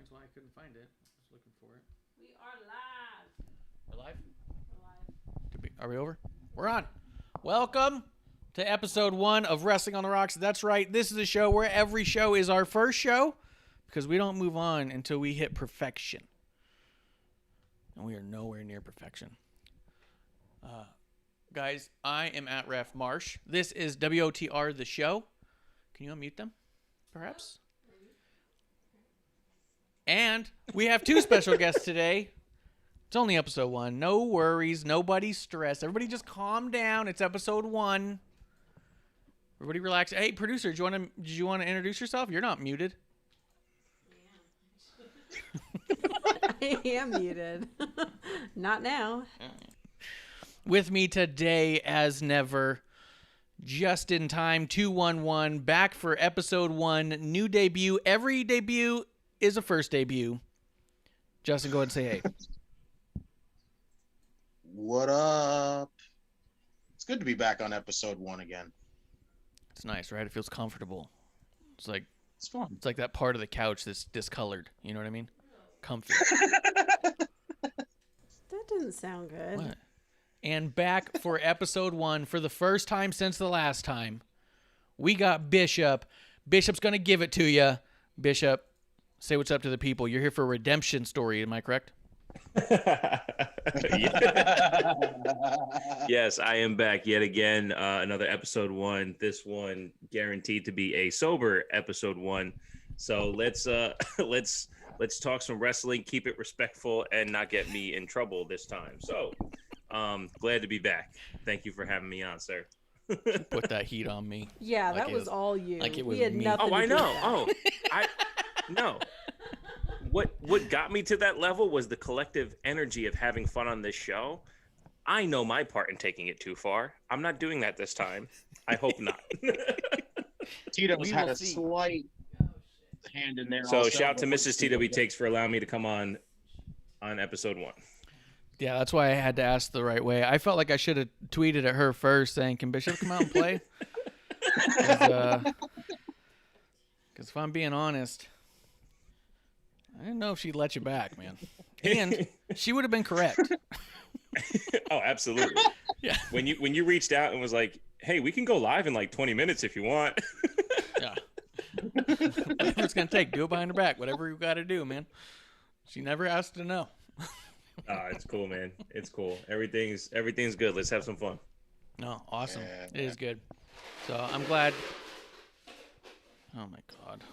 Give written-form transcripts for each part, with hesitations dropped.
That's why I couldn't find it. I was looking for it. We are live. We're live? We're live. Are we over? We're on. Welcome to episode 1 of Wrestling on the Rocks. That's right. This is a show where every show is our first show because we don't move on until we hit perfection. And we are nowhere near perfection. Guys, I am at Ref Marsh. This is WOTR, the show. Can you unmute them, perhaps? And we have 2 special guests today. It's only episode 1. No worries. Nobody stress. Everybody just calm down. It's episode 1. Everybody relax. Hey, producer, did you want to introduce yourself? You're not muted. I am muted. Not now. With me today, as never, JustinTime211, back for episode 1, new debut. Every debut is a first debut. Justin, go ahead and say hey. What up? It's good to be back on episode 1 again. It's nice, right? It feels comfortable. It's fun. It's like that part of the couch that's discolored. You know what I mean? Comfy. That doesn't sound good. What? And back for episode 1 for the first time since the last time, we got Bishop. Bishop's going to give it to you. Bishop, say what's up to the people. You're here for a redemption story. Am I correct? Yes, I am back yet again. Another episode 1. This one guaranteed to be a sober episode 1. So let's talk some wrestling. Keep it respectful and not get me in trouble this time. So glad to be back. Thank you for having me on, sir. Put that heat on me. Yeah, that was all you. Like it was we had me. nothing Oh, I to do know. with that. Oh, I no. What got me to that level was the collective energy of having fun on this show. I know my part in taking it too far. I'm not doing that this time. I hope not. Tito's had a slight hand in there. So also, shout out to but Mrs. TW Takes for allowing me to come on episode 1. Yeah, that's why I had to ask the right way. I felt like I should have tweeted at her first saying, can Bishop come out and play? Because if I'm being honest, I didn't know if she'd let you back, man. And she would have been correct. Oh, absolutely. Yeah. When you reached out and was like, hey, we can go live in like 20 minutes if you want. Yeah. Whatever it's going to take. Do it behind her back. Whatever you got to do, man. She never asked to know. It's cool, man. It's cool. Everything's good. Let's have some fun. No, awesome. Yeah, It is good. So I'm glad. Oh my God.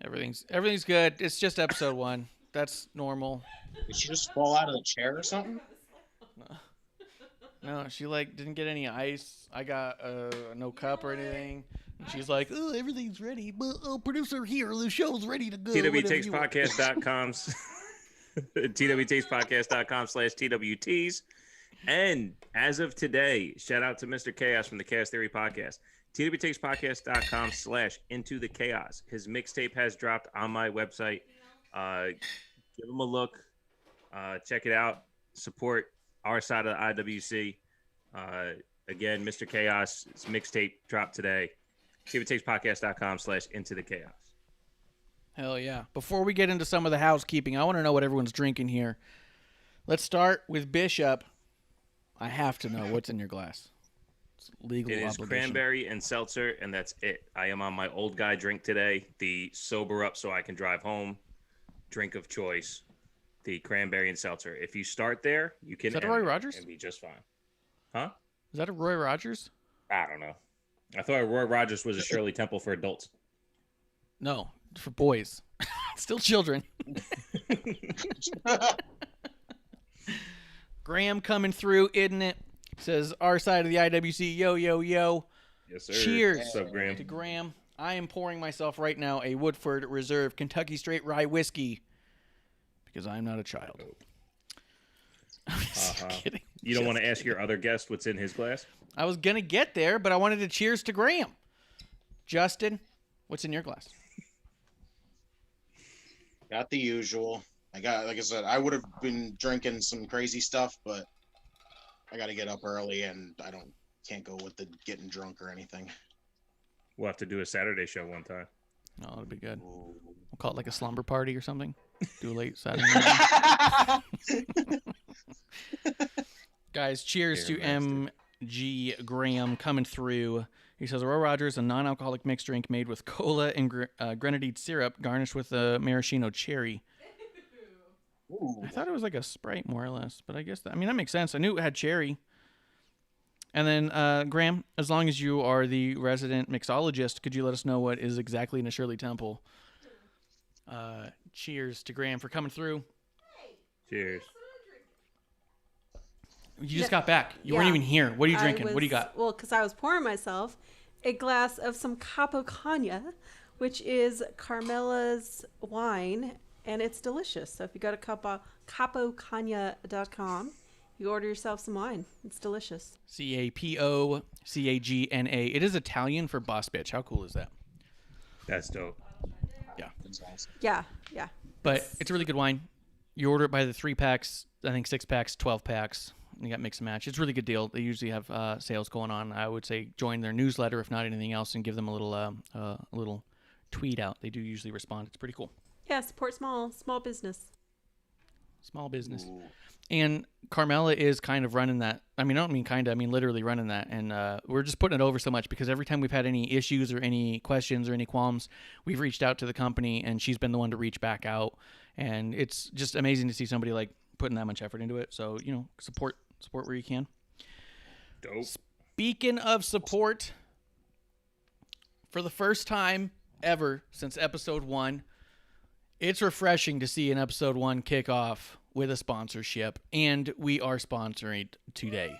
Everything's good. It's just episode 1. That's normal. Did she just fall out of the chair or something? No, she didn't get any ice. I got no cup or anything. And she's like, "Oh, everything's ready." But producer here, the show's ready to go. TWTakesPodcast.com. TWTakesPodcast.com/TWTs. And as of today, shout out to Mr. Chaos from the Chaos Theory Podcast. TWTakesPodcast.com/Into the Chaos. His mixtape has dropped on my website. Give him a look. Check it out. Support our side of the IWC. Again, Mr. Chaos' mixtape dropped today. TWTakesPodcast.com/Into the Chaos. Hell yeah. Before we get into some of the housekeeping, I want to know what everyone's drinking here. Let's start with Bishop. I have to know what's in your glass. It's legal It is obligation. cranberry and seltzer, and that's it. I am on my old guy drink today, the sober up so I can drive home drink of choice, the cranberry and seltzer. If you start there, you can Is that a end Roy it Rogers? and be just fine. Huh? Is that a Roy Rogers? I don't know. I thought Roy Rogers was a Shirley Temple for adults. No, for boys. Still children. Graham coming through, isn't it? Says our side of the IWC. Yo, yo, yo. Yes, sir. Cheers What's up, Graham? to Graham. I am pouring myself right now a Woodford Reserve Kentucky Straight Rye Whiskey because I'm not a child. I'm just kidding. You don't want to ask your other guest what's in his glass? I was going to get there, but I wanted to cheers to Graham. Justin, what's in your glass? Got the usual. Like I said, I would have been drinking some crazy stuff, but I got to get up early, and can't go with the getting drunk or anything. We'll have to do a Saturday show one time. Oh, it'll be good. Ooh. We'll call it like a slumber party or something. Do a late Saturday night. Guys, cheers to MG Graham coming through. He says, Aurora Rogers, a non-alcoholic mixed drink made with cola and grenadine syrup, garnished with a maraschino cherry. Ooh. I thought it was like a Sprite, more or less, but I guess that makes sense. I knew it had cherry. And then, Graham, as long as you are the resident mixologist, could you let us know what is exactly in a Shirley Temple? Cheers to Graham for coming through. Cheers. You just got back. You weren't even here. What are you drinking? What do you got? Well, because I was pouring myself a glass of some Capo Cagna, which is Carmela's wine, and it's delicious. So if you go to capocagna.com, you order yourself some wine. It's delicious. CAPOCAGNA. It is Italian for boss bitch. How cool is that? That's dope. Yeah. That's awesome. Yeah. But it's a really good wine. You order it by the 3-packs, I think 6-packs, 12-packs. You got mix and match. It's a really good deal. They usually have sales going on. I would say join their newsletter, if not anything else, and give them a little tweet out. They do usually respond. It's pretty cool. Yeah, support small business. Small business. Ooh. And Carmela is kind of running that. I mean, I don't mean kind of. I mean literally running that. And we're just putting it over so much because every time we've had any issues or any questions or any qualms, we've reached out to the company, and she's been the one to reach back out. And it's just amazing to see somebody like putting that much effort into it. So, support where you can. Dope. Speaking of support, for the first time ever since episode 1, it's refreshing to see an episode 1 kick off with a sponsorship, and we are sponsoring today.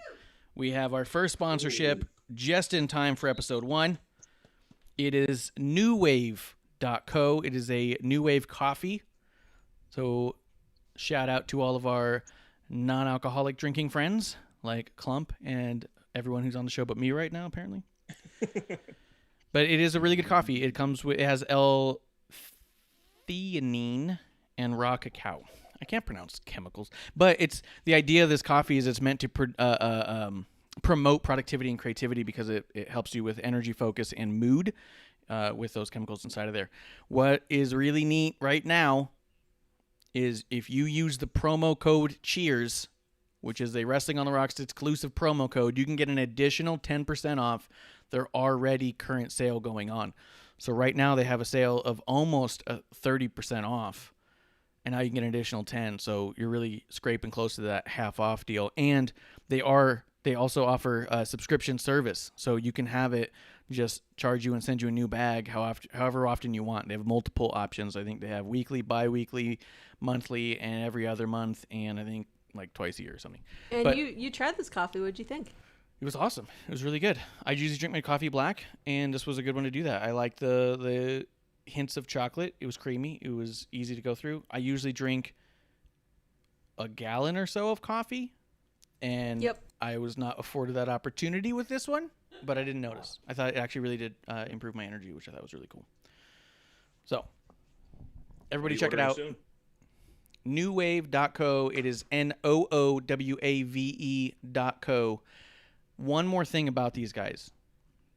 We have our first sponsorship just in time for episode 1. It is newwave.co. It is a New Wave coffee. So shout out to all of our non-alcoholic drinking friends like Clump and everyone who's on the show but me right now, apparently. But it is a really good coffee. It has L-theanine and raw cacao. I can't pronounce chemicals, but it's the idea of this coffee is it's meant to promote productivity and creativity because it helps you with energy, focus, and mood with those chemicals inside of there. What is really neat right now is if you use the promo code CHEERS, which is a Wrestling on the Rocks exclusive promo code, you can get an additional 10% off their already current sale going on. So right now they have a sale of almost 30% off, and now you can get an additional 10. So you're really scraping close to that half off deal. And they also offer a subscription service, so you can have it just charge you and send you a new bag however often you want. They have multiple options. I think they have weekly, bi-weekly, monthly, and every other month, and I think like twice a year or something. And but you tried this coffee. What'd you think? It was awesome. It was really good. I usually drink my coffee black, and this was a good one to do that. I like the hints of chocolate. It was creamy. It was easy to go through. I usually drink a gallon or so of coffee, and I was not afforded that opportunity with this one, but I didn't notice. I thought it actually really did improve my energy, which I thought was really cool. So everybody check it out. Soon? Newwave.co. It is NOOWAVE.co. One more thing about these guys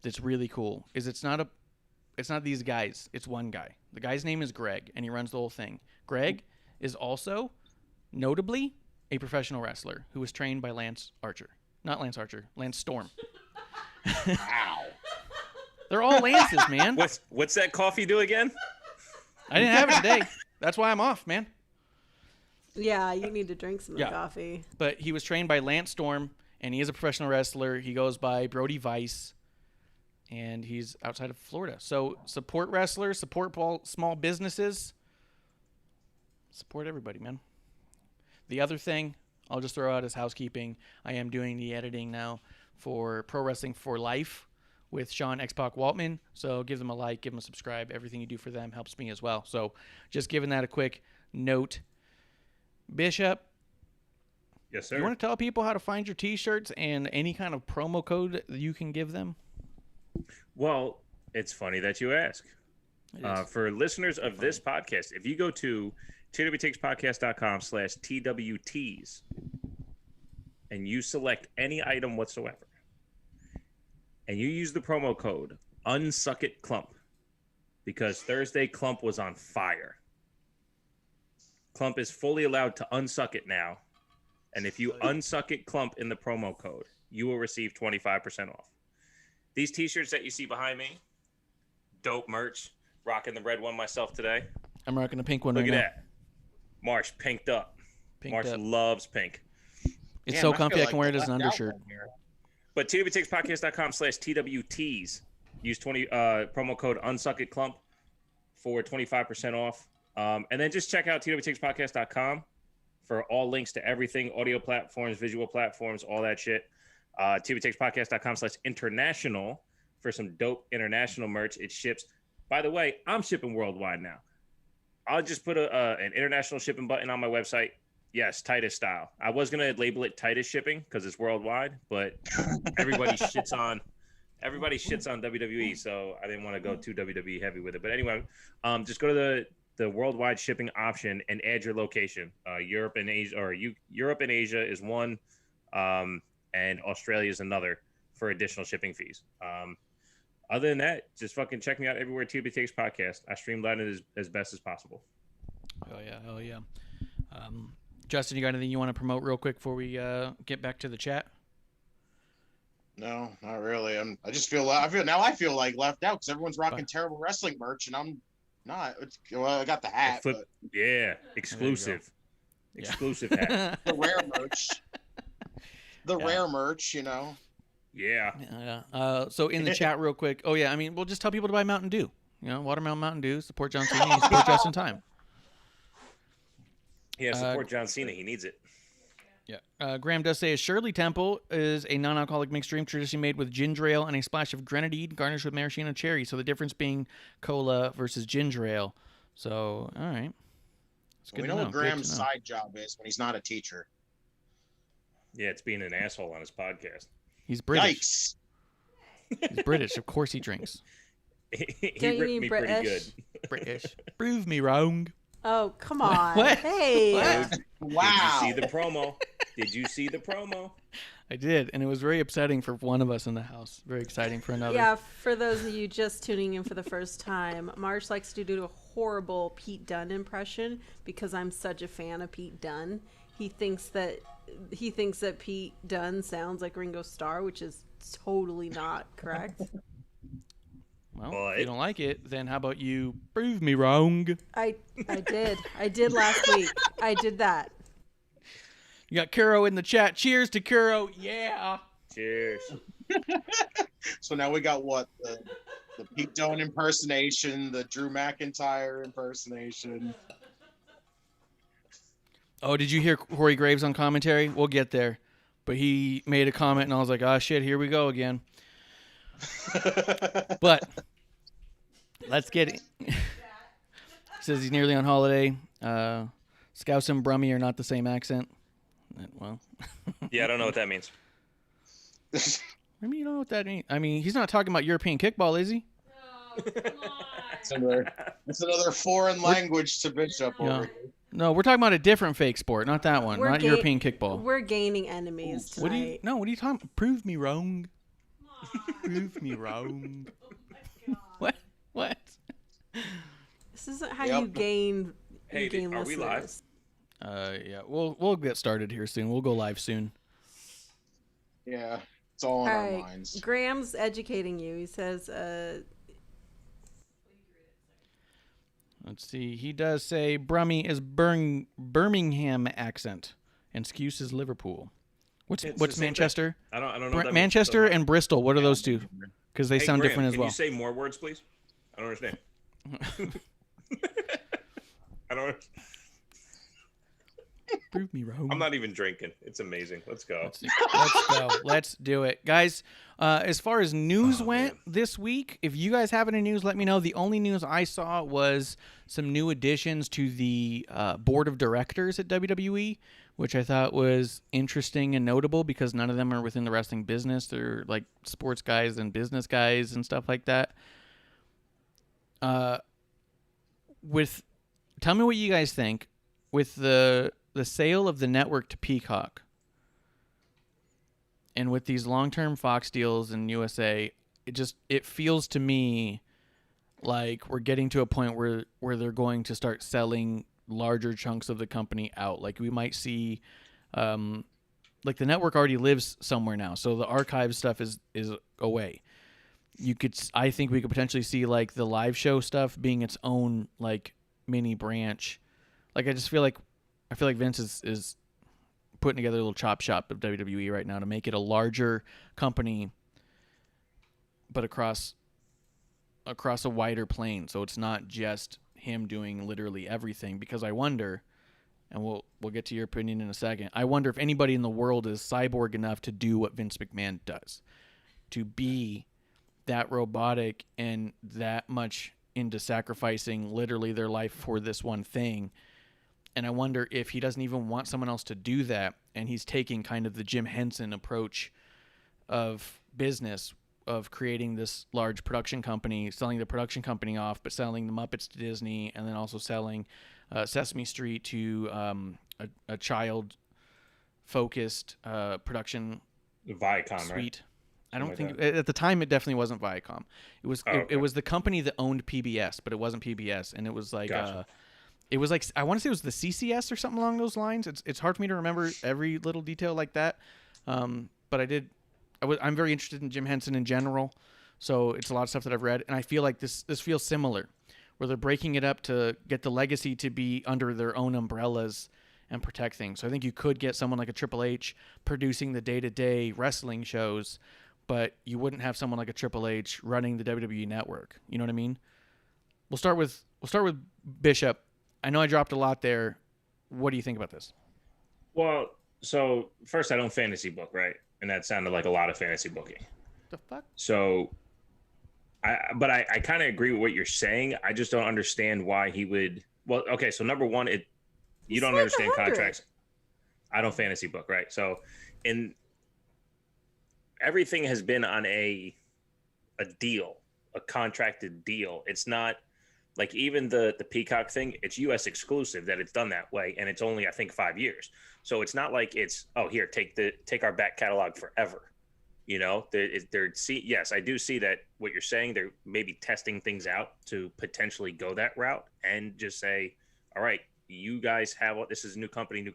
that's really cool is it's not these guys. It's one guy. The guy's name is Greg, and he runs the whole thing. Greg is also, notably, a professional wrestler who was trained by Lance Storm. Wow. They're all Lances, man. What's that coffee do again? I didn't have it today. That's why I'm off, man. Yeah, you need to drink some coffee. But he was trained by Lance Storm, and he is a professional wrestler. He goes by Brody Vice, and he's outside of Florida. So support wrestlers, support small businesses, support everybody, man. The other thing I'll just throw out as housekeeping, I am doing the editing now for Pro Wrestling for Life with Sean X-Pac Waltman. So give them a like, give them a subscribe. Everything you do for them helps me as well. So just giving that a quick note. Bishop. Yes, sir. You want to tell people how to find your T-shirts and any kind of promo code that you can give them? Well, it's funny that you ask. For listeners of this podcast, if you go to twtakes.podcast.com/TWTs and you select any item whatsoever, and you use the promo code UnsuckItClump, because Thursday Clump was on fire. Clump is fully allowed to unsuck it now. And if you unsuck it Clump in the promo code, you will receive 25% off. These t-shirts that you see behind me, dope merch. Rocking the red one myself today. I'm rocking the pink one Look right at now. that. Marsh pinked up. Pinked Marsh up. loves pink. It's Damn, so I comfy feel I can like wear it the as an left out undershirt. one here. But TWTakeSpockcast.com/TWTs. Use 20 promo code UnsuckItClump for 25% off. And then just check out TWTakeSpockcast.com for all links to everything, audio platforms, visual platforms, all that shit. TWTakeSpockcast.com/international for some dope international merch. It ships. By the way, I'm shipping worldwide now. I'll just put an international shipping button on my website. Yes, Titus style. I was gonna label it Titus shipping because it's worldwide, but everybody shits on WWE, so I didn't want to go too WWE heavy with it. But anyway, just go to the worldwide shipping option and add your location. Europe and Asia, or Europe and Asia is one, and Australia is another for additional shipping fees. Other than that, just fucking check me out everywhere. TB Takes Podcast. I streamline it as best as possible. Hell yeah. Justin, you got anything you want to promote real quick before we get back to the chat? No, not really. I feel like left out because everyone's rocking terrible wrestling merch, and I'm not. Well, I got the hat, but Yeah, exclusive. Exclusive hat. the rare merch. Rare merch, you know. Yeah. So in the chat real quick. Oh, yeah. I mean, we'll just tell people to buy Mountain Dew. You know, Watermelon Mountain Dew. Support John Cena. Support Justin Time. Yeah, support John Cena. He needs it. Yeah. Graham does say a Shirley Temple is a non-alcoholic mixed drink traditionally made with ginger ale and a splash of grenadine garnished with maraschino cherry. So the difference being cola versus ginger ale. So, all right. We know what Graham's side job is when he's not a teacher. Yeah, it's being an asshole on his podcast. He's British. Yikes. He's British. Of course he drinks. He Don't you ripped mean me pretty good. British? British. Prove me wrong. Oh, come on. What? Hey. What? Wow. Did you see the promo? Did you see the promo? I did, and it was very upsetting for one of us in the house. Very exciting for another. Yeah, for those of you just tuning in for the first time, Marsh likes to do a horrible Pete Dunne impression because I'm such a fan of Pete Dunne. He thinks that Pete Dunne sounds like Ringo Starr, which is totally not correct. Well, if you don't like it, then how about you prove me wrong? I did last week. I did that. You got Kuro in the chat. Cheers to Kuro. Yeah. Cheers. So now we got what? The Pete Dunne impersonation, the Drew McIntyre impersonation. Oh, did you hear Corey Graves on commentary? We'll get there. But he made a comment, and I was like, oh, shit, here we go again. But let's get it. He says he's nearly on holiday. Scouse and Brummy are not the same accent. Well, Yeah, I don't know what that means. I mean, you don't know what that means. I mean, he's not talking about European kickball, is he? Oh, come It's another foreign language to Bishop over here. No, we're talking about a different fake sport, not that one, not European kickball. We're gaining enemies tonight. What are you talking? Prove me wrong. Prove me wrong. What? This isn't how you gain. Hey, gain are we live? listeners. Yeah, we'll get started here soon. We'll go live soon. Yeah, it's all in All our right, minds. Graham's educating you. He says, Let's see. He does say Brummy is Birmingham accent, and Skews is Liverpool. It's the What's same Manchester? I don't know. What that Manchester means. and Bristol. What are those two? Because they Hey, sound Graham, different as well. Can you say more words, please? I don't understand. I don't. Prove me wrong. I'm not even drinking. It's amazing. Let's go. Let's go. Let's do it. Guys, as far as news went this week, if you guys have any news, let me know. The only news I saw was some new additions to the board of directors at WWE, which I thought was interesting and notable because none of them are within the wrestling business. They're like sports guys and business guys and stuff like that. Tell me what you guys think with the sale of the network to Peacock and with these long-term Fox deals in USA. It feels to me like we're getting to a point where they're going to start selling larger chunks of the company out. Like we might see, like the network already lives somewhere now, so the archive stuff is away. I think we could potentially see like the live show stuff being its own like mini branch. Like I feel like Vince is putting together a little chop shop of WWE right now to make it a larger company, but across a wider plane. So it's not just him doing literally everything. Because I wonder, and we'll get to your opinion in a second, I wonder if anybody in the world is cyborg enough to do what Vince McMahon does, to be that robotic and that much into sacrificing literally their life for this one thing. And I wonder if he doesn't even want someone else to do that, and he's taking kind of the Jim Henson approach of business, of creating this large production company, selling the production company off, but selling the Muppets to Disney, and then also selling Sesame Street to a child-focused production Viacom, suite. Right? I don't think at the time it definitely wasn't Viacom. It was okay. it was the company that owned PBS, but it wasn't PBS, and it was like Gotcha. it was like I want to say it was the CCS or something along those lines. It's hard for me to remember every little detail like that, but I'm very interested in Jim Henson in general, so it's a lot of stuff that I've read, and I feel like this feels similar, where they're breaking it up to get the legacy to be under their own umbrellas and protect things. So I think you could get someone like a Triple H producing the day-to-day wrestling shows, but you wouldn't have someone like a Triple H running the WWE network. You know what I mean? We'll start with Bishop. I know I dropped a lot there. What do you think about this? Well, so first I don't fantasy book, right? And that sounded like a lot of fantasy booking. The fuck? So I kind of agree with what you're saying. I just don't understand why he would. Well, okay, so number one, you don't like understand 100. contracts. I don't fantasy book, right? So everything has been on a deal, a contracted deal. It's not like even the Peacock thing, it's US exclusive that it's done that way, and it's only I think 5 years. So it's not like it's here, take our back catalog forever. You know, yes, I do see that what you're saying, they're maybe testing things out to potentially go that route and just say, all right, you guys have this is new company.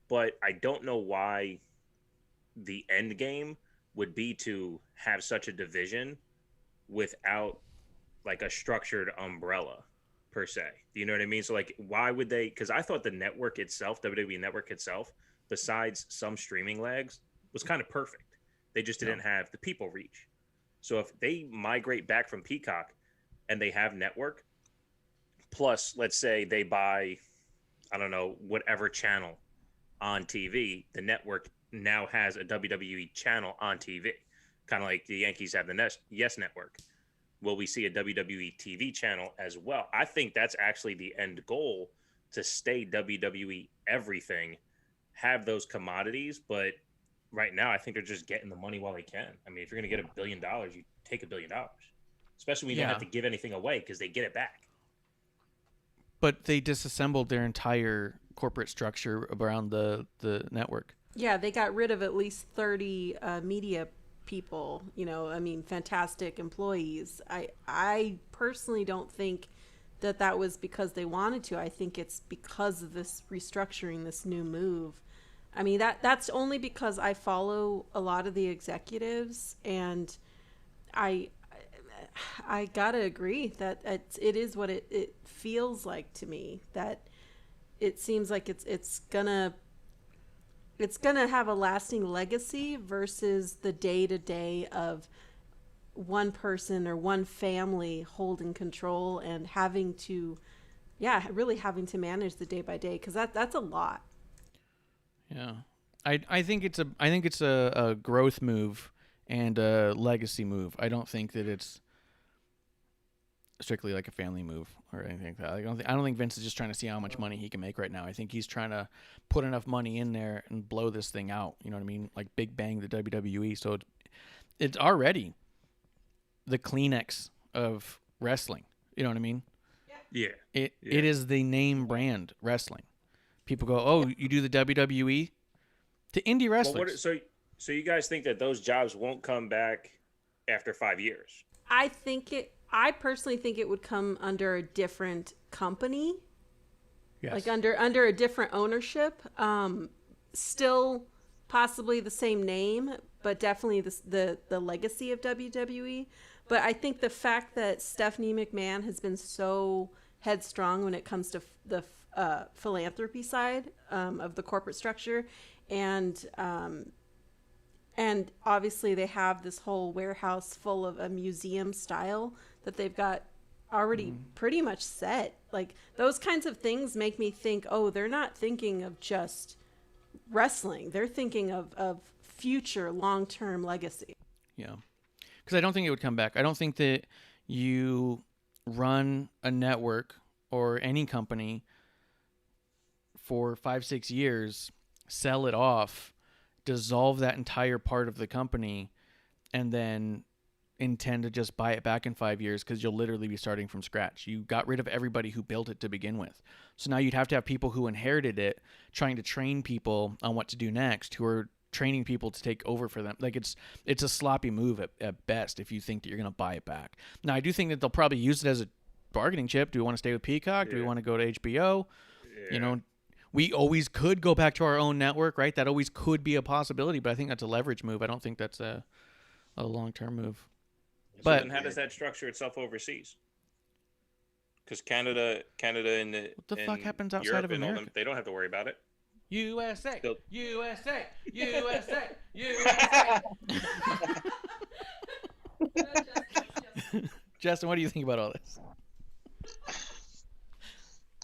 But I don't know why the end game would be to have such a division without like a structured umbrella per se. Do you know what I mean? So like, why would they? Because I thought the network itself, WWE network itself, besides some streaming lags, was kind of perfect. They just didn't have the people reach. So if they migrate back from Peacock and they have network, plus let's say they buy, I don't know, whatever channel on TV, the network now has a WWE channel on TV, kind of like the Yankees have the Yes Network. Will we see a WWE TV channel as well? I think that's actually the end goal, to stay WWE everything, have those commodities. But right now, I think they're just getting the money while they can. I mean, if you're going to get $1 billion, you take $1 billion, especially when you don't have to give anything away because they get it back. But they disassembled their entire corporate structure around the network. Yeah, they got rid of at least 30 media people, fantastic employees. I personally don't think that was because they wanted to. I think it's because of this restructuring, this new move. I mean, that's only because I follow a lot of the executives, and I gotta agree that it is what it feels like to me, that it seems like it's gonna have a lasting legacy versus the day-to-day of one person or one family holding control and really having to manage the day-by-day, because that's a lot. Yeah, I think it's a growth move and a legacy move. I don't think that it's strictly like a family move or anything like that. I don't think Vince is just trying to see how much money he can make right now. I think he's trying to put enough money in there and blow this thing out. You know what I mean? Like Big Bang the WWE. So it's already the Kleenex of wrestling. You know what I mean? Yeah. It is the name brand wrestling. People go, oh, you do the WWE? To indie wrestlers. Well, so you guys think that those jobs won't come back after 5 years? I think I personally think it would come under a different company. Yes. Like under a different ownership. Still possibly the same name, but definitely the legacy of WWE. But I think the fact that Stephanie McMahon has been so headstrong when it comes to the philanthropy side of the corporate structure, and obviously they have this whole warehouse full of a museum style that they've got already pretty much set. Like, those kinds of things make me think, oh, they're not thinking of just wrestling. They're thinking of future long-term legacy. Yeah. Because I don't think it would come back. I don't think that you run a network or any company for 5-6 years, sell it off, dissolve that entire part of the company, and then intend to just buy it back in 5 years, because you'll literally be starting from scratch. You got rid of everybody who built it to begin with. So now you'd have to have people who inherited it trying to train people on what to do next, who are training people to take over for them. Like, it's a sloppy move at best if you think that you're going to buy it back. Now, I do think that they'll probably use it as a bargaining chip. Do we want to stay with Peacock? Do we want to go to HBO? You know, we always could go back to our own network, right? That always could be a possibility, but I think that's a leverage move. I don't think that's a long-term move. So But then how does that structure itself overseas? Because Canada and what the fuck happens outside Europe of and all America? them, they don't have to worry about it. USA, Still- USA, USA, USA. Justin, what do you think about all this?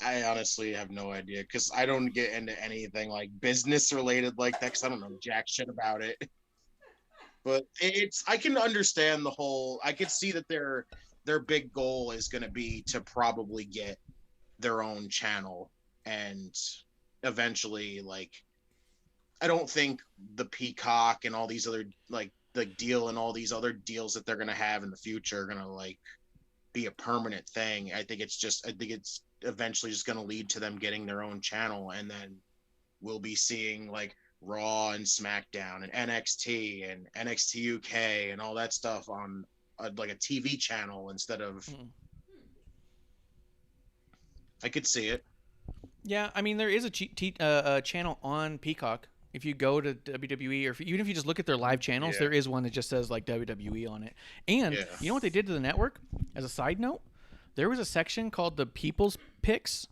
I honestly have no idea, because I don't get into anything like business related like that, because I don't know jack shit about it. But I can understand the whole. I could see that their big goal is going to be to probably get their own channel, and eventually, like, I don't think the Peacock and all these other like the deal and all these other deals that they're going to have in the future are going to like be a permanent thing. I think it's eventually just going to lead to them getting their own channel, and then we'll be seeing like Raw and Smackdown and NXT and NXT UK and all that stuff on like a TV channel instead of. I could see it. Yeah, I mean, there is a channel on Peacock. If you go to WWE, or even if you just look at their live channels, there is one that just says like WWE on it. And you know what they did to the network? As a side note, there was a section called the People's Picks,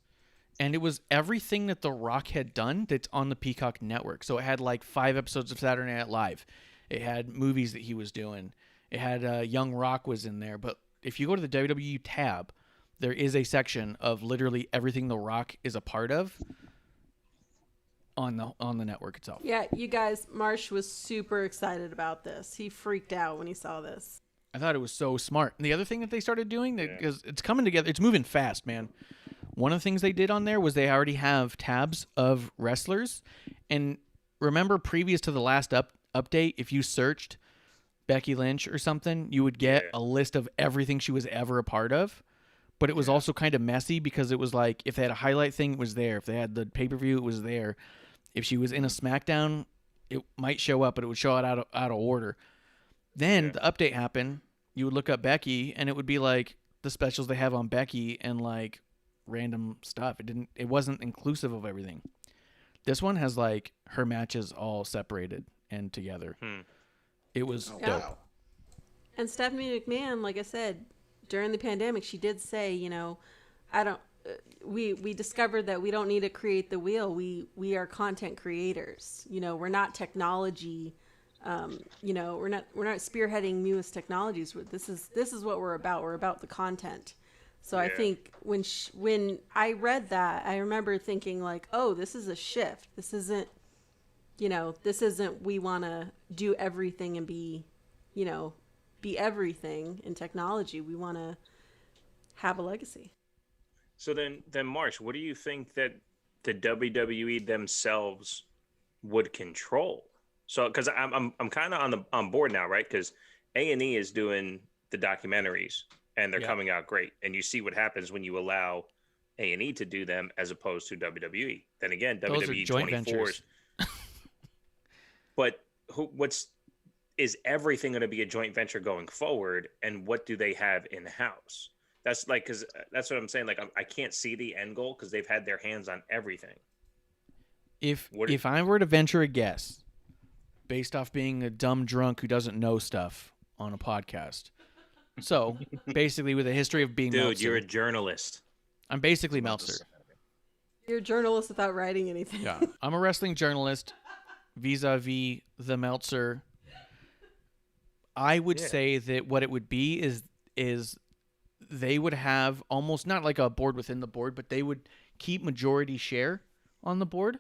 and it was everything that The Rock had done that's on the Peacock network. So it had like 5 episodes of Saturday Night Live. It had movies that he was doing. It had Young Rock was in there. But if you go to the WWE tab, there is a section of literally everything The Rock is a part of on the network itself. Yeah, you guys, Marsh was super excited about this. He freaked out when he saw this. I thought it was so smart. And the other thing that they started doing, because it's coming together, it's moving fast, man. One of the things they did on there was they already have tabs of wrestlers. And remember, previous to the last update, if you searched Becky Lynch or something, you would get a list of everything she was ever a part of. But it was also kind of messy, because it was like, if they had a highlight thing, it was there. If they had the pay-per-view, it was there. If she was in a Smackdown, it might show up, but it would show out of order. Then the update happened. You would look up Becky, and it would be like the specials they have on Becky and like random stuff. It wasn't inclusive of everything. This one has like her matches all separated and together. It was dope. Wow. And Stephanie McMahon, like I said, during the pandemic, she did say, you know, we discovered that we don't need to create the wheel. We are content creators. You know, we're not technology. You know, we're not spearheading newest technologies. This is what we're about. We're about the content. So I think when I read that, I remember thinking like, oh, this is a shift. This isn't we want to do everything and be everything in technology. We want to have a legacy. So then Marsh, what do you think that the WWE themselves would control? So, because I'm kind of on board now, right? Because A&E is doing the documentaries, and they're coming out great. And you see what happens when you allow A&E to do them as opposed to WWE. Then again, Those WWE are joint 24s. ventures. But is everything going to be a joint venture going forward, and what do they have in house? That's like, because that's what I'm saying. Like, I can't see the end goal because they've had their hands on everything. If I were to venture a guess, based off being a dumb drunk who doesn't know stuff on a podcast, so basically with a history of being Dude, Meltzer, you're a journalist. I'm basically Meltzer. You're a journalist without writing anything. Yeah, I'm a wrestling journalist vis-a-vis the Meltzer. I would say that what it would be is they would have almost not like a board within the board, but they would keep majority share on the board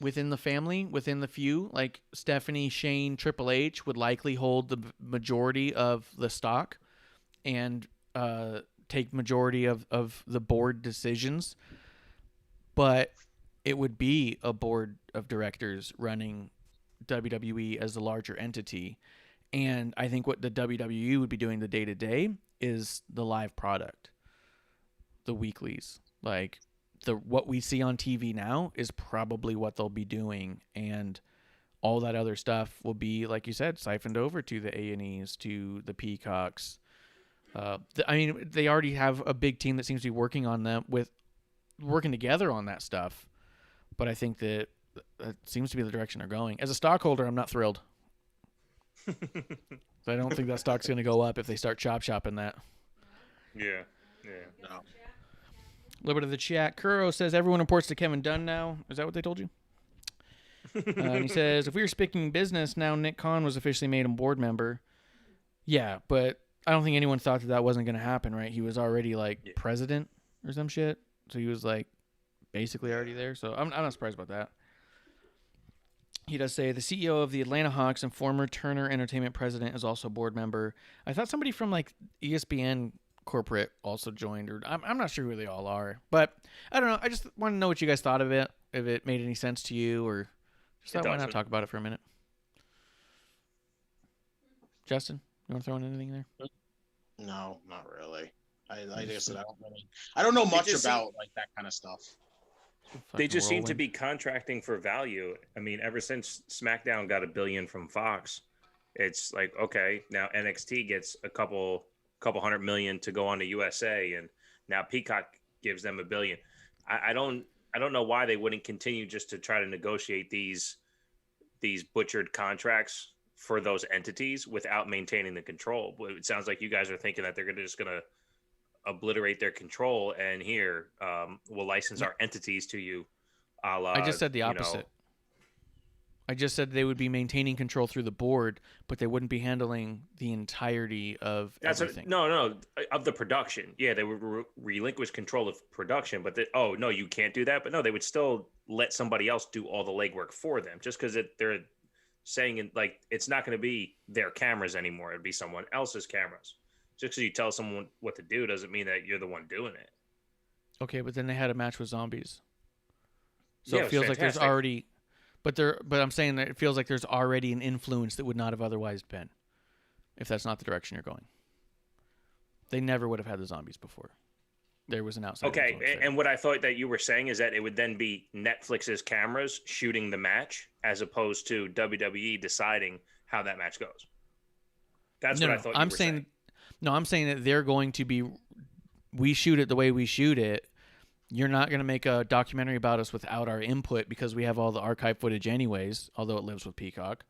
within the family, within the few. Like Stephanie, Shane, Triple H would likely hold the majority of the stock and take majority of the board decisions. But it would be a board of directors running WWE as the larger entity. And I think what the WWE would be doing the day-to-day is the live product, the weeklies. Like, what we see on TV now is probably what they'll be doing. And all that other stuff will be, like you said, siphoned over to the A&Es, to the Peacocks. They already have a big team that seems to be working on them, working together on that stuff. But I think that seems to be the direction they're going. As a stockholder, I'm not thrilled. I don't think that stock's going to go up if they start chop shopping that. Yeah. No. A little bit of the chat. Kuro says everyone reports to Kevin Dunn now. Is that what they told you? And he says, if we were speaking business, now Nick Khan was officially made a board member. Yeah, but I don't think anyone thought that wasn't going to happen, right? He was already president or some shit. So he was basically already there. So I'm not surprised about that. He does say the CEO of the Atlanta Hawks and former Turner Entertainment president is also a board member. I thought somebody from ESPN corporate also joined, or I'm not sure who they all are, but I don't know. I just want to know what you guys thought of it, if it made any sense to you, or just thought why not talk about it for a minute. Justin, you want to throw in anything there? No, not really. I guess I don't know much about that kind of stuff. They just seem to be contracting for value. I mean, ever since SmackDown got $1 billion from Fox, it's like, okay, now NXT gets a couple $100 million to go on to USA, and now Peacock gives them $1 billion. I don't know why they wouldn't continue just to try to negotiate these butchered contracts for those entities without maintaining the control. It sounds like you guys are thinking that they're just gonna obliterate their control, and here we'll license our entities to you. I just said the opposite. I just said they would be maintaining control through the board, but they wouldn't be handling the entirety of everything. No, of the production. Yeah, they would relinquish control of production, but no, you can't do that. But no, they would still let somebody else do all the legwork for them, just because they're saying it's not going to be their cameras anymore. It'd be someone else's cameras. Just because you tell someone what to do doesn't mean that you're the one doing it. Okay, but then they had a match with zombies. So yeah, it feels fantastic. like there's already, but I'm saying that it feels like there's already an influence that would not have otherwise been, if that's not the direction you're going. They never would have had the zombies before. There was an outside. Okay, and what I thought that you were saying is that it would then be Netflix's cameras shooting the match as opposed to WWE deciding how that match goes. That's what I thought you were saying. No, I'm saying that they're going to be, we shoot it the way we shoot it. You're not going to make a documentary about us without our input because we have all the archive footage anyways, although it lives with Peacock.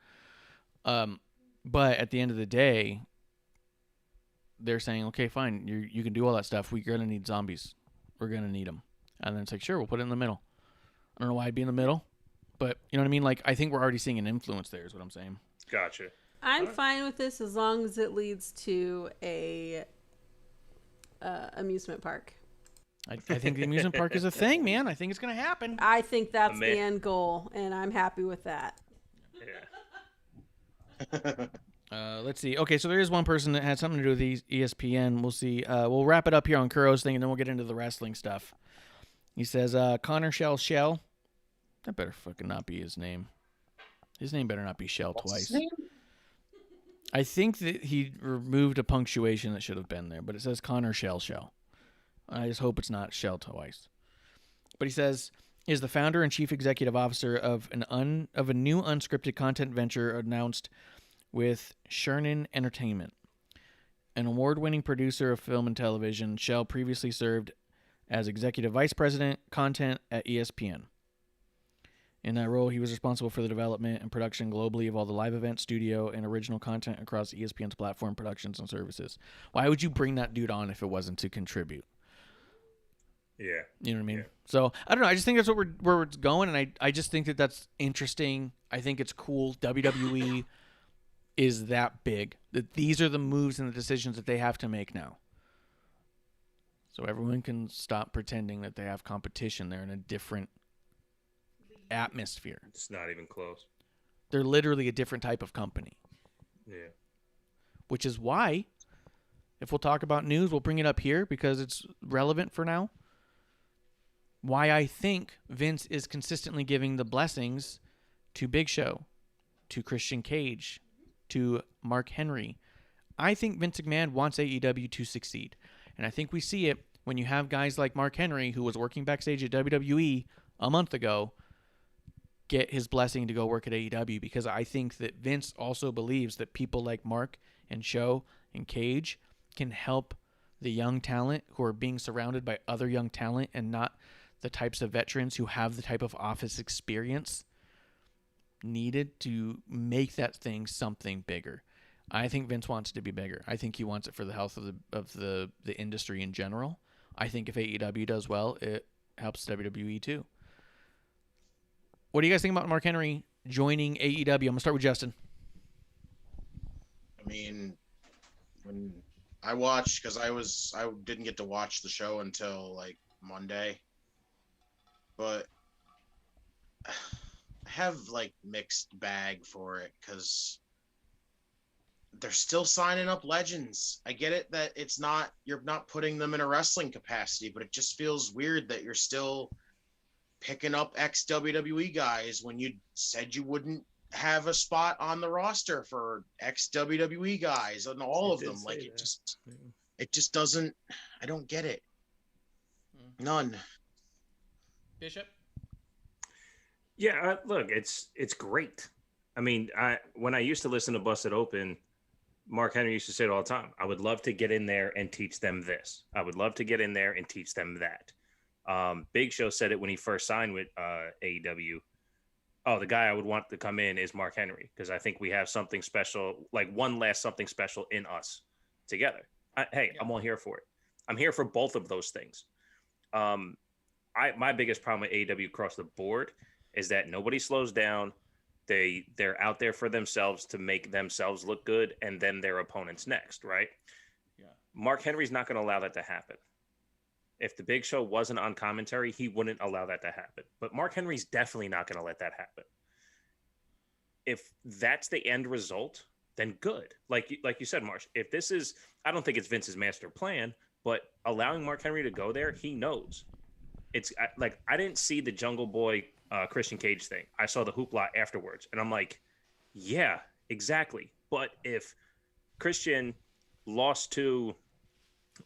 But at the end of the day, they're saying, okay, fine, you can do all that stuff. We're going to need zombies. We're going to need them. And then it's like, sure, we'll put it in the middle. I don't know why I'd be in the middle, but you know what I mean? I think we're already seeing an influence there is what I'm saying. Gotcha. I'm fine with this as long as it leads to a amusement park. I think the amusement park is a thing, man. I think it's going to happen. I think that's the end goal, and I'm happy with that. Yeah. Let's see. Okay, so there is one person that had something to do with ESPN. We'll see. We'll wrap it up here on Kuro's thing, and then we'll get into the wrestling stuff. He says, Connor Shell. That better fucking not be his name. His name better not be Shell twice. I think that he removed a punctuation that should have been there, but it says Connor Shell. I just hope it's not Shell twice. But he says, is the founder and chief executive officer of a new unscripted content venture announced with Chernin Entertainment. An award-winning producer of film and television, Schell previously served as Executive Vice President, Content at ESPN. In that role, he was responsible for the development and production globally of all the live event, studio, and original content across ESPN's platform, productions, and services. Why would you bring that dude on if it wasn't to contribute? Yeah. You know what I mean? Yeah. So, I don't know. I just think that's where it's going, and I just think that that's interesting. I think it's cool. WWE is that big. That these are the moves and the decisions that they have to make now. So everyone can stop pretending that they have competition. They're in a different atmosphere. It's not even close. They're literally a different type of company. Yeah. Which is why, if we'll talk about news, we'll bring it up here because it's relevant for now. Why I think Vince is consistently giving the blessings to Big Show, to Christian Cage, to Mark Henry. I think Vince McMahon wants AEW to succeed. And I think we see it when you have guys like Mark Henry, who was working backstage at WWE a month ago, get his blessing to go work at AEW, because I think that Vince also believes that people like Mark and Show and Cage can help the young talent who are being surrounded by other young talent and not the types of veterans who have the type of office experience needed to make that thing something bigger. I think Vince wants it to be bigger. I think he wants it for the health of the industry in general. I think if AEW does well, it helps WWE too. What do you guys think about Mark Henry joining AEW? I'm gonna start with Justin. I mean, when I watched, because I didn't get to watch the show until like Monday, but I have like mixed bag for it because they're still signing up legends. I get it that you're not putting them in a wrestling capacity, but it just feels weird that you're still picking up ex-WWE guys when you said you wouldn't have a spot on the roster for ex-WWE guys and all of them. Like it just doesn't, I don't get it. None. Bishop? Yeah, look, it's great. I mean, when I used to listen to Busted Open, Mark Henry used to say it all the time. I would love to get in there and teach them this. I would love to get in there and teach them that. Big Show said it when he first signed with AEW. Oh, the guy I would want to come in is Mark Henry, because I think we have something special, like one last something special in us together. I'm all here for it. I'm here for both of those things. My biggest problem with AEW across the board is that nobody slows down. They're out there for themselves to make themselves look good, and then their opponents next, right? Yeah. Mark Henry's not going to allow that to happen. If the Big Show wasn't on commentary, he wouldn't allow that to happen. But Mark Henry's definitely not going to let that happen. If that's the end result, then good. Like you said, Marsh, if this is, I don't think it's Vince's master plan, but allowing Mark Henry to go there, he knows. It's like, I didn't see the Jungle Boy Christian Cage thing. I saw the hoopla afterwards, and I'm like, yeah, exactly. But if Christian lost to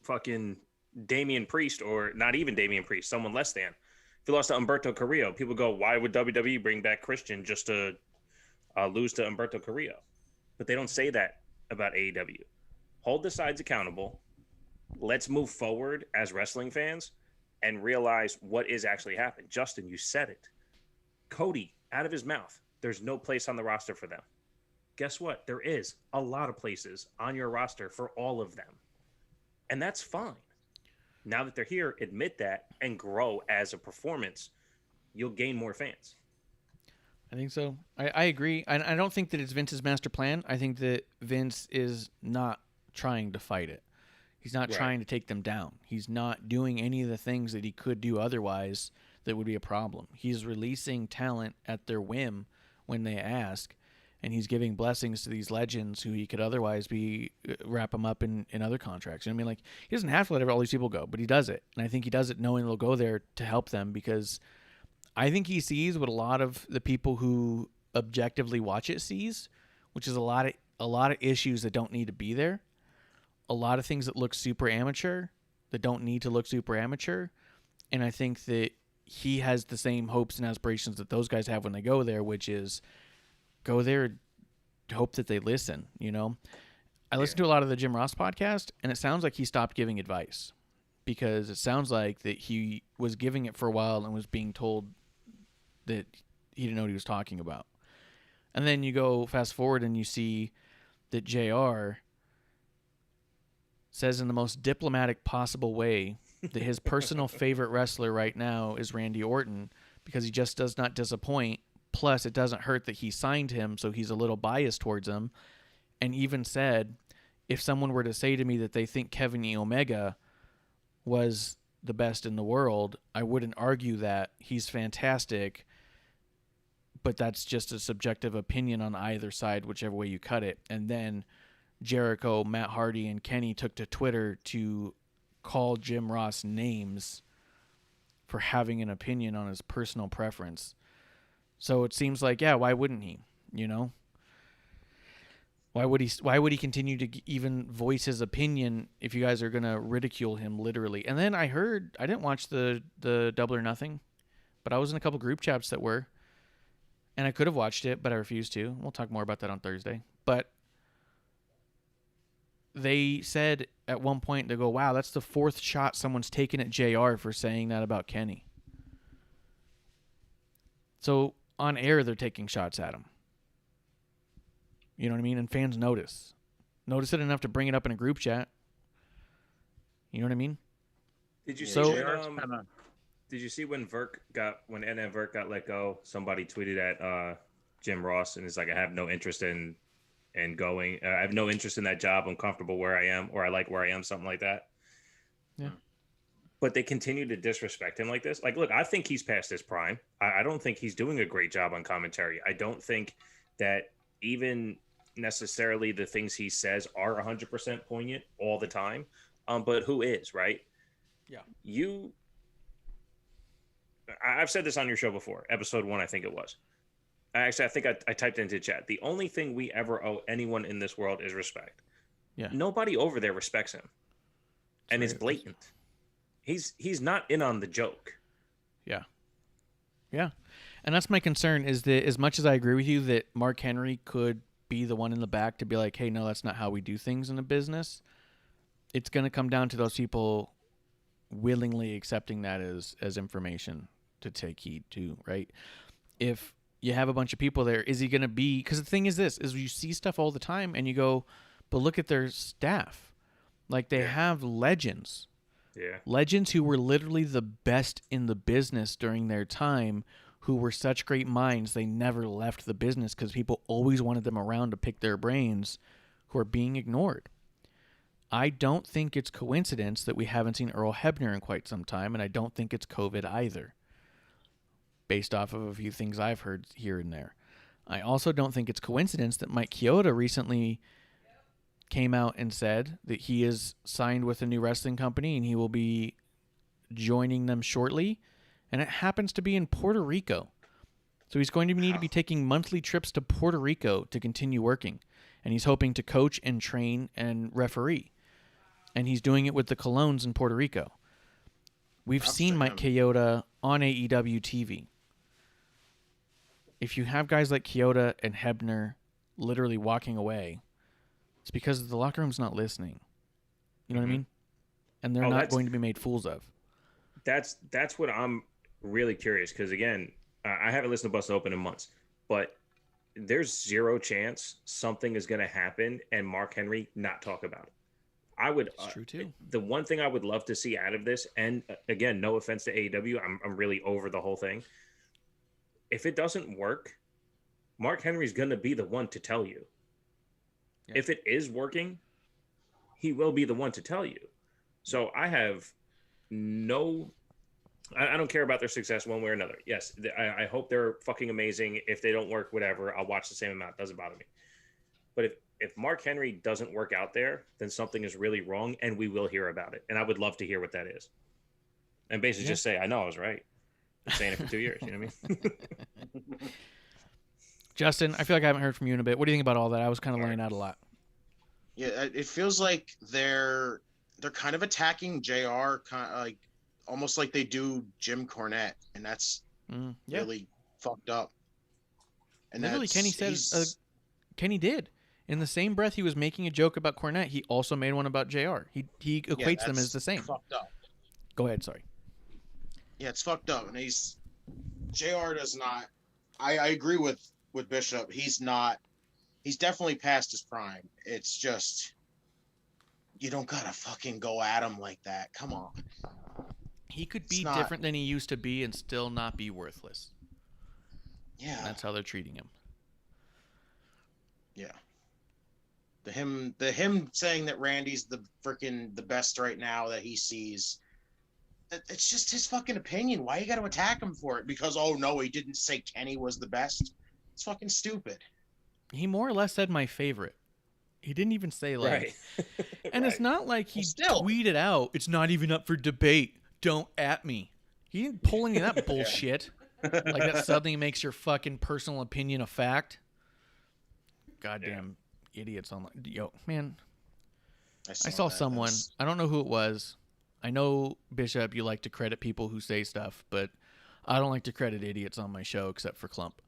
fucking Damian Priest, or not even Damian Priest, someone less than, if he lost to Humberto Carrillo, people go, why would WWE bring back Christian just to lose to Humberto Carrillo? But they don't say that about AEW. Hold the sides accountable. Let's move forward as wrestling fans and realize what is actually happening. Justin, you said it. Cody, out of his mouth, there's no place on the roster for them. Guess what? There is a lot of places on your roster for all of them. And that's fine. Now that they're here, admit that and grow as a performance. You'll gain more fans. I think so. I agree. I don't think that it's Vince's master plan. I think that Vince is not trying to fight it. He's not trying to take them down. He's not doing any of the things that he could do otherwise that would be a problem. He's releasing talent at their whim when they ask, and he's giving blessings to these legends who he could otherwise be wrap them up in other contracts. You know what I mean? Like, he doesn't have to let all these people go, but he does it. And I think he does it knowing they'll go there to help them, because I think he sees what a lot of the people who objectively watch it sees, which is a lot of issues that don't need to be there. A lot of things that look super amateur that don't need to look super amateur. And I think that he has the same hopes and aspirations that those guys have when they go there, which is go there, hope that they listen, you know. I listened to a lot of the Jim Ross podcast, and it sounds like he stopped giving advice because it sounds like that he was giving it for a while and was being told that he didn't know what he was talking about. And then you go fast forward and you see that JR says in the most diplomatic possible way that his personal favorite wrestler right now is Randy Orton because he just does not disappoint. Plus, it doesn't hurt that he signed him, so he's a little biased towards him. And even said, if someone were to say to me that they think Kevin E. Omega was the best in the world, I wouldn't argue that. He's fantastic, but that's just a subjective opinion on either side, whichever way you cut it. And then Jericho, Matt Hardy, and Kenny took to Twitter to call Jim Ross names for having an opinion on his personal preference. So it seems like, yeah, why wouldn't he? You know, why would he continue to even voice his opinion if you guys are gonna ridicule him literally? And then I didn't watch the Double or Nothing, but I was in a couple group chats that were, and I could have watched it, but I refused to. We'll talk more about that on Thursday. But they said at one point, they go, wow, that's the fourth shot someone's taken at JR for saying that about Kenny. So on air, they're taking shots at him. You know what I mean? And fans notice it enough to bring it up in a group chat. You know what I mean? Did you see did you see when Ed Vert got let go? Somebody tweeted at Jim Ross and it's like, I have no interest in going. I have no interest in that job. I'm comfortable where I am, or I like where I am, something like that. Yeah. But they continue to disrespect him like this. Like, look, I think he's past his prime. I don't think he's doing a great job on commentary. I don't think that even necessarily the things he says are 100% poignant all the time. But who is, right? Yeah. I've said this on your show before, episode 1, I think it was. I think I typed into chat. The only thing we ever owe anyone in this world is respect. Yeah. Nobody over there respects him. And it's blatant. He's not in on the joke. Yeah. Yeah. And that's my concern is that as much as I agree with you that Mark Henry could be the one in the back to be like, hey, no, that's not how we do things in a business, it's going to come down to those people willingly accepting that as information to take heed to, right? If you have a bunch of people there, is he going to be, because the thing is this, is you see stuff all the time and you go, but look at their staff. Like they have legends. Yeah. Legends who were literally the best in the business during their time, who were such great minds, they never left the business because people always wanted them around to pick their brains, who are being ignored. I don't think it's coincidence that we haven't seen Earl Hebner in quite some time, and I don't think it's COVID either, based off of a few things I've heard here and there. I also don't think it's coincidence that Mike Chioda recently came out and said that he is signed with a new wrestling company and he will be joining them shortly, and it happens to be in Puerto Rico. So he's going to need to be taking monthly trips to Puerto Rico to continue working, and he's hoping to coach and train and referee, and he's doing it with the Colones in Puerto Rico. We've seen Mike Chioda on AEW TV. If you have guys like Chioda and Hebner literally walking away, it's because the locker room's not listening. You know what I mean? And they're not going to be made fools of. That's what I'm really curious, because again, I haven't listened to Bust Open in months, but there's zero chance something is going to happen and Mark Henry not talk about it. I would. It's true too. The one thing I would love to see out of this, and again, no offense to AEW, I'm really over the whole thing. If it doesn't work, Mark Henry's going to be the one to tell you. Yeah. If it is working, he will be the one to tell you. So I have I don't care about their success one way or another. Yes, I hope they're fucking amazing. If they don't work, whatever, I'll watch the same amount. Doesn't bother me. But if Mark Henry doesn't work out there, then something is really wrong, and we will hear about it. And I would love to hear what that is. And basically just say, I know I was right. I'm saying it for 2 years. You know what I mean? Justin, I feel like I haven't heard from you in a bit. What do you think about all that? I was kind of laying out a lot. Yeah, it feels like they're kind of attacking JR, kind of like almost like they do Jim Cornette, and that's really fucked up. And literally, Kenny says Kenny did. In the same breath he was making a joke about Cornette, he also made one about JR. He equates them as the same. Fucked up. Go ahead, sorry. Yeah, it's fucked up. And JR does not. I agree with Bishop. He's definitely past his prime. It's just, you don't gotta fucking go at him like that. Come on. He could be different than he used to be and still not be worthless. Yeah. That's how they're treating him. Yeah. The him saying that Randy's the best right now that he sees. It's just his fucking opinion. Why you got to attack him for it? Because, oh no, he didn't say Kenny was the best. It's fucking stupid. He more or less said my favorite. He didn't even say like, right. and it's not like he tweeted out, it's not even up for debate. Don't at me. He didn't pull any of that bullshit. Like that suddenly makes your fucking personal opinion a fact. Goddamn idiots online. Yo, man. I saw someone. I don't know who it was. I know, Bishop, you like to credit people who say stuff, but I don't like to credit idiots on my show except for Clump.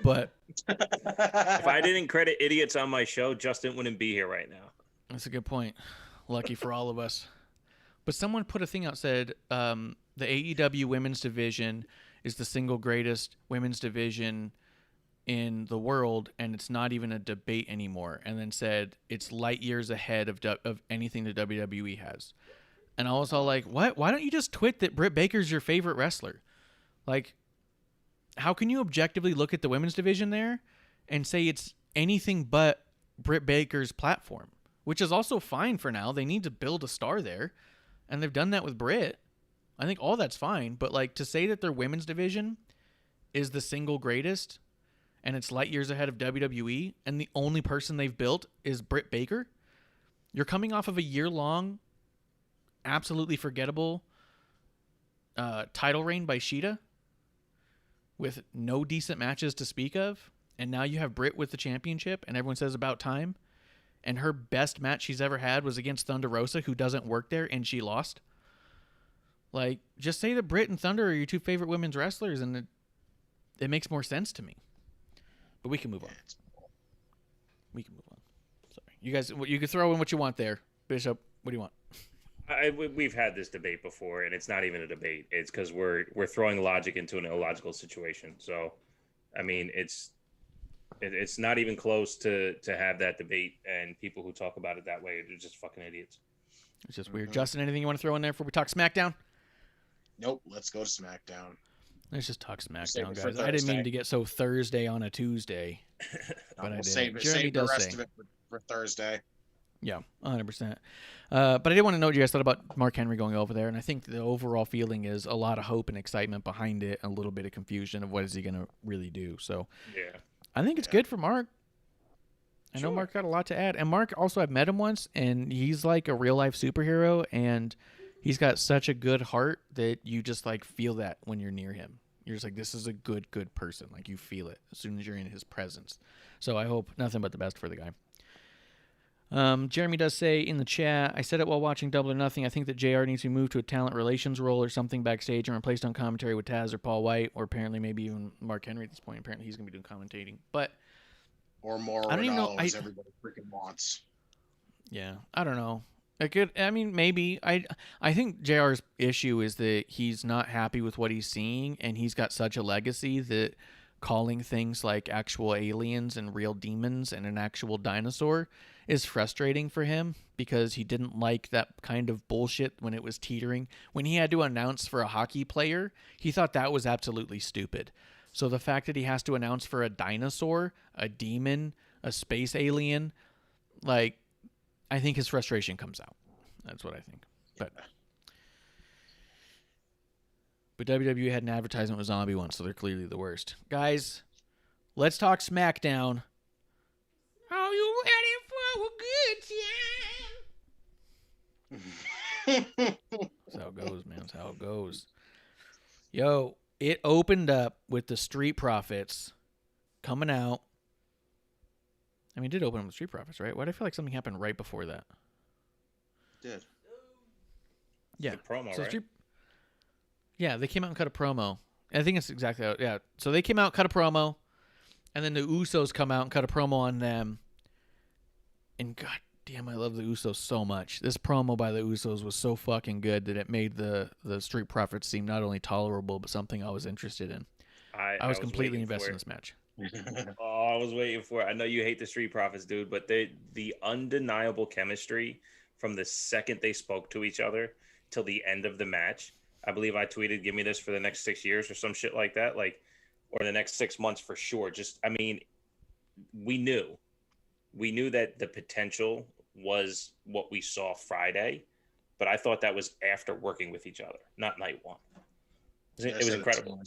But if I didn't credit idiots on my show, Justin wouldn't be here right now. That's a good point. Lucky for all of us. But someone put a thing out, said the AEW women's division is the single greatest women's division in the world, and it's not even a debate anymore. And then said it's light years ahead of anything the WWE has. And I was all like, what? Why don't you just tweet that Britt Baker's your favorite wrestler? Like, how can you objectively look at the women's division there and say it's anything but Britt Baker's platform? Which is also fine for now. They need to build a star there. And they've done that with Britt. I think all that's fine. But, like, to say that their women's division is the single greatest and it's light years ahead of WWE and the only person they've built is Britt Baker, you're coming off of a year-long absolutely forgettable title reign by Shida with no decent matches to speak of, and now you have Britt with the championship and everyone says about time, and her best match she's ever had was against Thunder Rosa, who doesn't work there, and she lost. Like, just say that Britt and Thunder are your two favorite women's wrestlers and it makes more sense to me. But we can move on. Sorry, you guys, you can throw in what you want there. Bishop, what do you want? We've had this debate before, and it's not even a debate. It's because we're throwing logic into an illogical situation. So, I mean, it's not even close to have that debate, and people who talk about it that way are just fucking idiots. It's just weird. Justin, anything you want to throw in there before we talk SmackDown? Nope. Let's go to SmackDown. Let's just talk SmackDown, guys. I didn't mean to get so Thursday on a Tuesday, but I did. Save the rest of it for Thursday. Yeah, 100%. But I did want to know what you guys thought about Mark Henry going over there, and I think the overall feeling is a lot of hope and excitement behind it, and a little bit of confusion of what is he going to really do. So yeah, I think it's good for Mark. I know Mark got a lot to add, and Mark also, I've met him once, and he's like a real life superhero, and he's got such a good heart that you just like feel that when you're near him. You're just like, this is a good person. Like, you feel it as soon as you're in his presence. So I hope nothing but the best for the guy. Jeremy does say in the chat, I said it while watching Double or Nothing. I think that JR needs to move to a talent relations role or something backstage and replaced on commentary with Taz or Paul White, or apparently maybe even Mark Henry at this point. Apparently he's going to be doing commentating. But or more I don't even know. As everybody freaking wants. Yeah, I don't know. Maybe. I think JR's issue is that he's not happy with what he's seeing, and he's got such a legacy that calling things like actual aliens and real demons and an actual dinosaur is frustrating for him, because he didn't like that kind of bullshit when it was teetering. When he had to announce for a hockey player, he thought that was absolutely stupid. So the fact that he has to announce for a dinosaur, a demon, a space alien, like, I think his frustration comes out. That's what I think. But WWE had an advertisement with Zombie once, so they're clearly the worst. Guys, let's talk SmackDown. Are you ready for a good time? That's how it goes, man. That's how it goes. Yo, it opened up with the Street Profits coming out. I mean, it did open up with Street Profits, right? Why do I feel like something happened right before that? It did. Yeah. The promo, right? Yeah, they came out and cut a promo. I think it's exactly how, yeah. So they came out, cut a promo, And then the Usos come out and cut a promo on them. And god damn, I love the Usos so much. This promo by the Usos was so fucking good that it made the Street Profits seem not only tolerable, but something I was interested in. I was completely invested in this match. Oh, I was waiting for it. I know you hate the Street Profits, dude, but the undeniable chemistry from the second they spoke to each other till the end of the match. I believe I tweeted, "Give me this for the next 6 years" or some shit like that, like, or the next 6 months for sure. Just, I mean, we knew that the potential was what we saw Friday, but I thought that was after working with each other, not night one. It was incredible.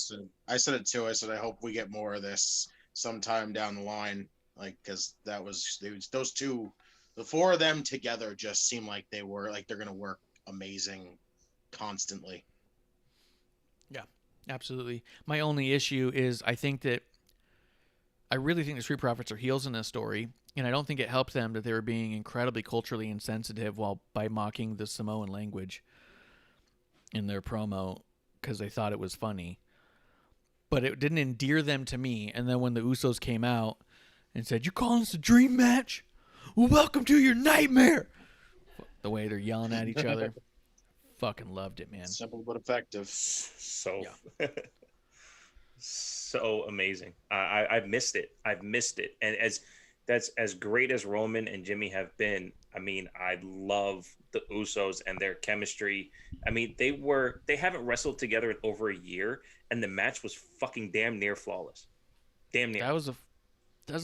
I said it too. I said, I hope we get more of this sometime down the line. Like, because those two, the four of them together just seem like they're going to work amazing constantly. Yeah, absolutely. My only issue is I really think the Street Profits are heels in this story, and I don't think it helped them that they were being incredibly culturally insensitive by mocking the Samoan language in their promo because they thought it was funny. But it didn't endear them to me. And then when the Usos came out and said, "You calling this a dream match? Well, welcome to your nightmare." The way they're yelling at each other. Fucking loved it, man. Simple but effective. So so amazing. I've missed it. And that's as great as Roman and Jimmy have been. I mean, I love the Usos and their chemistry. I mean, they haven't wrestled together in over a year, and the match was fucking damn near flawless. Damn near. That was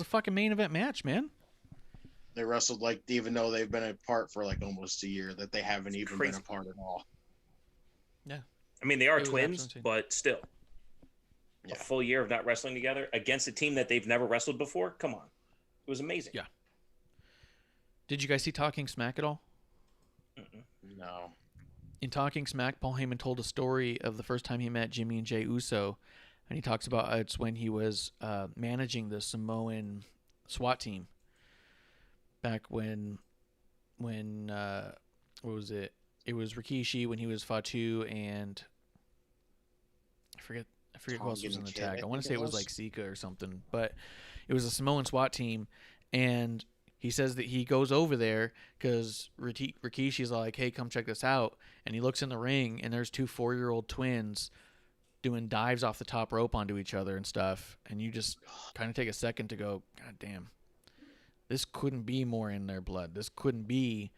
a fucking main event match, man. They wrestled like, even though they've been apart for like almost a year, that they haven't even been apart at all. Yeah. I mean, they are twins, but still. Yeah. A full year of not wrestling together against a team that they've never wrestled before? Come on. It was amazing. Yeah. Did you guys see Talking Smack at all? No. In Talking Smack, Paul Heyman told a story of the first time he met Jimmy and Jey Uso, and he talks about it's when he was managing the Samoan SWAT team. Back when what was it? It was Rikishi when he was Fatu, and I forget who else was in the tag. I want to say it was like Sika or something, but it was a Samoan SWAT team, and he says that he goes over there because Rikishi's like, "Hey, come check this out," and he looks in the ring, and there's two 4-year-old twins doing dives off the top rope onto each other and stuff, and you just kind of take a second to go, "God damn. This couldn't be more in their blood. This couldn't be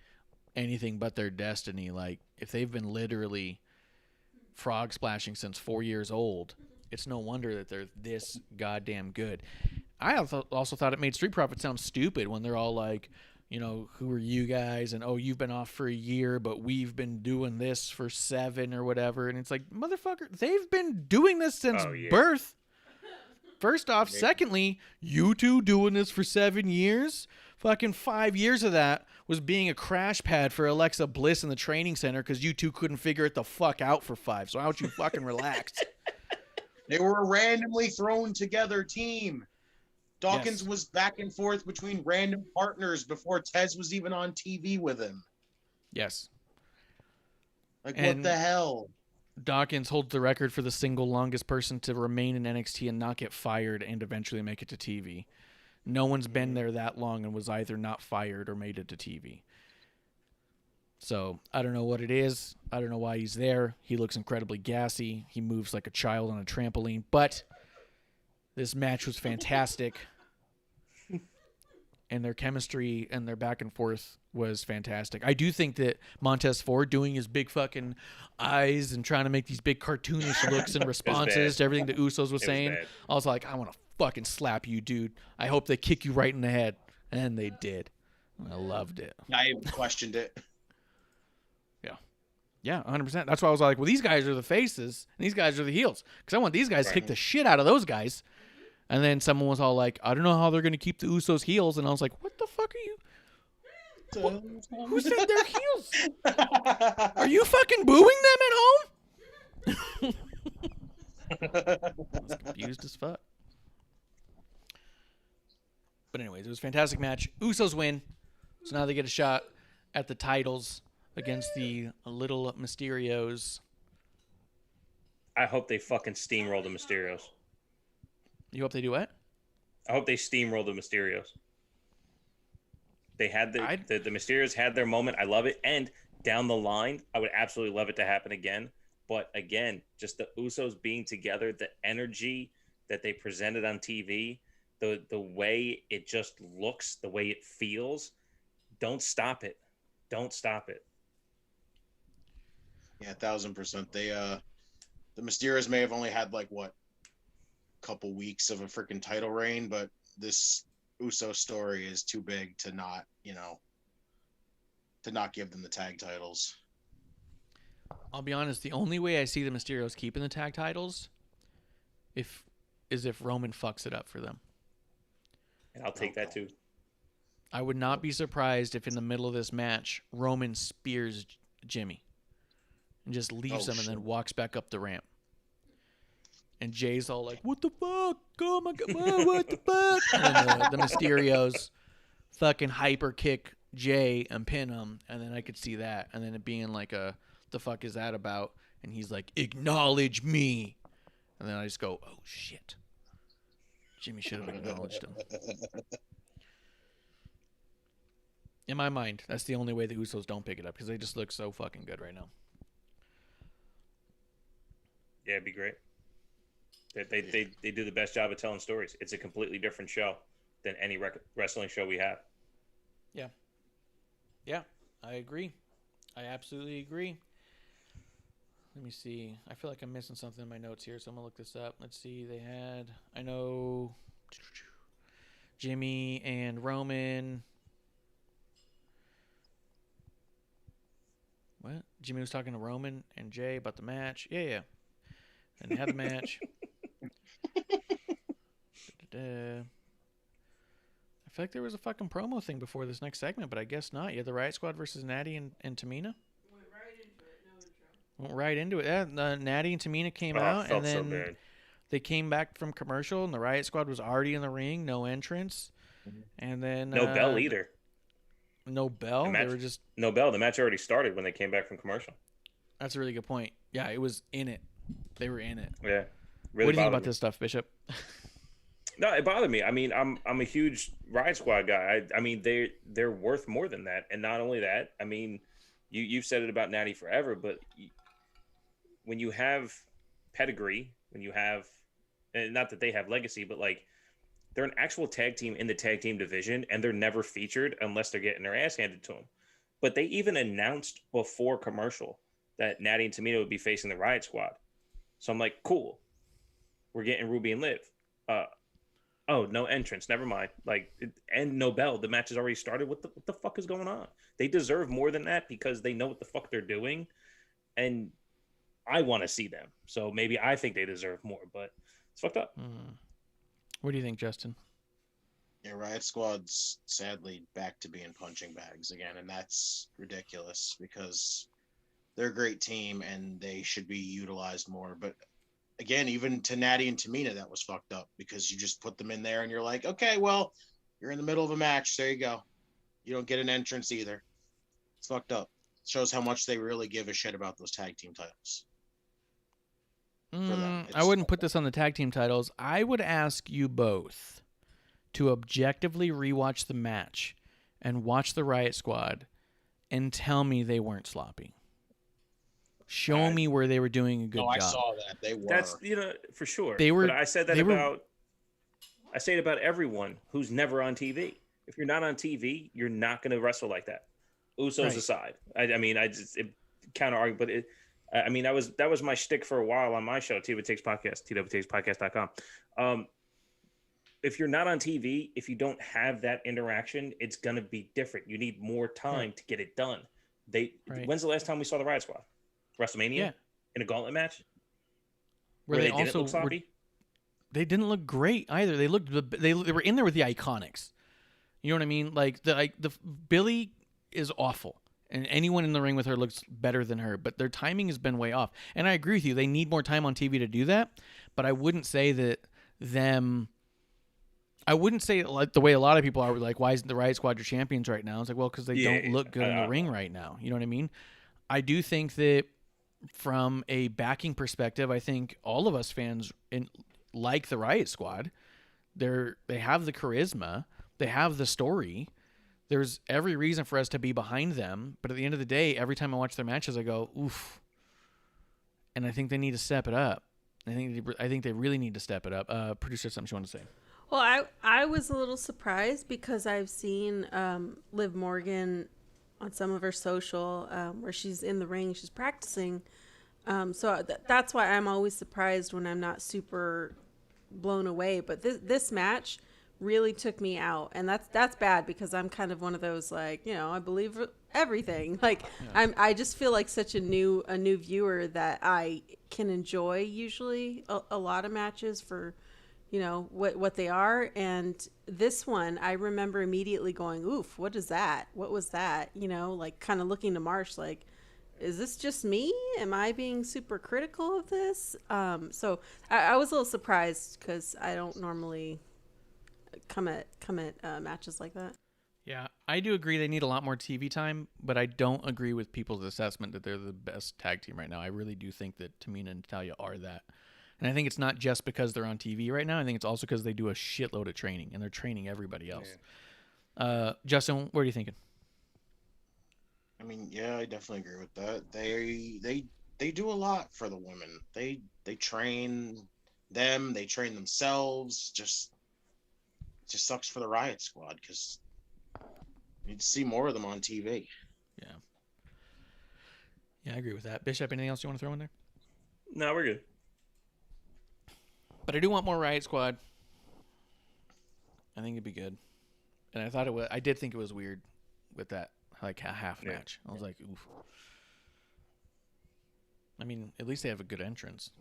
anything but their destiny." Like, if they've been literally frog splashing since 4 years old, it's no wonder that they're this goddamn good. I also thought it made Street Profits sound stupid when they're all like, you know, "Who are you guys?" And, "Oh, you've been off for a year, but we've been doing this for 7 or whatever." And it's like, motherfucker, they've been doing this since birth. First off. Secondly, you two doing this for 7 years? Fucking 5 years of that was being a crash pad for Alexa Bliss in the training center because you two couldn't figure it the fuck out for 5. So how would you fucking relax? They were a randomly thrown together team. Dawkins was back and forth between random partners before Tez was even on TV with him. Yes. Like, what the hell? Dawkins holds the record for the single longest person to remain in NXT and not get fired and eventually make it to TV. No one's been there that long and was either not fired or made it to TV. So I don't know what it is. I don't know why he's there. He looks incredibly gassy. He moves like a child on a trampoline. But this match was fantastic. And their chemistry and their back and forth was fantastic. I do think that Montez Ford doing his big fucking eyes and trying to make these big cartoonish looks and responses to everything the Usos was saying, I was like, I want to fucking slap you, dude. I hope they kick you right in the head. And they did. I loved it. I even questioned it. Yeah, 100%. That's why I was like, well, these guys are the faces and these guys are the heels. Because I want these guys to kick the shit out of those guys. And then someone was all like, I don't know how they're going to keep the Usos heels. And I was like, what the fuck are you? Who said they're heels? Are you fucking booing them at home? I was confused as fuck. But anyways, it was a fantastic match. Usos win. So now they get a shot at the titles against the Little Mysterios. I hope they fucking steamroll the Mysterios. You hope they do what? I hope they steamroll the Mysterios. They had the Mysterios had their moment. I love it. And down the line, I would absolutely love it to happen again. But again, just the Usos being together, the energy that they presented on TV, the way it just looks, the way it feels, don't stop it. Don't stop it. Yeah, 1,000%. The Mysterios may have only had like what, couple weeks of a freaking title reign, but this Uso story is too big to not, to not give them the tag titles. I'll be honest, the only way I see the Mysterios keeping the tag titles is if Roman fucks it up for them. And I'll take that too. I would not be surprised if in the middle of this match, Roman spears Jimmy and just leaves him and then walks back up the ramp. And Jay's all like, what the fuck? Oh my God, whoa, what the fuck? And then the Mysterios fucking hyper kick Jay and pin him. And then I could see that. And then it being like the fuck is that about? And he's like, acknowledge me. And then I just go, oh shit. Jimmy should have acknowledged him. In my mind, that's the only way the Usos don't pick it up because they just look so fucking good right now. Yeah, it'd be great. They do the best job of telling stories. It's a completely different show than any wrestling show we have. Yeah. Yeah, I agree. I absolutely agree. Let me see. I feel like I'm missing something in my notes here, so I'm going to look this up. Let's see. I know Jimmy and Roman. What? Jimmy was talking to Roman and Jay about the match. Yeah. And they had the match. I feel like there was a fucking promo thing before this next segment, but I guess not. Yeah, the Riot Squad versus Natty and Tamina. Went right into it. No intro. Went right into it. Yeah, Natty and Tamina came out, and then so they came back from commercial, and the Riot Squad was already in the ring, no entrance, and then no bell either. No bell. They were just no bell. The match already started when they came back from commercial. That's a really good point. Yeah, it was in it. They were in it. Yeah. Really what do you think about this stuff, Bishop? No, it bothered me. I mean, I'm a huge Riot Squad guy. I mean, they're worth more than that. And not only that, I mean, you've said it about Natty forever, but when you have pedigree, when you have, and not that they have legacy, but like they're an actual tag team in the tag team division, and they're never featured unless they're getting their ass handed to them. But they even announced before commercial that Natty and Tamina would be facing the Riot Squad. So I'm like, cool. We're getting Ruby and Liv. Oh, no entrance. Never mind. And no bell. The match has already started. What the fuck is going on? They deserve more than that because they know what the fuck they're doing. And I want to see them. So maybe I think they deserve more, but it's fucked up. What do you think, Justin? Yeah, Riot Squad's sadly back to being punching bags again, and that's ridiculous because they're a great team and they should be utilized more. But again, even to Natty and Tamina, that was fucked up because you just put them in there and you're like, okay, well, you're in the middle of a match. There you go. You don't get an entrance either. It's fucked up. It shows how much they really give a shit about those tag team titles. I wouldn't put this on the tag team titles. I would ask you both to objectively rewatch the match and watch the Riot Squad and tell me they weren't sloppy. Show me where they were doing a good job. I saw that. They were. That's, for sure. They were. But I said that I say it about everyone who's never on TV. If you're not on TV, you're not going to wrestle like that. Usos aside. I mean, counter argue, but that was my shtick for a while on my show, TW Takes Podcast, twtakes.podcast.com. If you're not on TV, if you don't have that interaction, it's going to be different. You need more time to get it done. When's the last time we saw the Riot Squad? WrestleMania in a gauntlet match where they didn't look sloppy. They didn't look great either. They were in there with the Iconics. You know what I mean? Like the Billy is awful, and anyone in the ring with her looks better than her. But their timing has been way off. And I agree with you. They need more time on TV to do that. But I wouldn't say that them. I wouldn't say it like the way a lot of people are. Like, why isn't the Riot Squad your champions right now? It's like, well, because they don't look good in the ring right now. You know what I mean? I do think that. From a backing perspective, I think all of us fans like the Riot Squad. They have the charisma. They have the story. There's every reason for us to be behind them. But at the end of the day, every time I watch their matches, I go, oof. And I think they need to step it up. I think they really need to step it up. Producer, something you want to say? Well, I was a little surprised because I've seen Liv Morgan on some of her social where she's in the ring, she's practicing. So that's why I'm always surprised when I'm not super blown away. But this match really took me out, and that's bad because I'm kind of one of those, like, I believe everything. Like, yeah. I just feel like such a new viewer that I can enjoy usually a lot of matches for what they are. And this one, I remember immediately going, oof, what is that? What was that? Like kind of looking to Marsh, like, is this just me? Am I being super critical of this? So I was a little surprised because I don't normally come at matches like that. Yeah, I do agree they need a lot more TV time, but I don't agree with people's assessment that they're the best tag team right now. I really do think that Tamina and Natalya are that. And I think it's not just because they're on TV right now. I think it's also because they do a shitload of training, and they're training everybody else. Yeah. Justin, what are you thinking? I mean, yeah, I definitely agree with that. They do a lot for the women. They train them. They train themselves. It just sucks for the Riot Squad because you need to see more of them on TV. Yeah, I agree with that. Bishop, anything else you want to throw in there? No, we're good. But I do want more Riot Squad. I think it'd be good. And I did think it was weird with that, like, a half match. I was like, oof. I mean, at least they have a good entrance.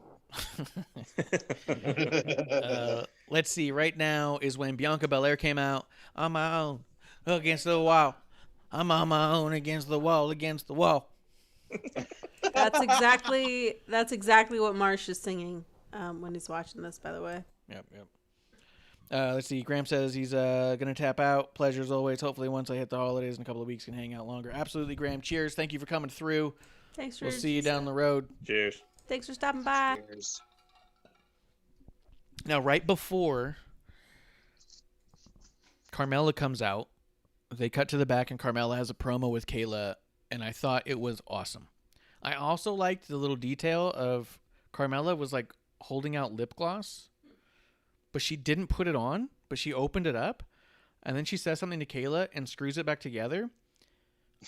Let's see. Right now is when Bianca Belair came out. On my own, against the wall. I'm on my own against the wall, against the wall. That's exactly what Marsh is singing when he's watching this, by the way. Yep. Let's see. Graham says he's going to tap out. Pleasure as always. Hopefully once I hit the holidays in a couple of weeks, can hang out longer. Absolutely, Graham. Cheers. Thank you for coming through. Thanks for. We'll see you down the road. Cheers. Thanks for stopping by. Cheers. Now, right before Carmella comes out, they cut to the back, and Carmella has a promo with Kayla, and I thought it was awesome. I also liked the little detail of Carmella was, like, holding out lip gloss, but she didn't put it on, but she opened it up, and then she says something to Kayla and screws it back together.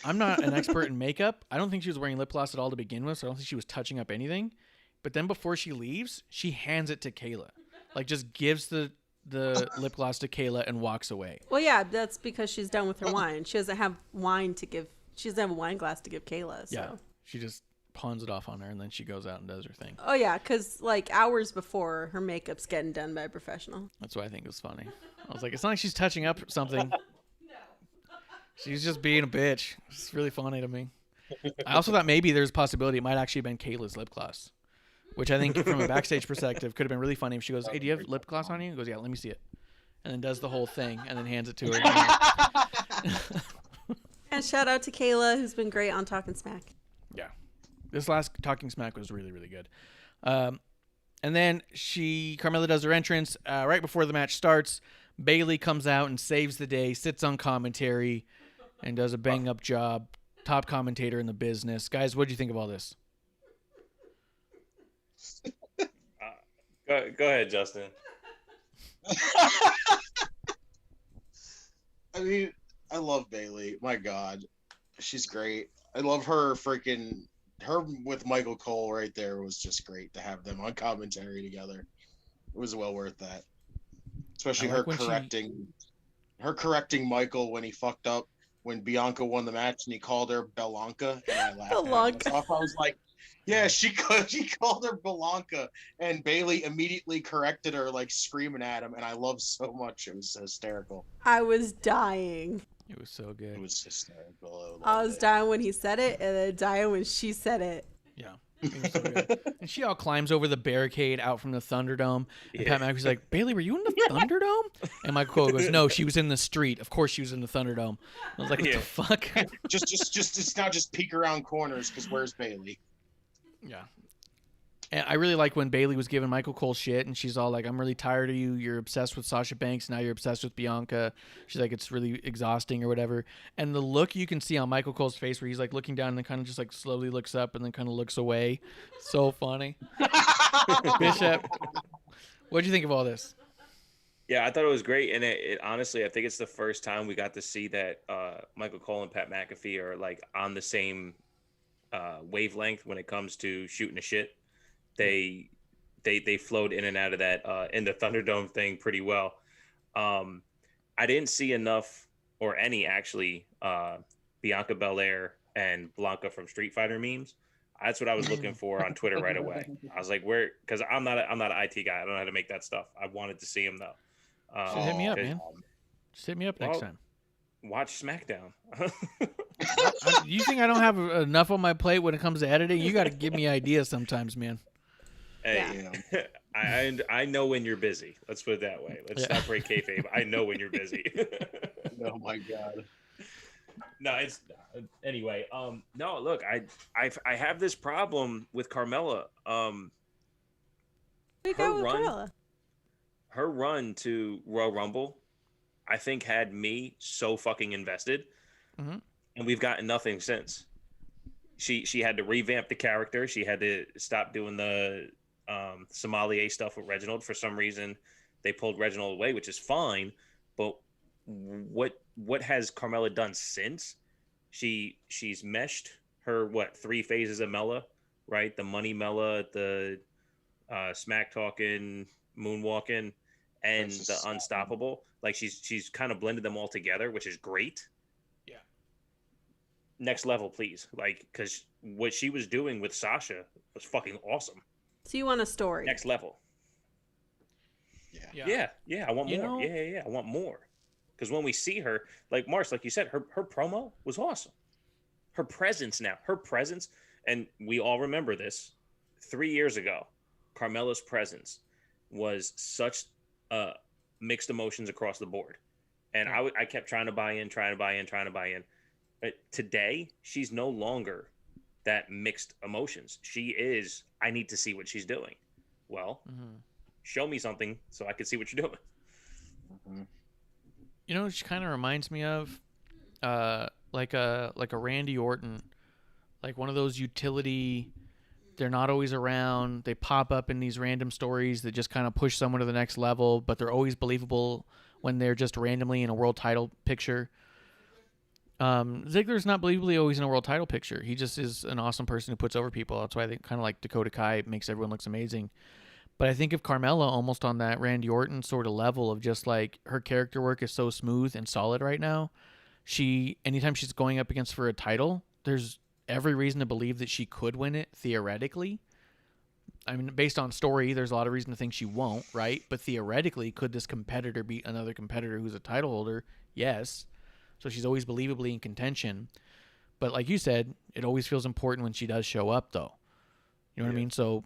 I'm not an expert in makeup. I don't think she was wearing lip gloss at all to begin with, so I don't think she was touching up anything. But then before she leaves, she hands it to Kayla. Like, just gives the lip gloss to Kayla and walks away. Well, yeah, that's because she's done with her wine. She doesn't have wine to give. She doesn't have a wine glass to give Kayla. So. Yeah, she just pawns it off on her, and then she goes out and does her thing. Oh, yeah, because, like, hours before, her makeup's getting done by a professional. That's what I think was funny. I was like, it's not like she's touching up something. She's just being a bitch. It's really funny to me. I also thought maybe there's a possibility it might actually have been Kayla's lip gloss, which I think from a backstage perspective could have been really funny if she goes, hey, do you have lip gloss on you? He goes, yeah, let me see it. And then does the whole thing and then hands it to her. And shout out to Kayla, who's been great on Talking Smack. Yeah. This last Talking Smack was really, really good. And then Carmella does her entrance. Right before the match starts, Bayley comes out and saves the day, sits on commentary, and does a bang-up job. Top commentator in the business. Guys, what do you think of all this? Go ahead, Justin. I mean, I love Bayley. My God, she's great. I love her with Michael Cole right there was just great to have them on commentary together. It was well worth that. Especially her correcting Michael when he fucked up when Bianca won the match and he called her Belanca, and I laughed at myself. I was like, yeah, she called her Belanca, and Bayley immediately corrected her, like screaming at him, and I loved so much. It was hysterical. I was dying. It was so good. It was hysterical. I was dying when he said it, and then dying when she said it. Yeah. It was so good. And she all climbs over the barricade out from the Thunderdome. And Pat McAfee's like, Bayley, were you in the Thunderdome? And Michael Cole goes, no, she was in the street. Of course she was in the Thunderdome. I was like, what the fuck? just it's now just peek around corners because where's Bayley? Yeah. And I really like when Bailey was giving Michael Cole shit, and she's all like, "I'm really tired of you. You're obsessed with Sasha Banks. Now you're obsessed with Bianca." She's like, "It's really exhausting," or whatever. And the look you can see on Michael Cole's face, where he's like looking down and then kind of just like slowly looks up and then kind of looks away, so funny. Bishop, what'd you think of all this? Yeah, I thought it was great, and it honestly, I think it's the first time we got to see that Michael Cole and Pat McAfee are like on the same wavelength when it comes to shooting the shit. They flowed in and out of that in the Thunderdome thing pretty well. I didn't see enough or any actually Bianca Belair and Blanca from Street Fighter memes. That's what I was looking for on Twitter right away. I was like, where? Because I'm not an IT guy. I don't know how to make that stuff. I wanted to see him though. Just hit me up, man. Just hit me up next time. Watch SmackDown. You think I don't have enough on my plate when it comes to editing? You got to give me ideas sometimes, man. Hey, I know when you're busy. Let's put it that way. Let's not break kayfabe. I know when you're busy. Oh my god. No, it's anyway. No, look, I have this problem with Carmella. Her run to Royal Rumble, I think, had me so fucking invested, and we've gotten nothing since. She had to revamp the character. She had to stop doing the sommelier stuff with Reginald. For some reason, they pulled Reginald away, which is fine. But what has Carmella done since? She's meshed her 3 phases of Mella, right? The money Mella, the smack talking, moonwalking, and the unstoppable. Like she's kind of blended them all together, which is great. Yeah. Next level, please. Like, because what she was doing with Sasha was fucking awesome. So you want a story? Next level. Yeah. I want more. Yeah. I want more. Because when we see her, like Marsh, like you said, her promo was awesome. Her presence, and we all remember this, 3 years ago, Carmella's presence was such mixed emotions across the board. And I kept trying to buy in. But today, she's no longer that mixed emotions. She is, I need to see what she's doing. Well, show me something so I can see what you're doing. You know, she kind of reminds me of like a Randy Orton, like one of those utility. They're not always around. They pop up in these random stories that just kind of push someone to the next level, but they're always believable when they're just randomly in a world title picture. Ziggler's not believably always in a world title picture. He just is an awesome person who puts over people. That's why I think kind of like Dakota Kai makes everyone looks amazing. But I think of Carmella almost on that Randy Orton sort of level of just like her character work is so smooth and solid right now. Anytime she's going up against for a title, there's every reason to believe that she could win it theoretically. I mean, based on story, there's a lot of reason to think she won't, right? But theoretically, could this competitor beat another competitor who's a title holder? Yes. So she's always believably in contention. But like you said, it always feels important when she does show up, though. You know what I mean? So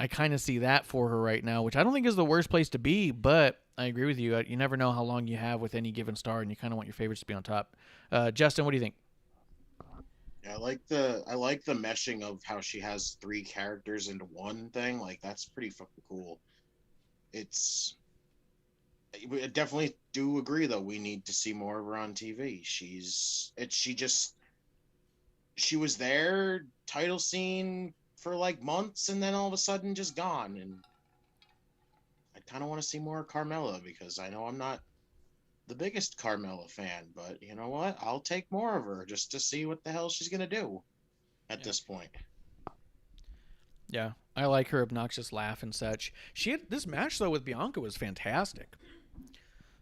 I kind of see that for her right now, which I don't think is the worst place to be, but I agree with you. You never know how long you have with any given star, and you kind of want your favorites to be on top. Justin, what do you think? Yeah, I like the meshing of how she has 3 characters into one thing. Like, that's pretty fucking cool. I definitely do agree, though. We need to see more of her on TV. She was there, title scene for like months, and then all of a sudden just gone. And I kind of want to see more of Carmella, because I know I'm not the biggest Carmella fan, but you know what? I'll take more of her just to see what the hell she's gonna do at this point. Yeah, I like her obnoxious laugh and such. This match though with Bianca was fantastic.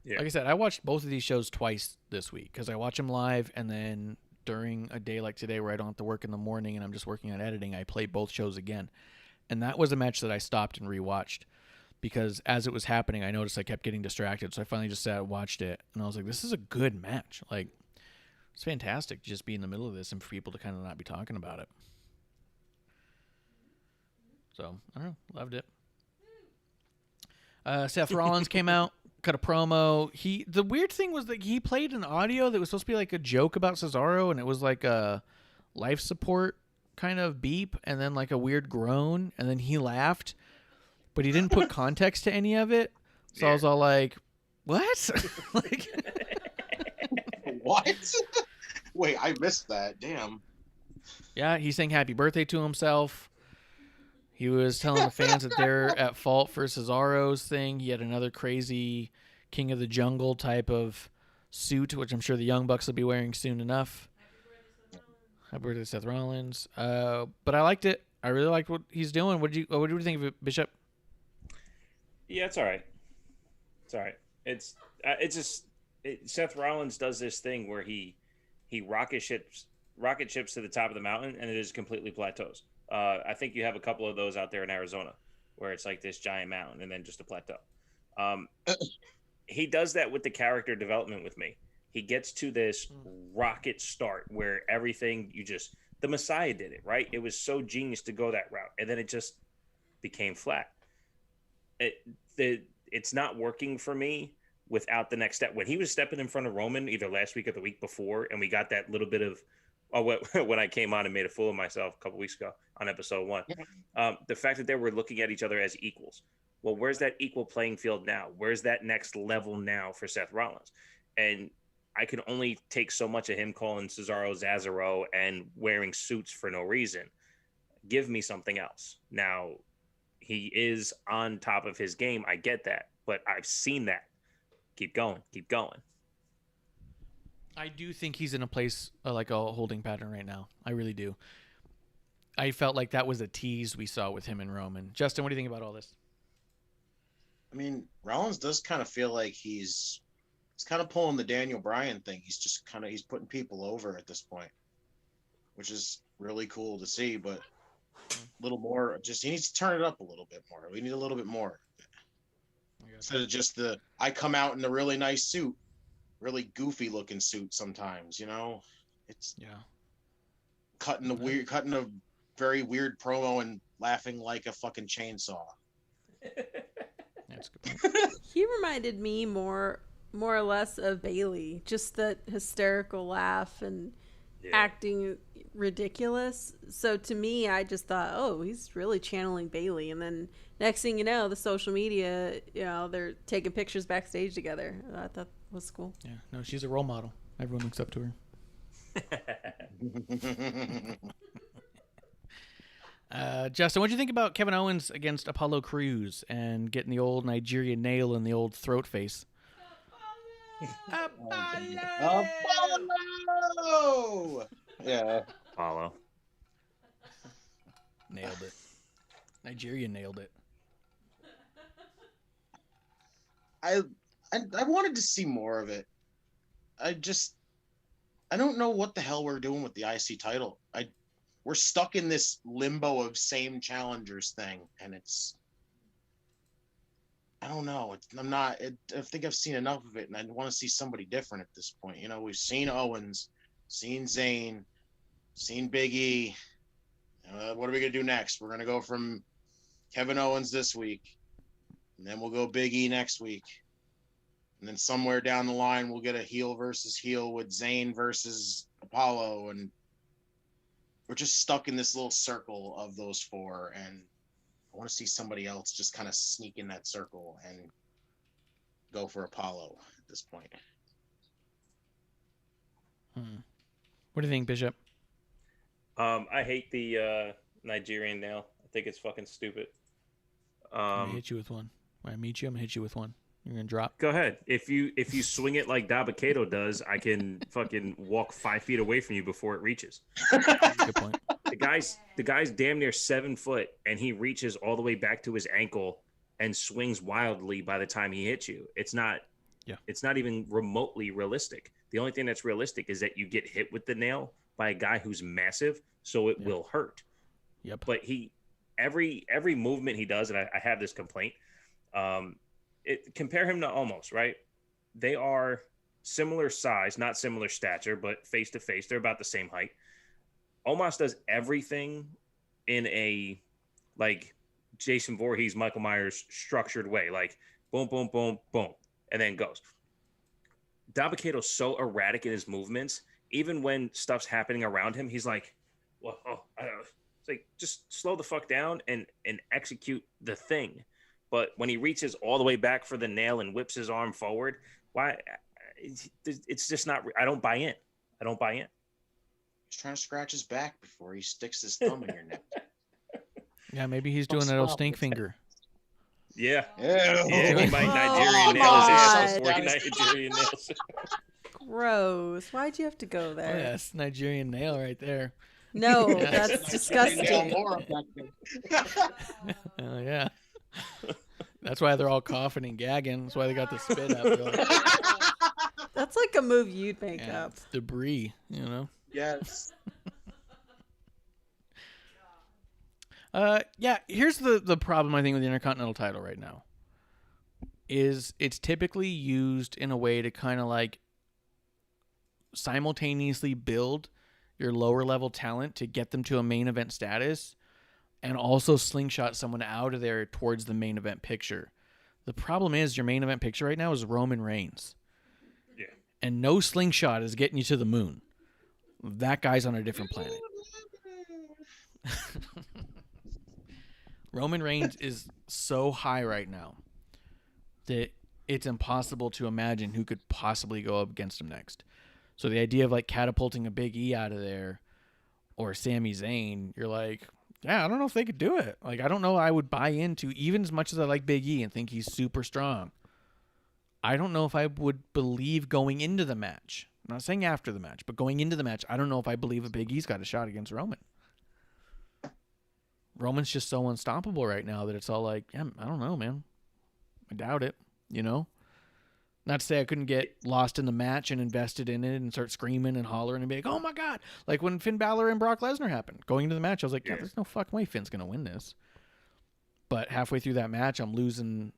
Yeah. Like I said, I watched both of these shows twice this week because I watch them live, and then during a day like today where I don't have to work in the morning and I'm just working on editing, I play both shows again. And that was a match that I stopped and rewatched because as it was happening, I noticed I kept getting distracted. So I finally just sat and watched it, and I was like, this is a good match. Like, it's fantastic to just be in the middle of this and for people to kind of not be talking about it. So, I don't know. Loved it. Seth Rollins came out, cut a promo. The weird thing was that he played an audio that was supposed to be like a joke about Cesaro, and it was like a life support kind of beep and then like a weird groan, and then he laughed, but he didn't put context to any of it. So I was all like, what? Like, What? Wait, I missed that. Damn. yeah, he sang happy birthday to himself. He was telling the fans that they're at fault for Cesaro's thing. He had another crazy King of the Jungle type of suit, which I'm sure the Young Bucks will be wearing soon enough. Happy birthday, Seth Rollins. But I liked it. I really liked what he's doing. What did you think of it, Bishop? Yeah, it's all right. It's all right. It's just Seth Rollins does this thing where he rocket ships to the top of the mountain, and it just completely plateaus. I think you have a couple of those out there in Arizona, where it's like this giant mountain and then just a plateau. He does that with the character development with me. He gets to this rocket start where everything the Messiah did it, right? It was so genius to go that route, and then it just became flat. It's not working for me without the next step. When he was stepping in front of Roman, either last week or the week before, and we got that little bit of when I came on and made a fool of myself a couple weeks ago on episode 1, the fact that they were looking at each other as equals. Well, where's that equal playing field now? Where's that next level now for Seth Rollins? And I can only take so much of him calling Cesaro Zazzaro and wearing suits for no reason. Give me something else. Now, he is on top of his game. I get that, but I've seen that. Keep going. Keep going. I do think he's in a place like a holding pattern right now. I really do. I felt like that was a tease we saw with him and Roman. Justin, what do you think about all this? I mean, Rollins does kind of feel like he's kind of pulling the Daniel Bryan thing. He's just he's putting people over at this point, which is really cool to see, but a little more, he needs to turn it up a little bit more. We need a little bit more. Instead of just I come out in a really nice suit, really goofy looking suit sometimes, it's cutting a very weird promo and laughing like a fucking chainsaw. That's a good point. He reminded me more or less of Bailey, just that hysterical laugh and acting ridiculous. So to me, I just thought, oh, he's really channeling Bailey. And then next thing you know, the social media, they're taking pictures backstage together. I thought that was cool. Yeah, no, she's a role model. Everyone looks up to her. Justin, what do you think about Kevin Owens against Apollo Crews and getting the old Nigerian nail in the old throat face? Apollo! Yeah. Apollo. Nailed it. Nigeria nailed it. I wanted to see more of it. I don't know what the hell we're doing with the IC title. We're stuck in this limbo of same challengers thing, and I don't know. I think I've seen enough of it, and I want to see somebody different at this point. We've seen Owens, seen Zayn, seen Big E. What are we gonna do next? We're gonna go from Kevin Owens this week, and then we'll go Big E next week, and then somewhere down the line we'll get a heel versus heel with Zayn versus Apollo, and we're just stuck in this little circle of those four, and I want to see somebody else just kind of sneak in that circle and go for Apollo at this point. What do you think, Bishop? I hate the Nigerian nail. I think it's fucking stupid. I'm gonna hit you with one. When I meet you, I'm gonna hit you with one. You're gonna drop. Go ahead. If you swing it like Dabba-Kato does, I can fucking walk 5 feet away from you before it reaches. Good point. The guy's damn near 7 foot, and he reaches all the way back to his ankle and swings wildly by the time he hits you. It's not even remotely realistic. The only thing that's realistic is that you get hit with the nail by a guy who's massive, so it will hurt. Yep. But every movement he does, and I have this complaint. Compare him to Omos, right? They are similar size, not similar stature, but face to face, they're about the same height. Omos does everything in a like Jason Voorhees, Michael Myers structured way, like boom, boom, boom, boom, and then goes. Dabba-Kato's so erratic in his movements, even when stuff's happening around him, he's like, well, I don't know. It's like, just slow the fuck down and execute the thing. But when he reaches all the way back for the nail and whips his arm forward, why? It's just not. I don't buy in. He's trying to scratch his back before he sticks his thumb in your neck. Yeah, maybe he's doing that old stink finger. Yeah. Yeah. He might come Nigerian nail his ass on. before he Nigerian nails. Gross. Why'd you have to go Oh, there? yeah, it's Nigerian nail right there. No, Yeah. that's disgusting. Oh, yeah. That's why they're all coughing and gagging. That's why they got the spit up. They're like, That's like a move you'd make yeah, up. it's debris, you know? Yes. Yeah, here's the problem I think with the Intercontinental title right now. Is it's typically used in a way to kind of like simultaneously build your lower level talent to get them to a main event status and also slingshot someone out of there towards the main event picture. The problem is your main event picture right now is Roman Reigns. Yeah. And no slingshot is getting you to the moon. That guy's on a different planet. Roman Reigns is so high right now that it's impossible to imagine who could possibly go up against him next. So the idea of like catapulting a Big E out of there or Sami Zayn, you're like, yeah, I don't know if they could do it. Like, I don't know I would buy into, even as much as I like Big E and think he's super strong, I don't know if I would believe going into the match. I'm not saying after the match, but going into the match, I don't know if I believe a Big E's got a shot against Roman. Roman's just so unstoppable right now that it's all like, yeah, I don't know, man. I doubt it, you know? Not to say I couldn't get lost in the match and invested in it and start screaming and hollering and be like, oh my God. Like when Finn Balor and Brock Lesnar happened. Going into the match, I was like, yeah, there's no fucking way Finn's going to win this. But halfway through that match, I'm losing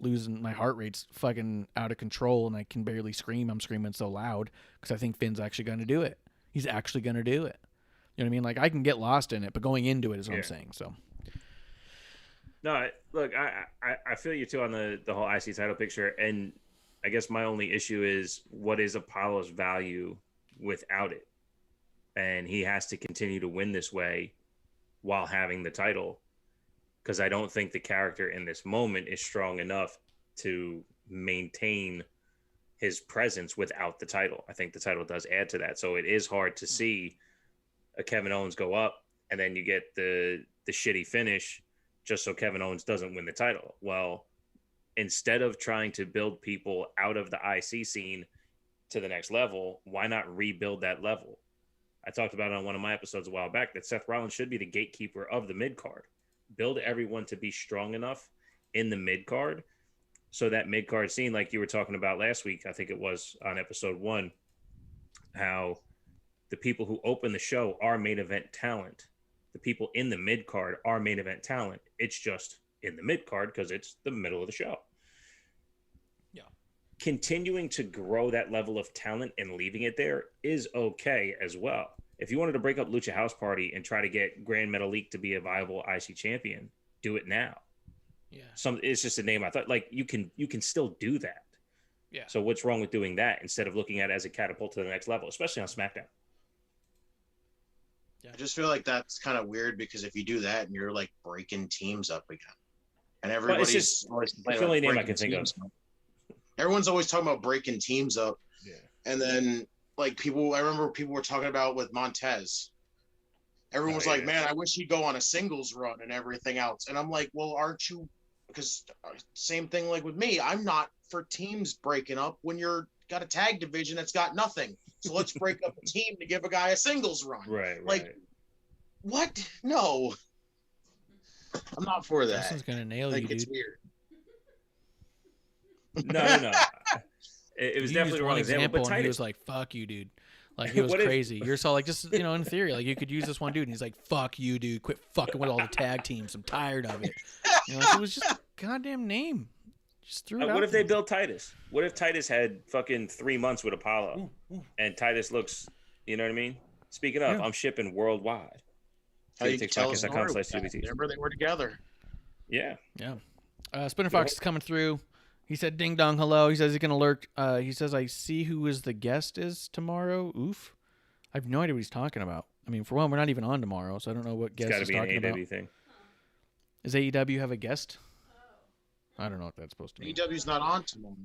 my heart rate's fucking out of control and I can barely scream. I'm screaming so loud because I think Finn's actually going to do it. He's actually going to do it. You know what I mean? Like I can get lost in it, but going into it is what I'm saying. So, no, look, I feel you too on the whole IC title picture, and I guess my only issue is what is Apollo's value without it, and he has to continue to win this way while having the title, because I don't think the character in this moment is strong enough to maintain his presence without the title. I think the title does add to that, so it is hard to see a Kevin Owens go up and then you get the shitty finish just so Kevin Owens doesn't win the title. Well, instead of trying to build people out of the IC scene to the next level, why not rebuild that level? I talked about it on one of my episodes a while back that Seth Rollins should be the gatekeeper of the mid card. Build everyone to be strong enough in the mid card so that mid card scene, like you were talking about last week, I think it was on episode 1, how the people who open the show are main event talent. The people in the mid card are main event talent. It's just in the mid card because it's the middle of the show. yeah. Continuing to grow that level of talent and leaving it there is okay as well. If you wanted to break up Lucha House Party and try to get Grand Metalik to be a viable IC champion, do it now. Yeah. It's just a name I thought, like, you can still do that. Yeah. So what's wrong with doing that instead of looking at it as a catapult to the next level, especially on SmackDown? I just feel like that's kind of weird because if you do that and you're like breaking teams up again, and everybody's always that's the only name I can think of. Everyone's always talking about breaking teams up, and then like I remember people were talking about with Montez. Everyone was like, "Man, I wish he'd go on a singles run and everything else." And I'm like, "Well, aren't you?" Because same thing like with me. I'm not for teams breaking up when you're got a tag division that's got nothing. So let's break up a team to give a guy a singles run. Right. Like, what? No. I'm not for that. Justin's gonna nail you, It's dude. weird. No. It was You definitely used the one wrong example. But and he Titus, was like, "Fuck you, dude." Like it was What if- crazy. You're so like, just in theory, like you could use this one dude, and he's like, "Fuck you, dude. Quit fucking with all the tag teams. I'm tired of it." It was just a goddamn name. Just threw it out what if they there. built Titus? What if Titus had fucking 3 months with Apollo, and Titus looks, you know what I mean? Speaking of, Yeah. I'm shipping worldwide. How you can tell a story with that. TBT. Remember they were together. Yeah. Yeah. Spinner Fox is coming through. He said, "Ding dong, hello." He says he's gonna lurk. He says, "I see who is the guest is tomorrow." Oof. I have no idea what he's talking about. I mean, for one, we're not even on tomorrow, so I don't know what It's guest got to is be an talking AEW about. thing. Does AEW have a guest? I don't know what that's supposed to mean. AEW's not on tomorrow.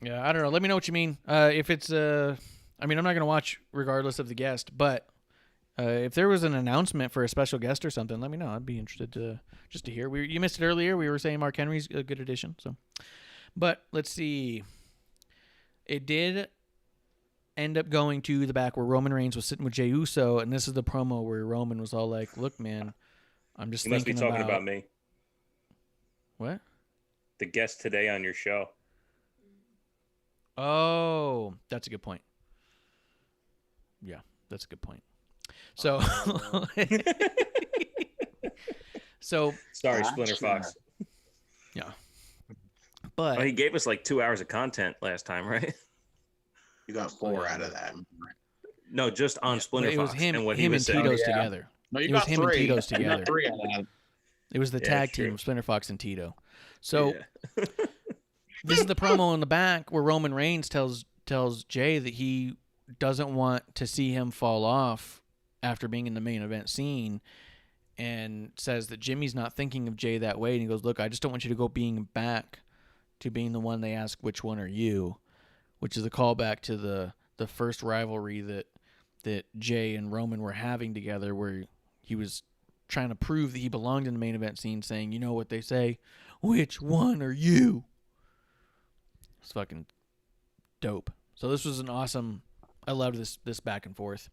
Yeah, I don't know. Let me know what you mean. If it's I mean, I'm not gonna watch regardless of the guest, but if there was an announcement for a special guest or something, let me know. I'd be interested to just to hear. You missed it earlier. We were saying Mark Henry's a good addition. So, but let's see. It did end up going to the back where Roman Reigns was sitting with Jey Uso, and this is the promo where Roman was all like, "Look, man, I'm just You must be thinking talking about me. What? The guest today on your show. Oh, that's a good point. Yeah, that's a good point. So, so Sorry, Splinter Fox. yeah, but Oh, he gave us like 2 hours of content last time, right? You got 4 out of that. No, just on Splinter it was Fox him, and what him he and was saying. Tito's Yeah. together. No, you It was got him and 3. Tito's You together. got 3 out of that. It was the Yeah, tag it's true. team, Splinter Fox and Tito. So Yeah. this is the promo in the back where Roman Reigns tells Jay that he doesn't want to see him fall off after being in the main event scene, and says that Jimmy's not thinking of Jay that way. And he goes, "Look, I just don't want you to go being back to being the one they ask, which one are you?" Which is a callback to the first rivalry that Jay and Roman were having together, where he was trying to prove that he belonged in the main event scene, saying, "You know what they say, which one are you?" It's fucking dope. So this was an awesome. I loved this back and forth.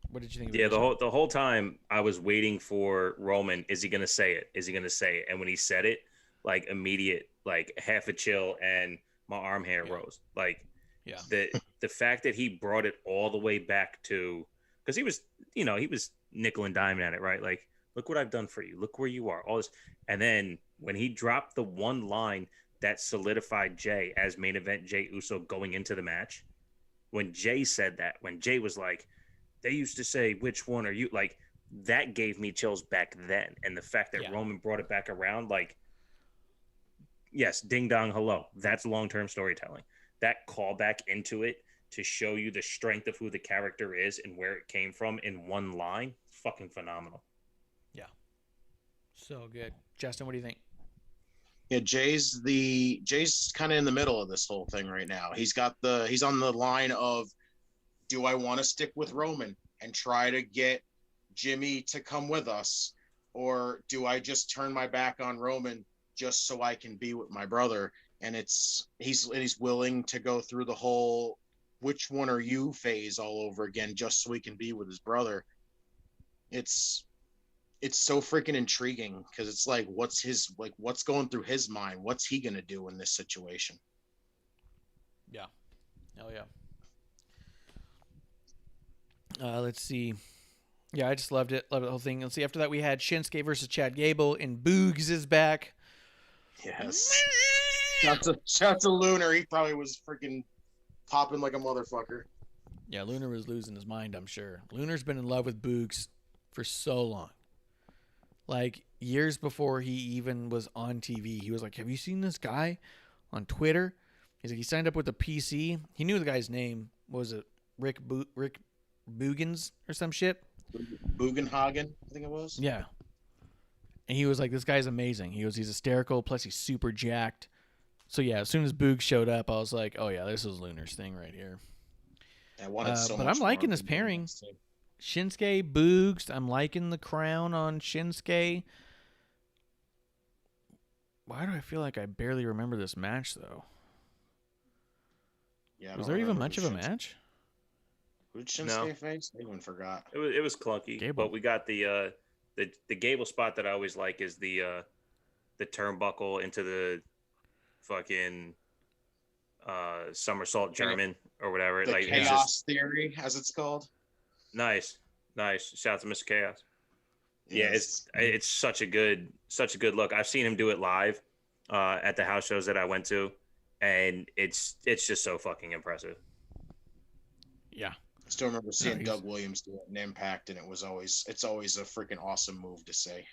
What did you think? Yeah, the whole time I was waiting for Roman. Is he gonna say it? Is he gonna say it? And when he said it, like immediate, like half a chill, and my arm hair rose. Like, yeah, the fact that he brought it all the way back to, because he was nickel and diming at it, right? Like, look what I've done for you. Look where you are. All this, and then when he dropped the one line that solidified Jay as main event Jey Uso going into the match, when Jay said that, when Jay was like, they used to say, which one are you? Like, that gave me chills back then. And the fact that Roman brought it back around, like, yes, ding dong, hello. That's long-term storytelling. That callback into it to show you the strength of who the character is and where it came from in one line, fucking phenomenal. yeah, so good. Justin, what do you think? Yeah, Jay's kind of in the middle of this whole thing right now. He's on the line of, do I want to stick with Roman and try to get Jimmy to come with us, or do I just turn my back on Roman just so I can be with my brother? And he's willing to go through the whole which one are you phase all over again just so he can be with his brother. It's so freaking intriguing because it's like, what's going through his mind? What's he gonna do in this situation? Yeah, hell yeah. Let's see. Yeah, I just loved it. Loved the whole thing. Let's see. After that, we had Shinsuke versus Chad Gable, and Boogs is back. Yes. Shout to Lunar. He probably was freaking popping like a motherfucker. Yeah, Lunar was losing his mind, I'm sure. Lunar's been in love with Boogs for so long. Like, years before he even was on TV, he was like, have you seen this guy on Twitter? He's like, he signed up with a PC. He knew the guy's name. What was it? Rick Bugans or some shit? Bugenhagen, I think it was. Yeah. And he was like, this guy's amazing. He goes, he's hysterical, plus he's super jacked. So, yeah, as soon as Boog showed up, I was like, oh, yeah, this is Lunar's thing right here. I wanted so but much I'm liking more this than pairing. this, too. Shinsuke, Boogs. I'm liking the crown on Shinsuke. Why do I feel like I barely remember this match, though? Yeah, I Was don't there even remember much of who a Shinsuke- match? Who did Shinsuke No. face? I even forgot. It was clunky, Gable. but we got the Gable spot that I always like is the turnbuckle into the fucking somersault German or whatever. The Like, it's chaos just theory, as it's called. nice. Shout out to Mr. Chaos. Yeah, Yes. it's such a good look. I've seen him do it live at the house shows that I went to, and it's just so fucking impressive. Yeah. I still remember seeing he's- Doug Williams do it in Impact, and it's always a freaking awesome move to say.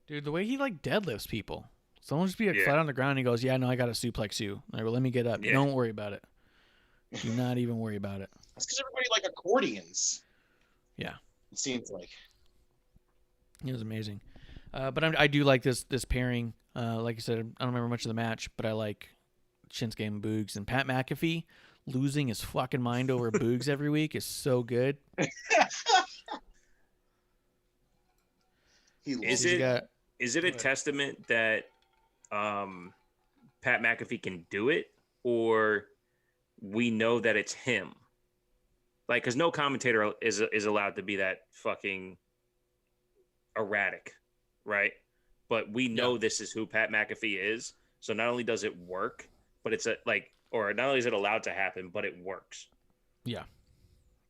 Dude, the way he, like, deadlifts people. Someone just be, like, Yeah. flat on the ground, and he goes, yeah, no, I got to suplex you. Like, well, let me get up. Yeah. Don't worry about it. Do not even worry about it. That's because everybody like accordions. Yeah. It seems like. It was amazing. But I do like this pairing. Like I said, I don't remember much of the match, but I like Shinsuke and Boogs. And Pat McAfee losing his fucking mind over Boogs every week is so good. Is it a testament that Pat McAfee can do it, or we know that it's him? Like, because no commentator is allowed to be that fucking erratic, right? But we know this is who Pat McAfee is. So not only does it work, but it's or not only is it allowed to happen, but it works. Yeah.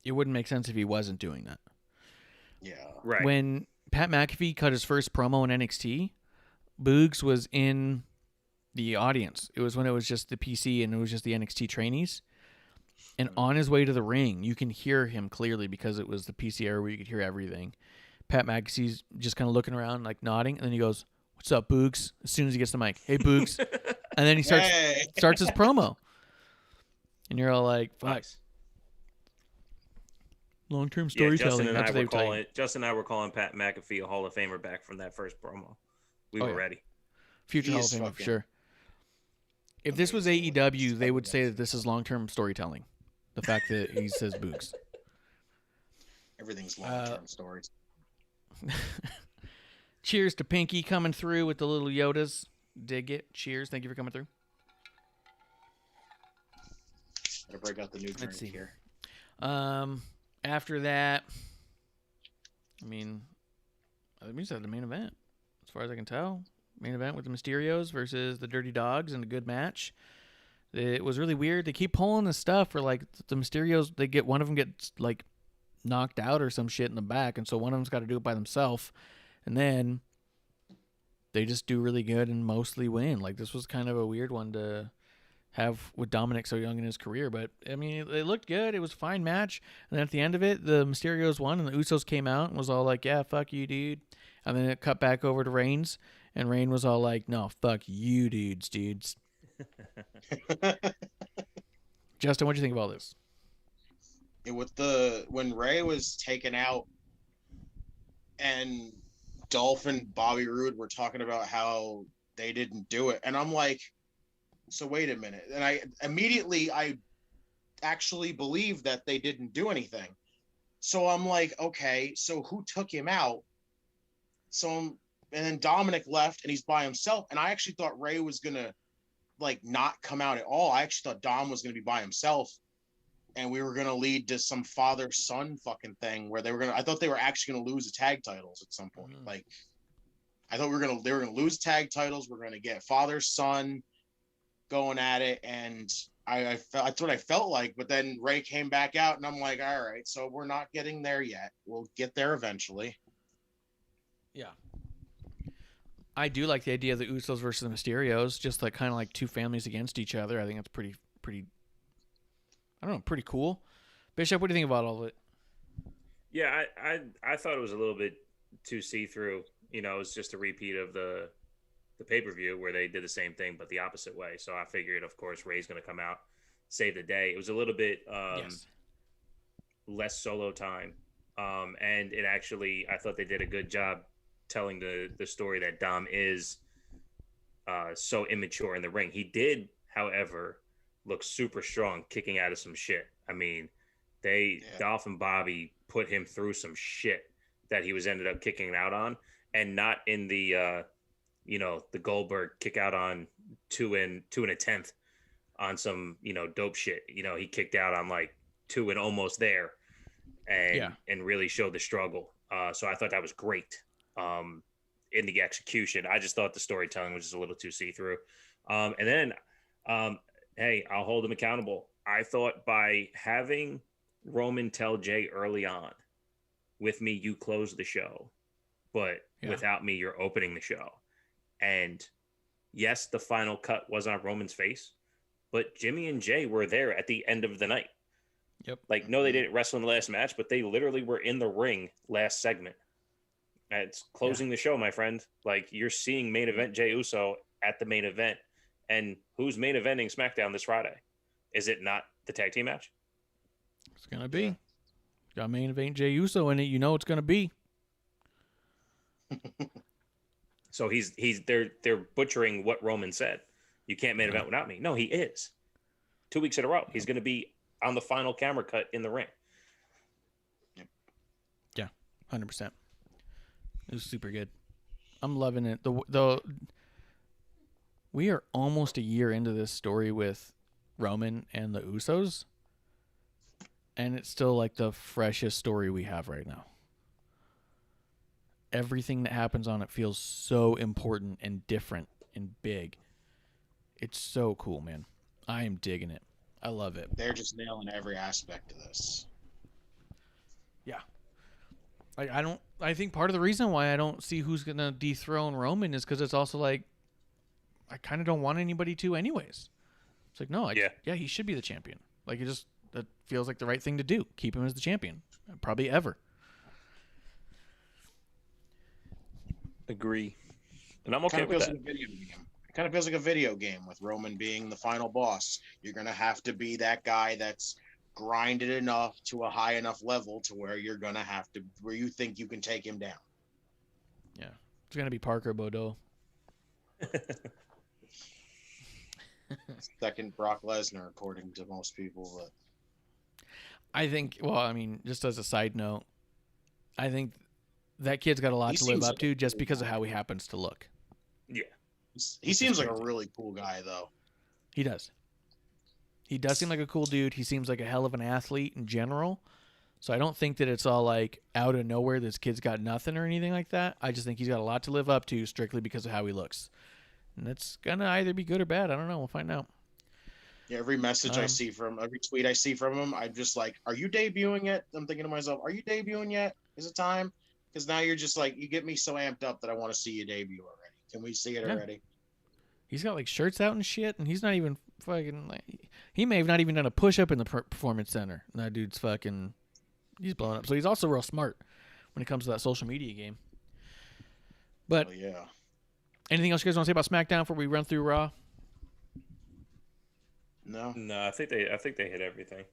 It wouldn't make sense if he wasn't doing that. Yeah. Right. When Pat McAfee cut his first promo in NXT, Boogs was in the audience. It was when it was just the PC and it was just the NXT trainees. And on his way to the ring, you can hear him clearly because it was the PC era where you could hear everything. Pat McAfee's just kind of looking around, like nodding, and then he goes, "What's up, Boogs?" As soon as he gets the mic, "Hey, Boogs," and then he starts his promo, and you're all like, "Fuck." Nice. Long-term storytelling. Justin and I were calling Pat McAfee a Hall of Famer back from that first promo. We were ready. Future Hall of Famer for sure. If this was AEW, they would say that this is long-term storytelling. The fact that he says Boogs. Everything's long-term stories. Cheers to Pinky coming through with the little Yodas. Dig it. Cheers. Thank you for coming through. Gotta break out the new drink here. After that, I mean, we just had the main event, as far as I can tell. Main event with the Mysterios versus the Dirty Dogs in a good match. It was really weird. They keep pulling the stuff where, like, the Mysterios, one of them gets, like, knocked out or some shit in the back, and so one of them's got to do it by themselves. And then they just do really good and mostly win. Like, this was kind of a weird one to have with Dominic so young in his career. But, I mean, it looked good. It was a fine match. And then at the end of it, the Mysterios won, and the Usos came out and was all like, "Yeah, fuck you, dude." And then it cut back over to Reigns, and Reigns was all like, "No, fuck you, dudes." Justin, what do you think of all this? When Ray was taken out and Dolph and Bobby Roode were talking about how they didn't do it, and I'm like, so wait a minute. And I actually believe that they didn't do anything. So I'm like, okay, so who took him out? And then Dominic left and he's by himself. And I actually thought Ray was gonna like not come out at all. I actually thought Dom was gonna be by himself, and we were gonna lead to some father-son fucking thing where I thought they were actually gonna lose the tag titles at some point. Mm-hmm. Like, I thought they were gonna lose tag titles. We're gonna get father-son going at it, and that's what I felt like. But then Ray came back out, and I'm like, all right, so we're not getting there yet. We'll get there eventually. Yeah. I do like the idea of the Usos versus the Mysterios, just like kind of like two families against each other. I think that's pretty, I don't know, pretty cool. Bishop, what do you think about all of it? Yeah, I thought it was a little bit too see-through. You know, it was just a repeat of the pay-per-view where they did the same thing but the opposite way. So I figured, of course, Ray's going to come out, save the day. It was a little bit less solo time. And it actually, I thought they did a good job telling the story that Dom is so immature in the ring. He did, however, look super strong kicking out of some shit. I mean, Dolph and Bobby put him through some shit that he was ended up kicking out on, and not in the the Goldberg kick out on 2 1/10 on some, dope shit. He kicked out on like 2 and almost there, and really showed the struggle. So I thought that was great in the execution. I just thought the storytelling was just a little too see-through. And then, hey, I'll hold him accountable. I thought by having Roman tell Jay early on, with me, you close the show, but without me, you're opening the show. And yes, the final cut was on Roman's face, but Jimmy and Jay were there at the end of the night. Yep. Like, no, they didn't wrestle in the last match, but they literally were in the ring last segment. And it's closing the show, my friend. Like, you're seeing main event Jey Uso at the main event. And who's main eventing SmackDown this Friday? Is it not the tag team match? It's gonna be. Got main event Jey Uso in it. You know it's gonna be. So they're butchering what Roman said. You can't main event without me. No, he is. 2 weeks in a row. He's going to be on the final camera cut in the ring. Yeah, 100%. It was super good. I'm loving it. We are almost a year into this story with Roman and the Usos, and it's still like the freshest story we have right now. Everything that happens on it feels so important and different and big. It's so cool, man. I am digging it. I love it. They're just nailing every aspect of this. Yeah. I think part of the reason why I don't see who's going to dethrone Roman is because it's also like, I kind of don't want anybody to anyways. It's like, no, yeah, he should be the champion. Like, that feels like the right thing to do. Keep him as the champion. Probably ever. Agree. And I'm okay with that. It kind of feels like a video game with Roman being the final boss. You're going to have to be that guy that's grinded enough to a high enough level to where you're going to have to, where you think you can take him down. Yeah. It's going to be Parker Boudreaux. Second Brock Lesnar, according to most people. But I think, well, I mean, just as a side note, I think that kid's got a lot to live up to just because of how he happens to look. Yeah. He seems like a really cool guy, though. He does. He does seem like a cool dude. He seems like a hell of an athlete in general. So I don't think that it's all like out of nowhere this kid's got nothing or anything like that. I just think he's got a lot to live up to strictly because of how he looks. And that's going to either be good or bad. I don't know. We'll find out. Yeah, every message I see from, every tweet I see from him, I'm just like, are you debuting yet? I'm thinking to myself, are you debuting yet? Is it time? Because now you're just like, you get me so amped up that I want to see you debut already. Can we see it already? He's got like shirts out and shit, and he's not even fucking like, he may have not even done a push up in the performance center. And that dude's fucking, he's blowing up. So he's also real smart when it comes to that social media game. But yeah. Anything else you guys want to say about SmackDown before we run through Raw? No, I think they hit everything.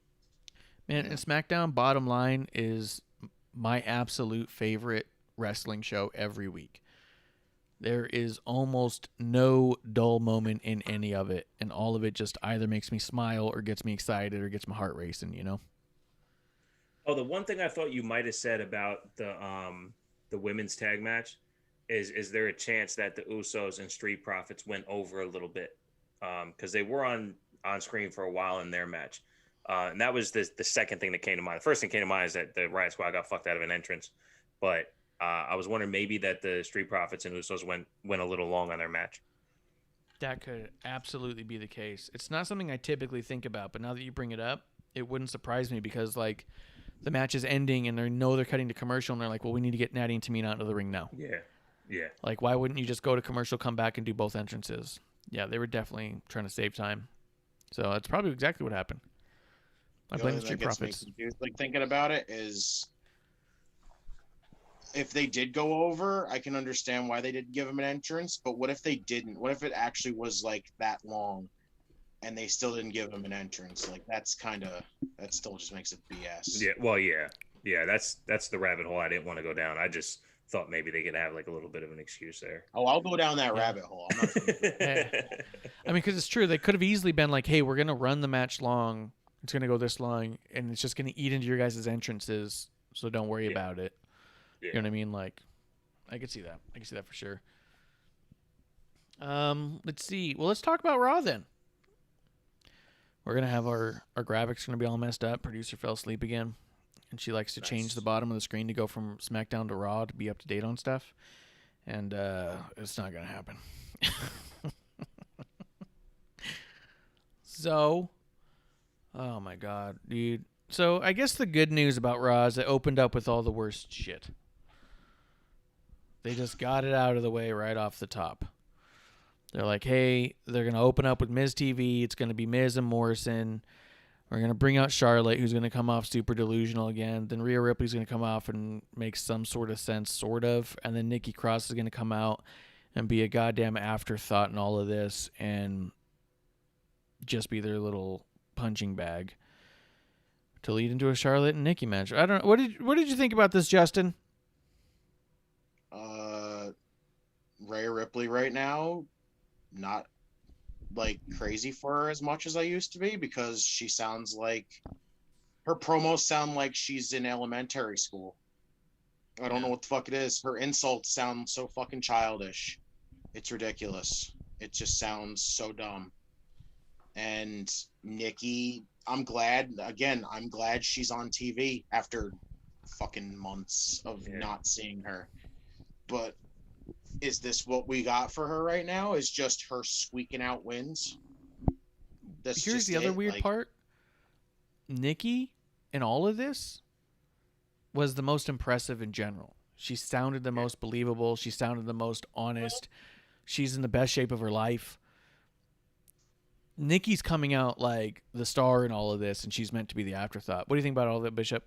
Man, and SmackDown, bottom line, is my absolute favorite wrestling show every week. There is almost no dull moment in any of it, and all of it just either makes me smile or gets me excited or gets my heart racing, you know? Oh, the one thing I thought you might have said about the women's tag match is there a chance that the Usos and Street Profits went over a little bit? Because they were on screen for a while in their match. And that was the second thing that came to mind. The first thing that came to mind is that the Riot Squad got fucked out of an entrance. But I was wondering maybe that the Street Profits and Usos went a little long on their match. That could absolutely be the case. It's not something I typically think about, but now that you bring it up, it wouldn't surprise me because, like, the match is ending and they're cutting to commercial and they're like, well, we need to get Natty and Tamina out of the ring now. Yeah. Like, why wouldn't you just go to commercial, come back, and do both entrances? Yeah, they were definitely trying to save time. So that's probably exactly what happened. I blame the Street Profits. Like, thinking about it is, if they did go over, I can understand why they didn't give him an entrance. But what if they didn't? What if it actually was like that long, and they still didn't give him an entrance? Like, that still just makes it BS. Yeah. Well, yeah. That's the rabbit hole I didn't want to go down. I just thought maybe they could have like a little bit of an excuse there. Oh, I'll go down that rabbit hole. I'm not I mean, because it's true. They could have easily been like, hey, we're going to run the match long. It's going to go this long, and it's just going to eat into your guys' entrances, so don't worry about it. Yeah. You know what I mean? Like, I could see that. I can see that for sure. Let's see. Well, let's talk about Raw then. We're going to have our graphics going to be all messed up. Producer fell asleep again. And she likes to change the bottom of the screen to go from SmackDown to Raw to be up to date on stuff. And it's not going to happen. So, oh my God, dude. So I guess the good news about Raw is it opened up with all the worst shit. They just got it out of the way right off the top. They're like, hey, they're going to open up with Miz TV. It's going to be Miz and Morrison. We're going to bring out Charlotte, who's going to come off super delusional again. Then Rhea Ripley's going to come off and make some sort of sense, sort of. And then Nikki Cross is going to come out and be a goddamn afterthought in all of this and just be their little punching bag. to lead into a Charlotte and Nikki match. I don't know. What did you think about this, Justin? Rhea Ripley right now, not like crazy for her as much as I used to be, because she sounds like her promos sound like she's in elementary school. I don't know what the fuck it is. Her insults sound so fucking childish. It's ridiculous. It just sounds so dumb. And Nikki, I'm glad she's on TV after fucking months of not seeing her. But is this what we got for her right now? Is just her squeaking out wins? Here's the other weird part. Nikki in all of this was the most impressive in general. She sounded the most believable. She sounded the most honest. She's in the best shape of her life. Nikki's coming out like the star in all of this, and she's meant to be the afterthought. What do you think about all that, Bishop?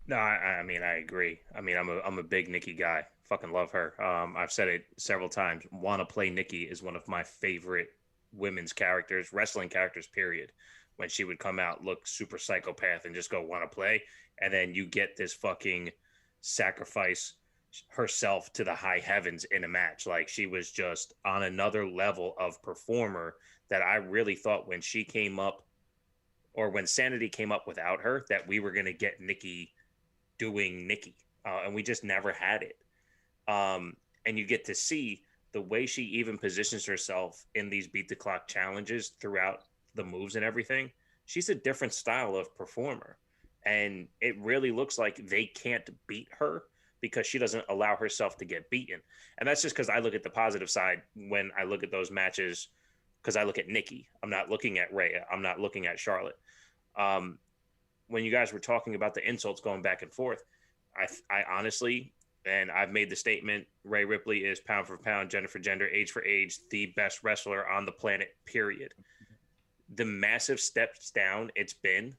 No, I mean, I agree. I mean, I'm a big Nikki guy. Fucking love her. I've said it several times. Wanna Play Nikki is one of my favorite women's characters, wrestling characters, period. When she would come out, look super psychopath and just go wanna play. And then you get this fucking sacrifice herself to the high heavens in a match. Like, she was just on another level of performer that I really thought when she came up, or when Sanity came up without her, that we were going to get Nikki doing Nikki. And we just never had it. And you get to see the way she even positions herself in these beat the clock challenges throughout the moves and everything. She's a different style of performer. And it really looks like they can't beat her because she doesn't allow herself to get beaten. And that's just because I look at the positive side when I look at those matches, because I look at Nikki. I'm not looking at Rhea. I'm not looking at Charlotte. When you guys were talking about the insults going back and forth, I honestly, and I've made the statement, Rhea Ripley is pound for pound, gender for gender, age for age, the best wrestler on the planet, period. The massive steps down it's been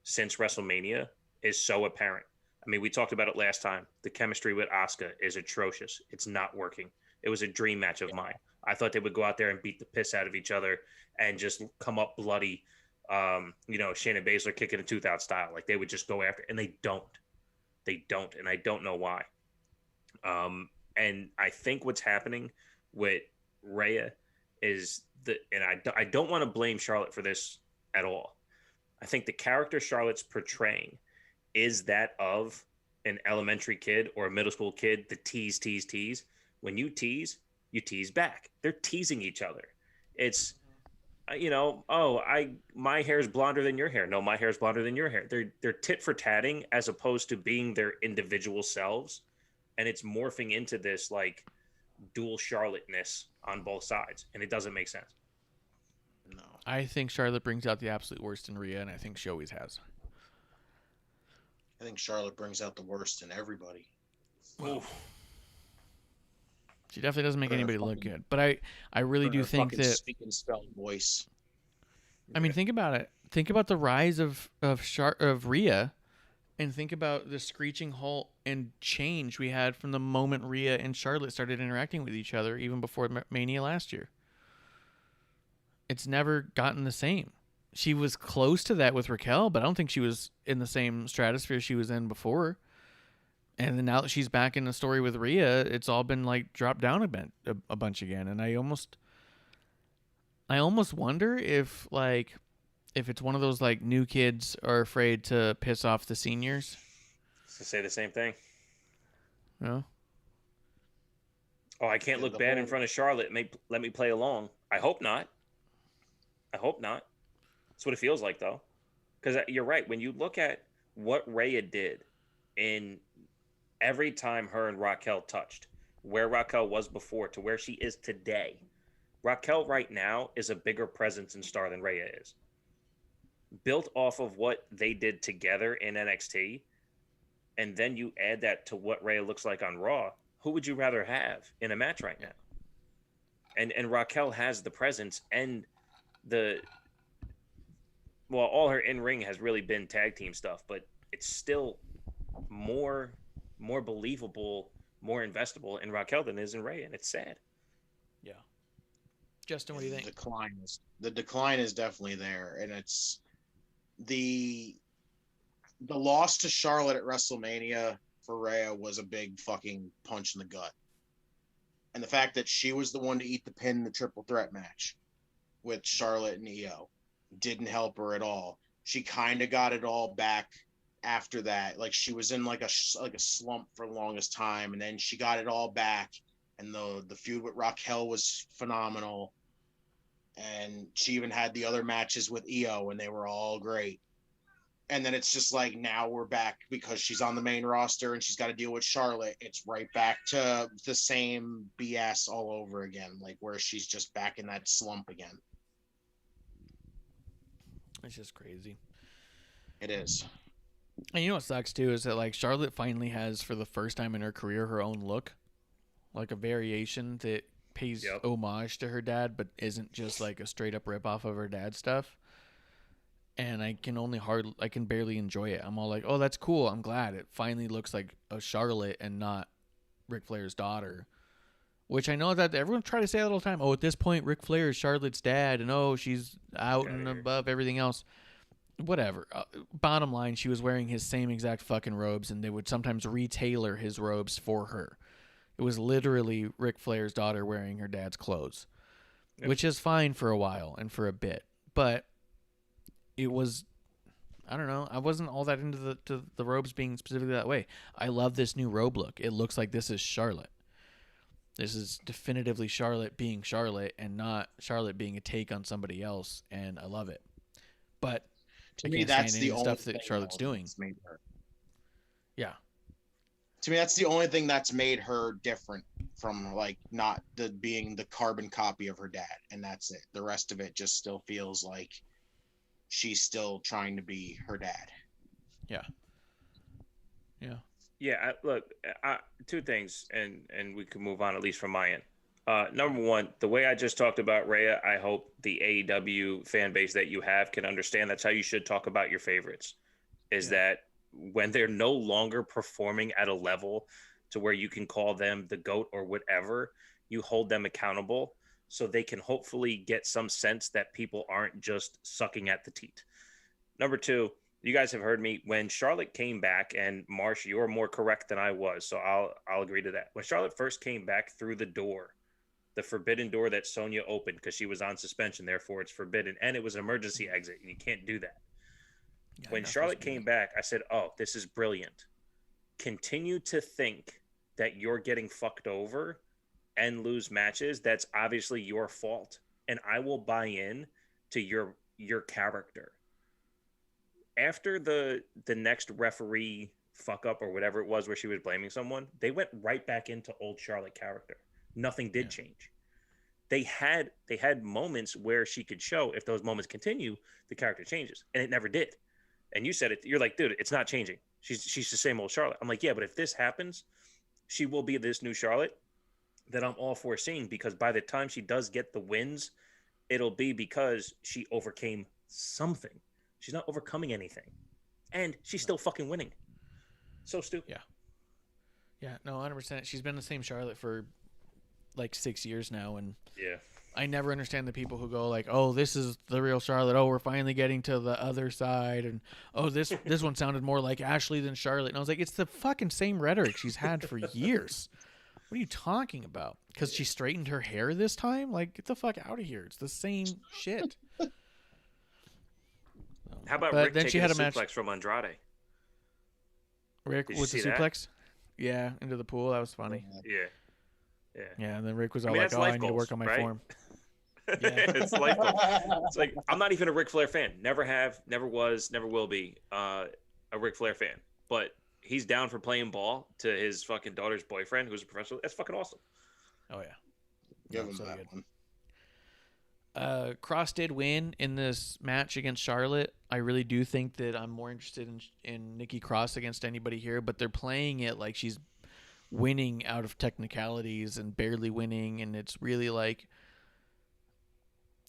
since WrestleMania is so apparent. I mean, we talked about it last time. The chemistry with Asuka is atrocious. It's not working. It was a dream match of mine. I thought they would go out there and beat the piss out of each other and just come up bloody, Shayna Baszler kicking a tooth out style. Like, they would just go after, and they don't. They don't, and I don't know why. And I think what's happening with Rhea is I don't want to blame Charlotte for this at all. I think the character Charlotte's portraying is that of an elementary kid or a middle school kid, the tease. When you tease back. They're teasing each other. It's, my hair's blonder than your hair. No, my hair's blonder than your hair. They're tit for tatting as opposed to being their individual selves. And it's morphing into this like dual Charlotte-ness on both sides. And it doesn't make sense. No. I think Charlotte brings out the absolute worst in Rhea, and I think she always has. I think Charlotte brings out the worst in everybody. Oof. She definitely doesn't make anybody look good. But I really do think that speak and spell voice. I mean, think about it. Think about the rise of Rhea, and think about the screeching halt and change we had from the moment Rhea and Charlotte started interacting with each other, even before Mania last year. It's never gotten the same. She was close to that with Raquel, but I don't think she was in the same stratosphere she was in before. And then now that she's back in the story with Rhea, it's all been like dropped down a bunch again. And I almost wonder if it's one of those like new kids are afraid to piss off the seniors. To say the same thing. No. Oh, I can't look bad in front of Charlotte. Let me play along. I hope not. That's what it feels like, though. Because you're right. When you look at what Rhea did in every time her and Raquel touched, where Raquel was before to where she is today, Raquel right now is a bigger presence and star than Rhea is. Built off of what they did together in NXT, and then you add that to what Rhea looks like on Raw, who would you rather have in a match right now? And Raquel has the presence and all her in-ring has really been tag team stuff, but it's still more believable, more investable in Raquel than is in Rhea, and it's sad. Yeah. Justin, what do you think? The decline is definitely there, and it's the the loss to Charlotte at WrestleMania for Rhea was a big fucking punch in the gut. And the fact that she was the one to eat the pin in the triple threat match with Charlotte and Io didn't help her at all. She kind of got it all back after that. Like she was in like a slump for the longest time, and then she got it all back. And the feud with Raquel was phenomenal. And she even had the other matches with Io, and they were all great. And then it's just like now we're back because she's on the main roster and she's got to deal with Charlotte. It's right back to the same BS all over again, like where she's just back in that slump again. It's just crazy. It is. And you know what sucks too is that like Charlotte finally has for the first time in her career her own look, like a variation that pays homage to her dad, but isn't just like a straight up rip off of her dad's stuff. And I can barely enjoy it. I'm all like, oh, that's cool. I'm glad it finally looks like a Charlotte and not Ric Flair's daughter. Which I know that everyone try to say that all the time. Oh, at this point, Ric Flair is Charlotte's dad, and oh, she's out and above everything else. Whatever. Bottom line, she was wearing his same exact fucking robes, and they would sometimes retailor his robes for her. It was literally Ric Flair's daughter wearing her dad's clothes, which is fine for a while and for a bit, but it was, I don't know. I wasn't all that into the robes being specifically that way. I love this new robe look. It looks like this is Charlotte. This is definitively Charlotte being Charlotte and not Charlotte being a take on somebody else, and I love it. But to me, that's the only stuff that Charlotte's doing. Yeah. To me, that's the only thing that's made her different from like not being the carbon copy of her dad, and that's it. The rest of it just still feels like she's still trying to be her dad. Yeah. Yeah. Yeah. Look, two things, and we can move on at least from my end. Number one, the way I just talked about Rhea, I hope the AEW fan base that you have can understand that's how you should talk about your favorites. Is that when they're no longer performing at a level to where you can call them the GOAT or whatever, you hold them accountable so they can hopefully get some sense that people aren't just sucking at the teat. Number two, you guys have heard me when Charlotte came back, and Marsh, you're more correct than I was, so I'll agree to that. When Charlotte first came back through the door, the forbidden door that Sonya opened because she was on suspension, therefore it's forbidden, and it was an emergency exit, and you can't do that. Yeah, when Charlotte came back, I said, oh, this is brilliant. Continue to think that you're getting fucked over and lose matches. That's obviously your fault, and I will buy in to your character. After the next referee fuck up or whatever it was where she was blaming someone, they went right back into old Charlotte character. Nothing did change. They had moments where she could show if those moments continue, the character changes, and it never did. And you said it. You're like, dude, it's not changing. She's the same old Charlotte. I'm like, yeah, but if this happens, she will be this new Charlotte that I'm all for seeing, because by the time she does get the wins, it'll be because she overcame something. She's not overcoming anything, and she's still fucking winning. So stupid. Yeah. No, 100%. She's been the same Charlotte for like 6 years now, and I never understand the people who go like, oh, this is the real Charlotte, oh, we're finally getting to the other side, and oh, this one sounded more like Ashley than Charlotte. And I was like, it's the fucking same rhetoric she's had for years. What are you talking about? Because she straightened her hair this time? Like, get the fuck out of here. It's the same shit. How about Rick taking a suplex from Andrade? Rick with the suplex? That? Yeah, into the pool. That was funny. Yeah, and then Rick was all like, I need to work on my form. It's life goals. It's like, I'm not even a Ric Flair fan. Never have, never was, never will be a Ric Flair fan. But he's down for playing ball to his fucking daughter's boyfriend, who's a professional. That's fucking awesome. Oh, yeah. Give him that one. Cross did win in this match against Charlotte. I really do think that I'm more interested in Nikki Cross against anybody here, but they're playing it like she's winning out of technicalities and barely winning, and it's really like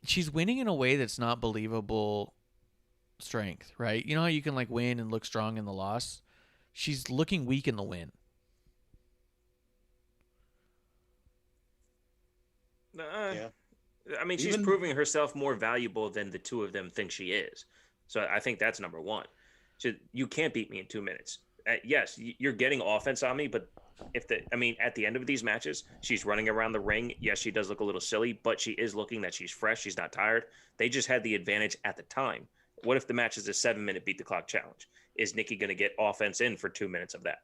she's winning in a way that's not believable strength, right? You know how you can like win and look strong in the loss? She's looking weak in the win. Yeah. I mean, she's proving herself more valuable than the two of them think she is. So I think that's number one. You can't beat me in 2 minutes. Yes, you're getting offense on me, but at the end of these matches, she's running around the ring. Yes, she does look a little silly, but she is looking that she's fresh. She's not tired. They just had the advantage at the time. What if the match is a 7-minute beat the clock challenge? Is Nikki going to get offense in for 2 minutes of that?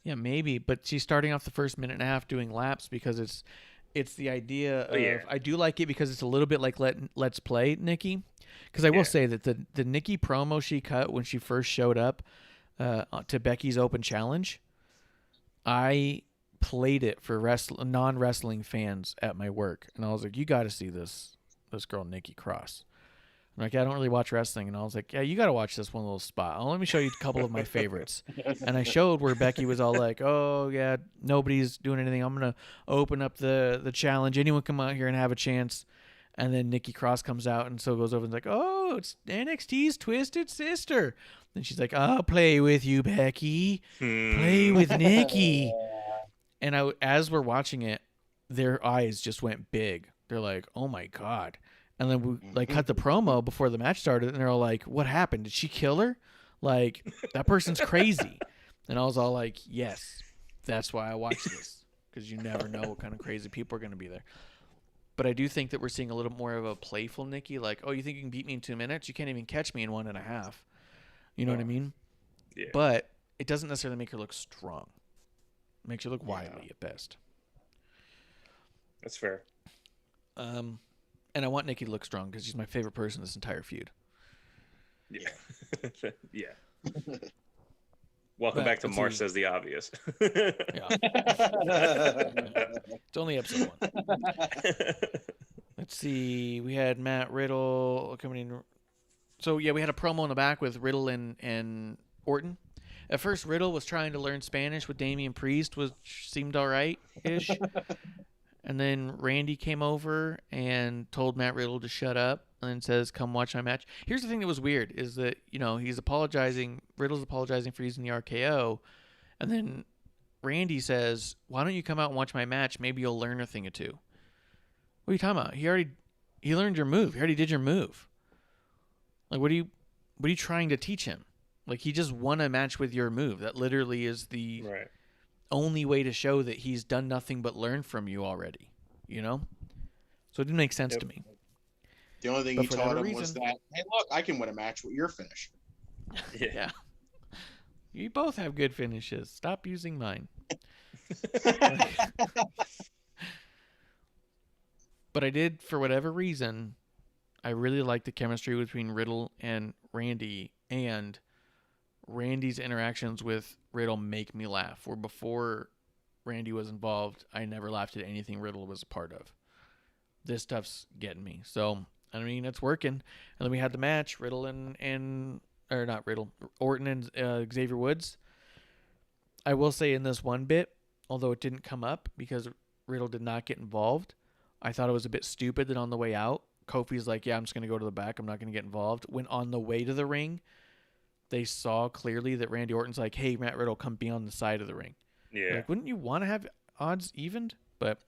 Yeah, maybe, but she's starting off the first minute and a half doing laps because it's the idea of I do like it because it's a little bit like Let's Play Nikki. Because I will say that the Nikki promo she cut when she first showed up to Becky's Open Challenge, I played it for non-wrestling fans at my work, and I was like, "You got to see this girl Nikki Cross." I'm like, "I don't really watch wrestling," and I was like, "Yeah, you got to watch this one little spot. Let me show you a couple of my favorites." And I showed where Becky was all like, "Oh yeah, nobody's doing anything. I'm gonna open up the challenge. Anyone come out here and have a chance." And then Nikki Cross comes out and so goes over and is like, "Oh, it's NXT's Twisted Sister." Then she's like, "I'll play with you, Becky. Play with Nikki." And as we're watching it, their eyes just went big. They're like, "Oh my God." And then we cut the promo before the match started, and they're all like, "What happened? Did she kill her? Like, that person's crazy." And I was all like, "Yes, that's why I watch this, because you never know what kind of crazy people are going to be there." But I do think that we're seeing a little more of a playful Nikki, like, "Oh, you think you can beat me in 2 minutes? You can't even catch me in 1.5. You know what I mean? Yeah. But it doesn't necessarily make her look strong. It makes her look wily at best. That's fair. And I want Nikki to look strong because she's my favorite person in this entire feud. Yeah. Yeah. Welcome back to Marsh Says the Obvious. Yeah. It's only episode 1. Let's see. We had Matt Riddle coming in. So, yeah, we had a promo in the back with Riddle and Orton. At first, Riddle was trying to learn Spanish with Damian Priest, which seemed all right-ish. And then Randy came over and told Matt Riddle to shut up and then says, "Come watch my match." Here's the thing that was weird is that, he's apologizing. Riddle's apologizing for using the RKO. And then Randy says, "Why don't you come out and watch my match? Maybe you'll learn a thing or two." What are you talking about? He learned your move. He already did your move. Like, what are you trying to teach him? Like, he just won a match with your move. That literally is the only way to show that he's done nothing but learn from you already, So it didn't make sense to me. The only thing you taught him was that, "Hey, look, I can win a match with your finish." Yeah. You both have good finishes. Stop using mine. But I did, for whatever reason, I really liked the chemistry between Riddle and Randy, and Randy's interactions with Riddle make me laugh. Where before Randy was involved, I never laughed at anything Riddle was a part of. This stuff's getting me. So, I mean, it's working. And then we had the match, Orton and Xavier Woods. I will say in this one bit, although it didn't come up because Riddle did not get involved, I thought it was a bit stupid that on the way out, Kofi's like, "Yeah, I'm just going to go to the back. I'm not going to get involved." When on the way to the ring, they saw clearly that Randy Orton's like, "Hey, Matt Riddle, come be on the side of the ring." Yeah. Like, wouldn't you want to have odds evened? But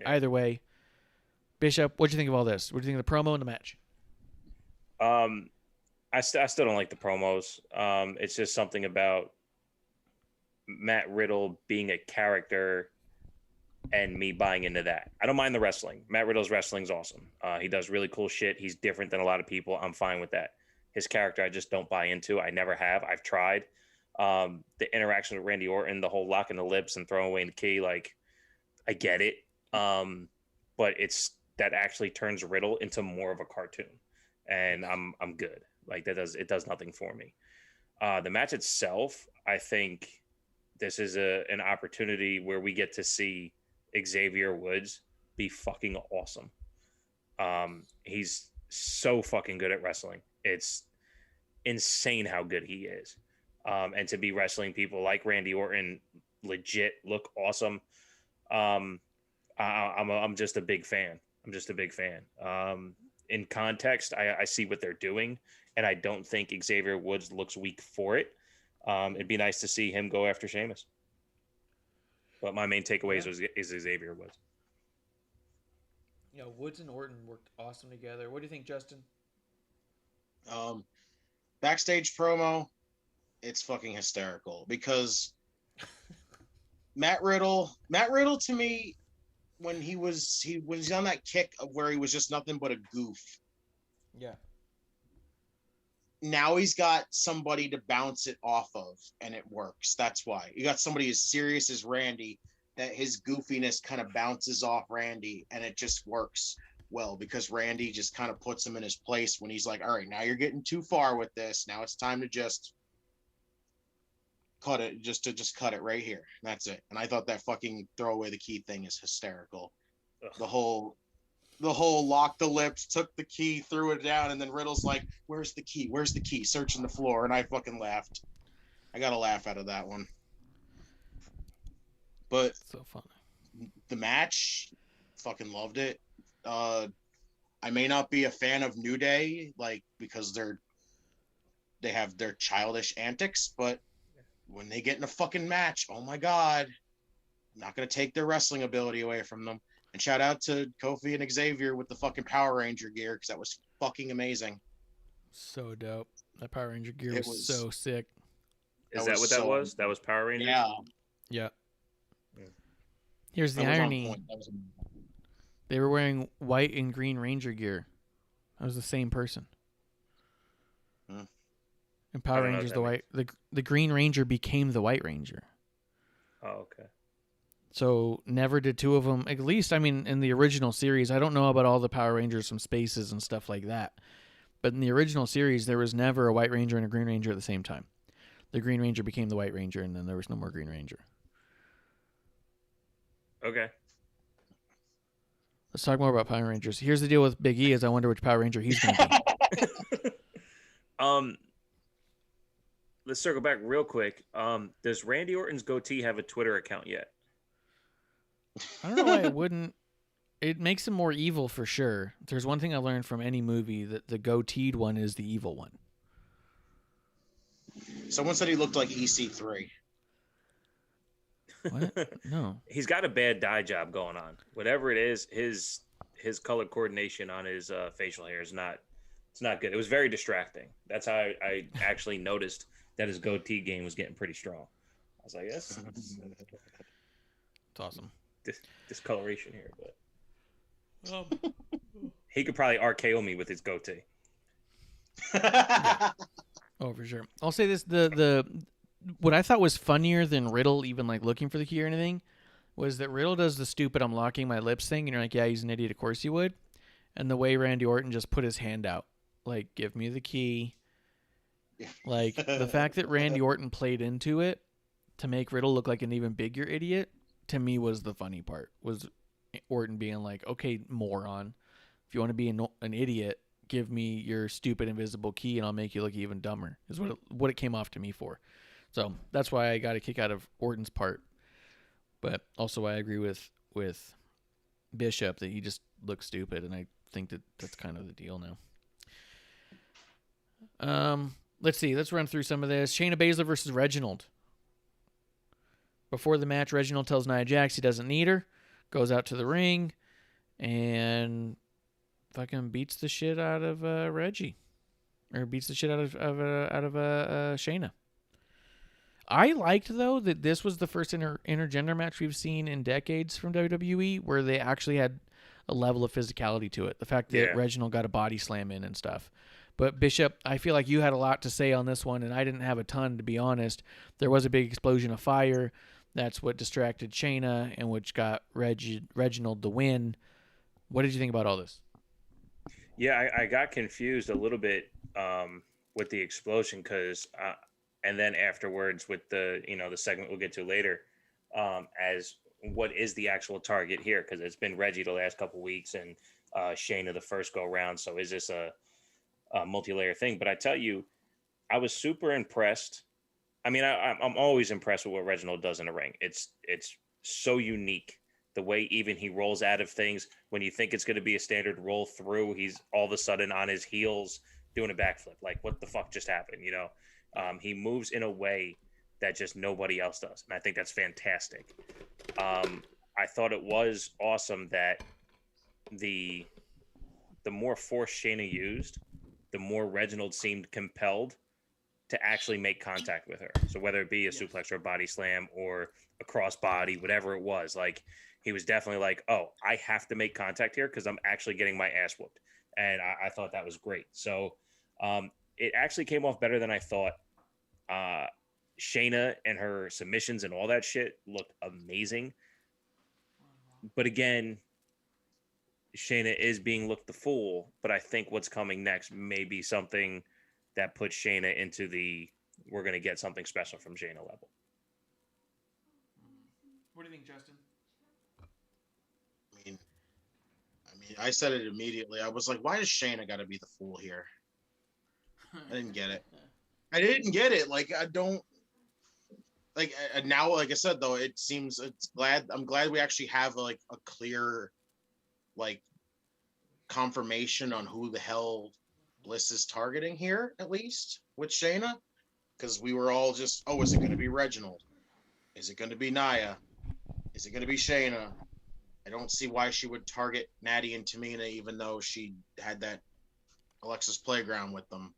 either way, Bishop, what'd you think of all this? What do you think of the promo and the match? I still don't like the promos. It's just something about Matt Riddle being a character and me buying into that. I don't mind the wrestling. Matt Riddle's wrestling's awesome. He does really cool shit. He's different than a lot of people. I'm fine with that. His character, I just don't buy into. I never have. I've tried. The interaction with Randy Orton, the whole locking the lips and throwing away the key, like, I get it. But that actually turns Riddle into more of a cartoon, and I'm good. Like, it does nothing for me. The match itself, I think this is an opportunity where we get to see Xavier Woods be fucking awesome. He's so fucking good at wrestling. It's insane how good he is. And to be wrestling people like Randy Orton legit look awesome. I'm just a big fan. In context, I see what they're doing, and I don't think Xavier Woods looks weak for it. It'd be nice to see him go after Sheamus. But my main takeaways is Xavier Woods. Woods and Orton worked awesome together. What do you think, Justin? backstage promo, it's fucking hysterical because Matt Riddle to me, when he was on that kick of where he was just nothing but a goof. Yeah. Now he's got somebody to bounce it off of, and it works. That's why you got somebody as serious as Randy, that his goofiness kind of bounces off Randy, and it just works well because Randy just kind of puts him in his place when he's like, all right, now you're getting too far with this. Now it's time to just cut it, just cut it right here. That's it. And I thought that fucking throw away the key thing is hysterical. Ugh. The whole lock the lips, took the key, threw it down, and then Riddle's like, where's the key? Where's the key? Searching the floor. And I fucking laughed. I got a laugh out of that one. But So funny. the match, fucking loved it. I may not be a fan of New Day, like, because they have their childish antics, but when they get in a fucking match, oh my God, I'm not going to take their wrestling ability away from them. And shout out to Kofi and Xavier with the fucking Power Ranger gear, because that was fucking amazing. So dope. That Power Ranger gear It was was- so sick. Is That that was what that so- was? That was Power Rangers? Yeah. Yeah. Yeah. Here's the That was on irony. point. That was amazing. They were wearing white and green Ranger gear. That was the same person. Hmm. And I Power don't know what Rangers, that the white, the Green Ranger became the White Ranger. Oh, okay. So never did two of them. At least, I mean, in the original series, I don't know about all the Power Rangers from Spaces and stuff like that. But in the original series, there was never a White Ranger and a Green Ranger at the same time. The Green Ranger became the White Ranger, and then there was no more Green Ranger. Okay. Let's talk more about Power Rangers. Here's the deal with Big E: is I wonder which Power Ranger he's going to be. Let's circle back real quick. Does Randy Orton's goatee have a Twitter account yet? I don't know why it wouldn't. It makes him more evil for sure. If there's one thing I learned from any movie, that the goateed one is the evil one. Someone said he looked like EC3. What? No. He's got a bad dye job going on. Whatever it is, his color coordination on his facial hair is not. It's not good. It was very distracting. That's how I actually noticed that his goatee game was getting pretty strong. I was like, yes, It's awesome. discoloration here, but he could probably RKO me with his goatee. Oh, for sure. I'll say this: the what I thought was funnier than Riddle even like looking for the key or anything was that Riddle does the stupid "I'm locking my lips" thing, and you're like, yeah, he's an idiot. Of course he would. And the way Randy Orton just put his hand out, like, give me the key. Like the fact that Randy Orton played into it to make Riddle look like an even bigger idiot, to me was the funny part. Was Orton being like, okay, moron, if you want to be an idiot, give me your stupid invisible key and I'll make you look even dumber, is what it came off to me for. So that's why I got a kick out of Orton's part. But also I agree with Bishop that he just looks stupid, and I think that's kind of the deal now. Let's see. Let's run through some of this. Shayna Baszler versus Reginald. Before the match, Reginald tells Nia Jax he doesn't need her, goes out to the ring, and fucking beats the shit out of Reggie, or beats the shit out of Shayna. I liked, though, that this was the first intergender match we've seen in decades from WWE where they actually had a level of physicality to it. The fact that Reginald got a body slam in and stuff. But Bishop, I feel like you had a lot to say on this one, and I didn't have a ton, to be honest. There was a big explosion of fire. That's what distracted Shayna, and which got Reginald the win. What did you think about all this? Yeah, I got confused a little bit with the explosion because, and then afterwards with the the segment we'll get to later, as what is the actual target here? Because it's been Reggie the last couple weeks and Shayna the first go round. So is this a multi-layer thing? But I tell you, I was super impressed. I mean, I'm always impressed with what Reginald does in the ring. It's so unique. The way even he rolls out of things when you think it's going to be a standard roll through, he's all of a sudden on his heels doing a backflip. Like, what the fuck just happened? He moves in a way that just nobody else does, and I think that's fantastic. I thought it was awesome that the more force Shayna used, the more Reginald seemed compelled to actually make contact with her. So whether it be a suplex or a body slam or a cross body, whatever it was, like he was definitely like, oh, I have to make contact here because I'm actually getting my ass whooped. And I thought that was great. So it actually came off better than I thought. Shayna and her submissions and all that shit looked amazing. But again, Shayna is being looked the fool, but I think what's coming next may be something that puts Shayna into the we're going to get something special from Shayna level. What do you think, Justin? I mean, I said it immediately. I was like, why does Shayna got to be the fool here? I didn't get it. I didn't get it. Like, I don't. Like now, like I said, though, it seems I'm glad we actually have like a clear, like, confirmation on who the hell Bliss is targeting here, at least with Shayna, because we were all just, oh, is it going to be Reginald? Is it going to be Nia? Is it going to be Shayna? I don't see why she would target Natty and Tamina, even though she had that Alexa's Playground with them.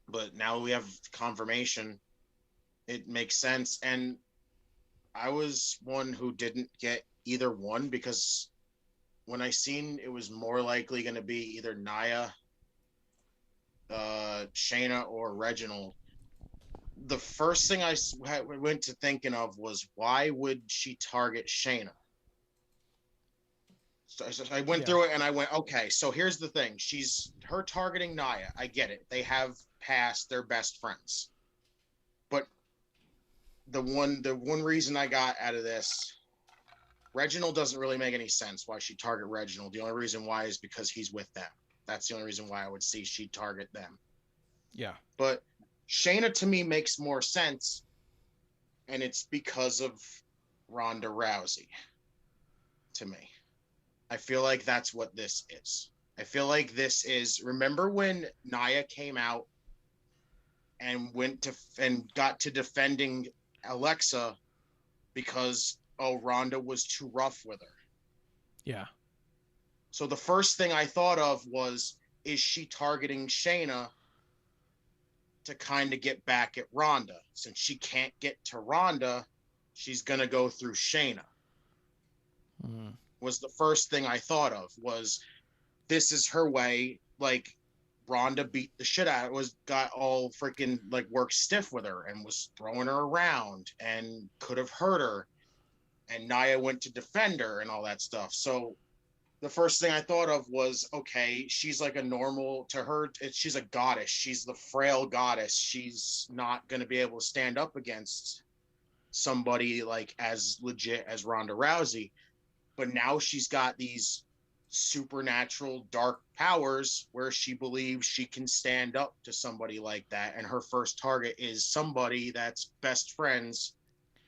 But now we have confirmation. It makes sense. And I was one who didn't get either one because when I seen it was more likely going to be either Nia, Shayna, or Reginald, the first thing I went to thinking of was, why would she target Shayna? So I went through it and I went, okay, so here's the thing. Her targeting Nia. I get it. They have passed their best friends. But the one reason I got out of this, Reginald doesn't really make any sense why she'd target Reginald. The only reason why is because he's with them. That's the only reason why I would see she'd target them. Yeah. But Shayna to me makes more sense, and it's because of Ronda Rousey to me. I feel like that's what this is. I feel like this is, remember when Nia came out and got to defending Alexa because Ronda was too rough with her. Yeah. So the first thing I thought of was, is she targeting Shayna to kind of get back at Ronda? Since she can't get to Ronda, she's going to go through Shayna. Was the first thing I thought of, was this is her way. Like, Ronda beat the shit out, got all freaking like worked stiff with her and was throwing her around and could have hurt her. And Nia went to defend her and all that stuff. So the first thing I thought of was, okay, she's like a normal, to her, she's a goddess. She's the frail goddess. She's not going to be able to stand up against somebody like as legit as Ronda Rousey. But now she's got these supernatural dark powers where she believes she can stand up to somebody like that. And her first target is somebody that's best friends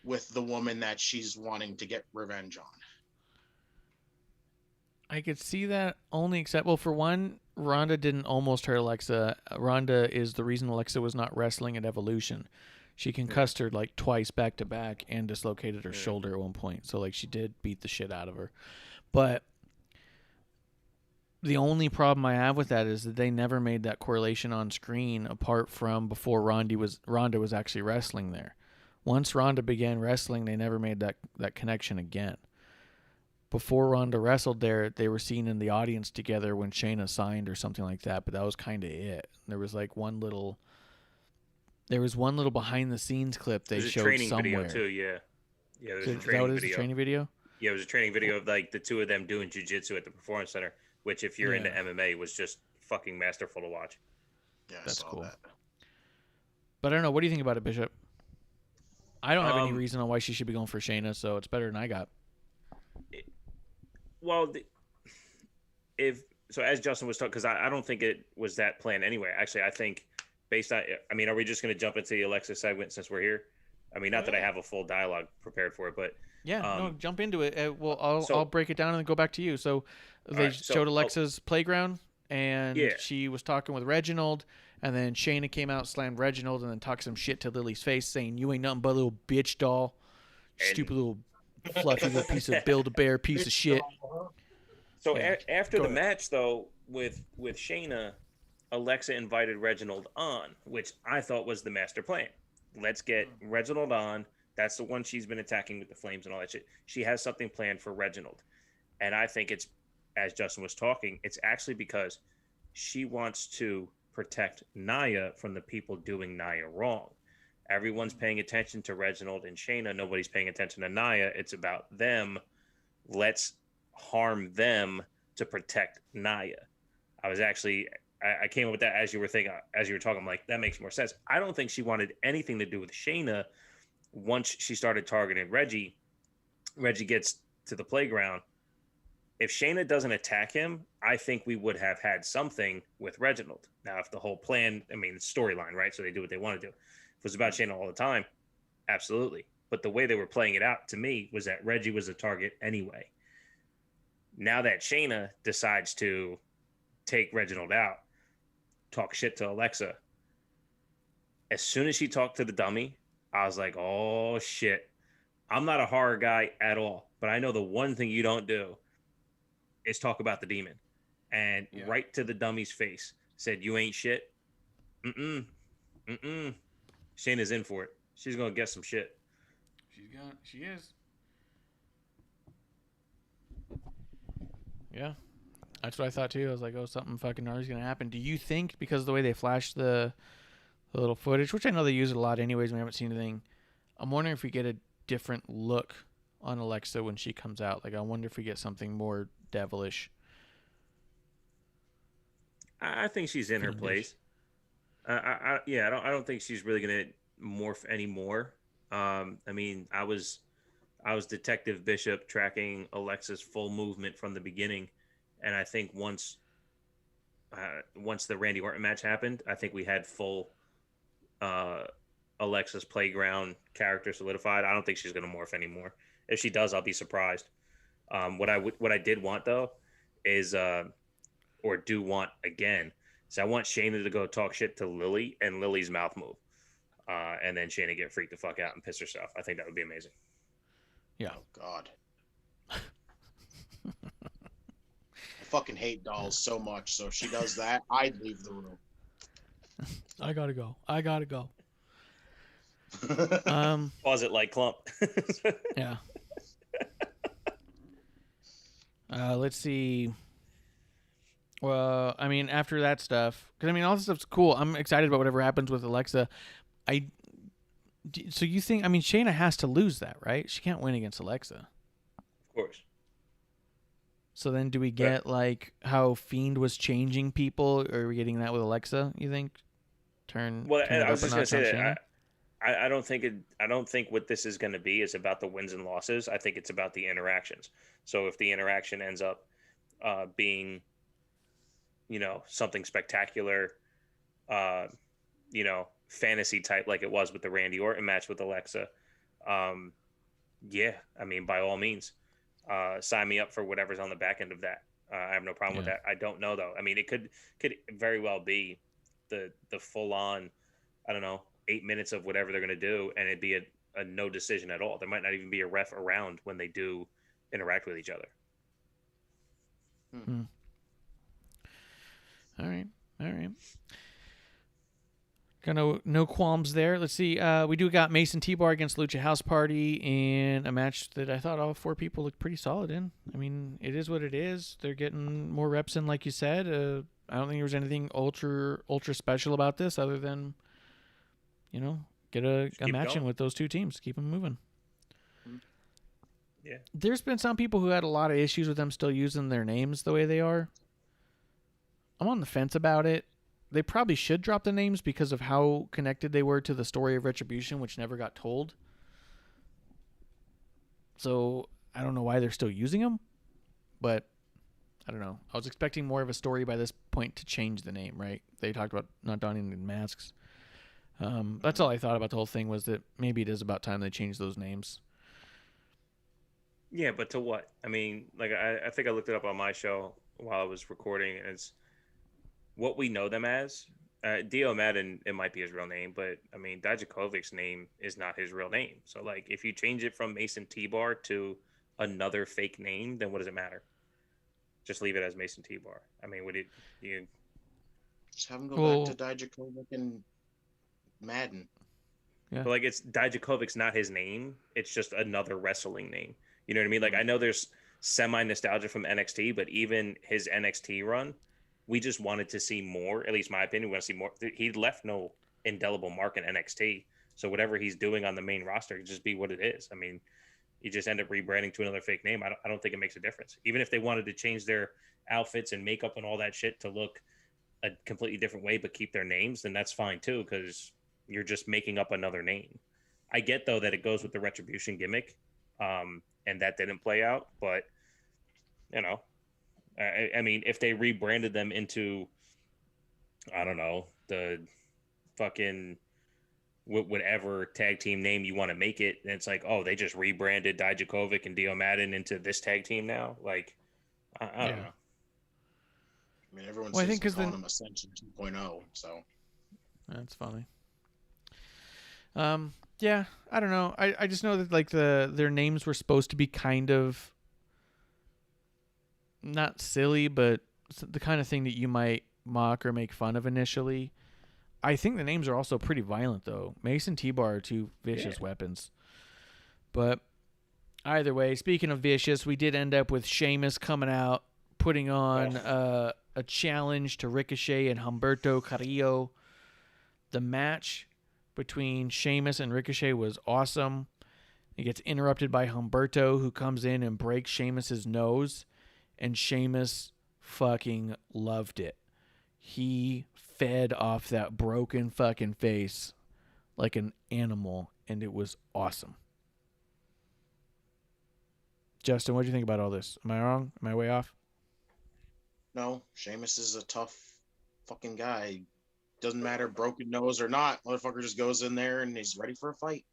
with the woman that she's wanting to get revenge on. I could see that only for one, Ronda didn't almost hurt Alexa. Ronda is the reason Alexa was not wrestling at Evolution. She concussed her like twice back to back and dislocated her shoulder at one point. So like she did beat the shit out of her. But the only problem I have with that is that they never made that correlation on screen apart from before Ronda was actually wrestling there. Once Ronda began wrestling, they never made that connection again. Before Ronda wrestled there, they were seen in the audience together when Shayna signed or something like that, but that was kind of it. There was like one little behind the scenes clip they showed training somewhere. Video too, yeah. Yeah, there's So a is that training what it is, video. a training video? Yeah, it was a training video of like the two of them doing jiu-jitsu at the Performance Center, which if you're into MMA was just fucking masterful to watch. Yeah, that's cool. That. But I don't know. What do you think about it, Bishop? I don't have any reason on why she should be going for Shayna, so it's better than I got. Well, as Justin was talking, because I don't think it was that planned anyway. Actually, I think based on, I mean, are we just going to jump into the Alexa segment since we're here? I mean, not that I have a full dialogue prepared for it, but no, jump into it. I'll break it down and then go back to you. So they showed Alexa's Playground, and she was talking with Reginald, and then Shayna came out, slammed Reginald, and then talked some shit to Lily's face, saying, "You ain't nothing but a little bitch doll, stupid little fluffy little piece of Build-A-Bear piece of shit." So after the match, though, with Shayna, Alexa invited Reginald on, which I thought was the master plan. Let's get Reginald on. That's the one she's been attacking with the flames and all that shit. She has something planned for Reginald. And I think it's, as Justin was talking, it's actually because she wants to protect Naya from the people doing Naya wrong. Everyone's paying attention to Reginald and Shayna. Nobody's paying attention to Naya. It's about them. Let's harm them to protect Naya. I came up with that as you were talking. I'm like, that makes more sense. I don't think she wanted anything to do with Shayna. Once she started targeting Reggie gets to the playground. If Shayna doesn't attack him, I think we would have had something with Reginald. Now, if the whole plan, I mean, it's storyline, right? So they do what they want to do. If it was about Shayna all the time, absolutely. But the way they were playing it out to me was that Reggie was a target anyway. Now that Shayna decides to take Reginald out, talk shit to Alexa, as soon as she talked to the dummy, I was like, oh shit. I'm not a horror guy at all, but I know the one thing you don't do is talk about the demon. And right to the dummy's face said, you ain't shit. Shayna's in for it. She's gonna get some shit. She is. Yeah. That's what I thought too. I was like, oh, something fucking gnarly is gonna happen. Do you think, because of the way they flashed the little footage, which I know they use it a lot anyways, we haven't seen anything, I'm wondering if we get a different look on Alexa when she comes out. Like, I wonder if we get something more devilish. I think she's in her place. I don't think she's really gonna morph anymore. I mean, I was Detective Bishop tracking Alexa's full movement from the beginning, and I think once the Randy Orton match happened, I think we had full Alexa's playground character solidified. I don't think she's gonna morph anymore. If she does, I'll be surprised. What I did want though is or do want again. So I want Shayna to go talk shit to Lily and Lily's mouth move. And then Shayna get freaked the fuck out and piss herself. I think that would be amazing. Yeah. Oh, God. I fucking hate dolls so much. So if she does that, I'd leave the room. I gotta go. Pause it like Clump. Yeah. Let's see. Well, I mean, after that stuff, because I mean, all this stuff's cool. I'm excited about whatever happens with Alexa. So you think? I mean, Shayna has to lose that, right? She can't win against Alexa. Of course. So then, do we get like how Fiend was changing people? Or are we getting that with Alexa? You think? Turn I was just gonna say that. I don't think what this is going to be is about the wins and losses. I think it's about the interactions. So if the interaction ends up being, something spectacular, fantasy type like it was with the Randy Orton match with Alexa, yeah, I mean, by all means, sign me up for whatever's on the back end of that. I have no problem with that. I don't know though. I mean, it could very well be the full on, I don't know, 8 minutes of whatever they're going to do, and it'd be a no decision at all. There might not even be a ref around when they do interact with each other. All right. Got no qualms there. Let's see. We do got Mason T-Bar against Lucha House Party in a match that I thought all four people looked pretty solid in. I mean, it is what it is. They're getting more reps in, like you said. I don't think there was anything ultra special about this other than, get a match in with those two teams. Keep them moving. Yeah. There's been some people who had a lot of issues with them still using their names the way they are. I'm on the fence about it. They probably should drop the names because of how connected they were to the story of Retribution, which never got told. So I don't know why they're still using them, but I don't know. I was expecting more of a story by this point to change the name, right? They talked about not donning the masks. That's all I thought about the whole thing, was that maybe it is about time they change those names. Yeah, but to what? I mean, like I think I looked it up on my show while I was recording, and it's what we know them as. Dio Madden, it might be his real name, but I mean, Dijakovic's name is not his real name. So like, if you change it from Mason T-Bar to another fake name, then what does it matter? Just leave it as Mason T-Bar. I mean, would it? Just have him go Well, back to Dijakovic and Madden. yeah. But like, it's Dijakovic's not his name. It's just another wrestling name. You know what I mean? Like, I know there's semi nostalgia from NXT, but even his NXT run, we just wanted to see more. At least my opinion, we want to see more. He left no indelible mark in NXT. So whatever he's doing on the main roster can just be what it is. I mean, you just end up rebranding to another fake name. I don't think it makes a difference. Even if they wanted to change their outfits and makeup and all that shit to look a completely different way, but keep their names, then that's fine too, because you're just making up another name. I get though that it goes with the retribution gimmick, and that didn't play out. But you know, I mean, if they rebranded them into, I don't know, the fucking whatever tag team name you want to make it, and it's like, oh, they just rebranded Dijakovic and Dio Madden into this tag team now. Like, I don't know. I mean, everyone's Well, I think calling him Ascension 2.0, so that's funny. Yeah, I don't know. I just know that like their names were supposed to be kind of not silly, but the kind of thing that you might mock or make fun of initially. I think the names are also pretty violent, though. Mace and T-Bar are two vicious weapons. But either way, speaking of vicious, we did end up with Sheamus coming out, putting on a challenge to Ricochet and Humberto Carrillo. The match between Sheamus and Ricochet was awesome. It gets interrupted by Humberto, who comes in and breaks Sheamus's nose, and Sheamus fucking loved it. He fed off that broken fucking face like an animal, and it was awesome. Justin, what do you think about all this? Am I wrong? Am I way off? no, Sheamus is a tough fucking guy. Doesn't matter, broken nose or not, motherfucker just goes in there and he's ready for a fight.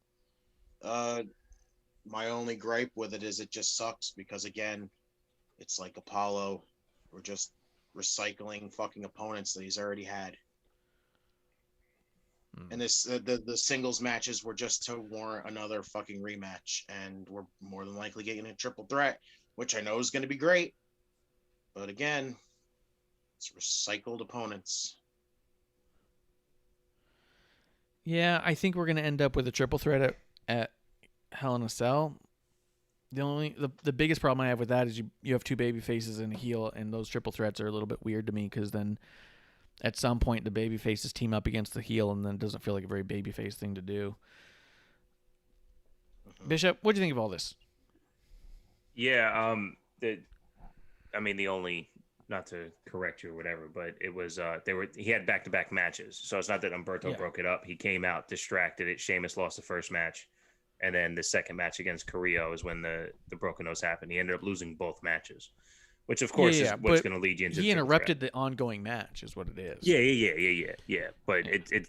My only gripe with it is it just sucks because, again, it's like Apollo. We're just recycling fucking opponents that he's already had. And this the singles matches were just to warrant another fucking rematch, and we're more than likely getting a triple threat, which I know is going to be great. But again, it's recycled opponents. Yeah, I think we're going to end up with a triple threat at Hell in a Cell. The biggest problem I have with that is you have two baby faces and a heel, and those triple threats are a little bit weird to me because then at some point the baby faces team up against the heel, and then it doesn't feel like a very baby face thing to do. Bishop, what do you think of all this? Yeah, the only, not to correct you or whatever, but it was he had back-to-back matches, so it's not that Humberto broke it up. He came out distracted. Sheamus lost the first match, and then the second match against Carrillo is when the broken nose happened. He ended up losing both matches, which of course is what's going to lead you into. He interrupted the ongoing match, is what it is. Yeah. But it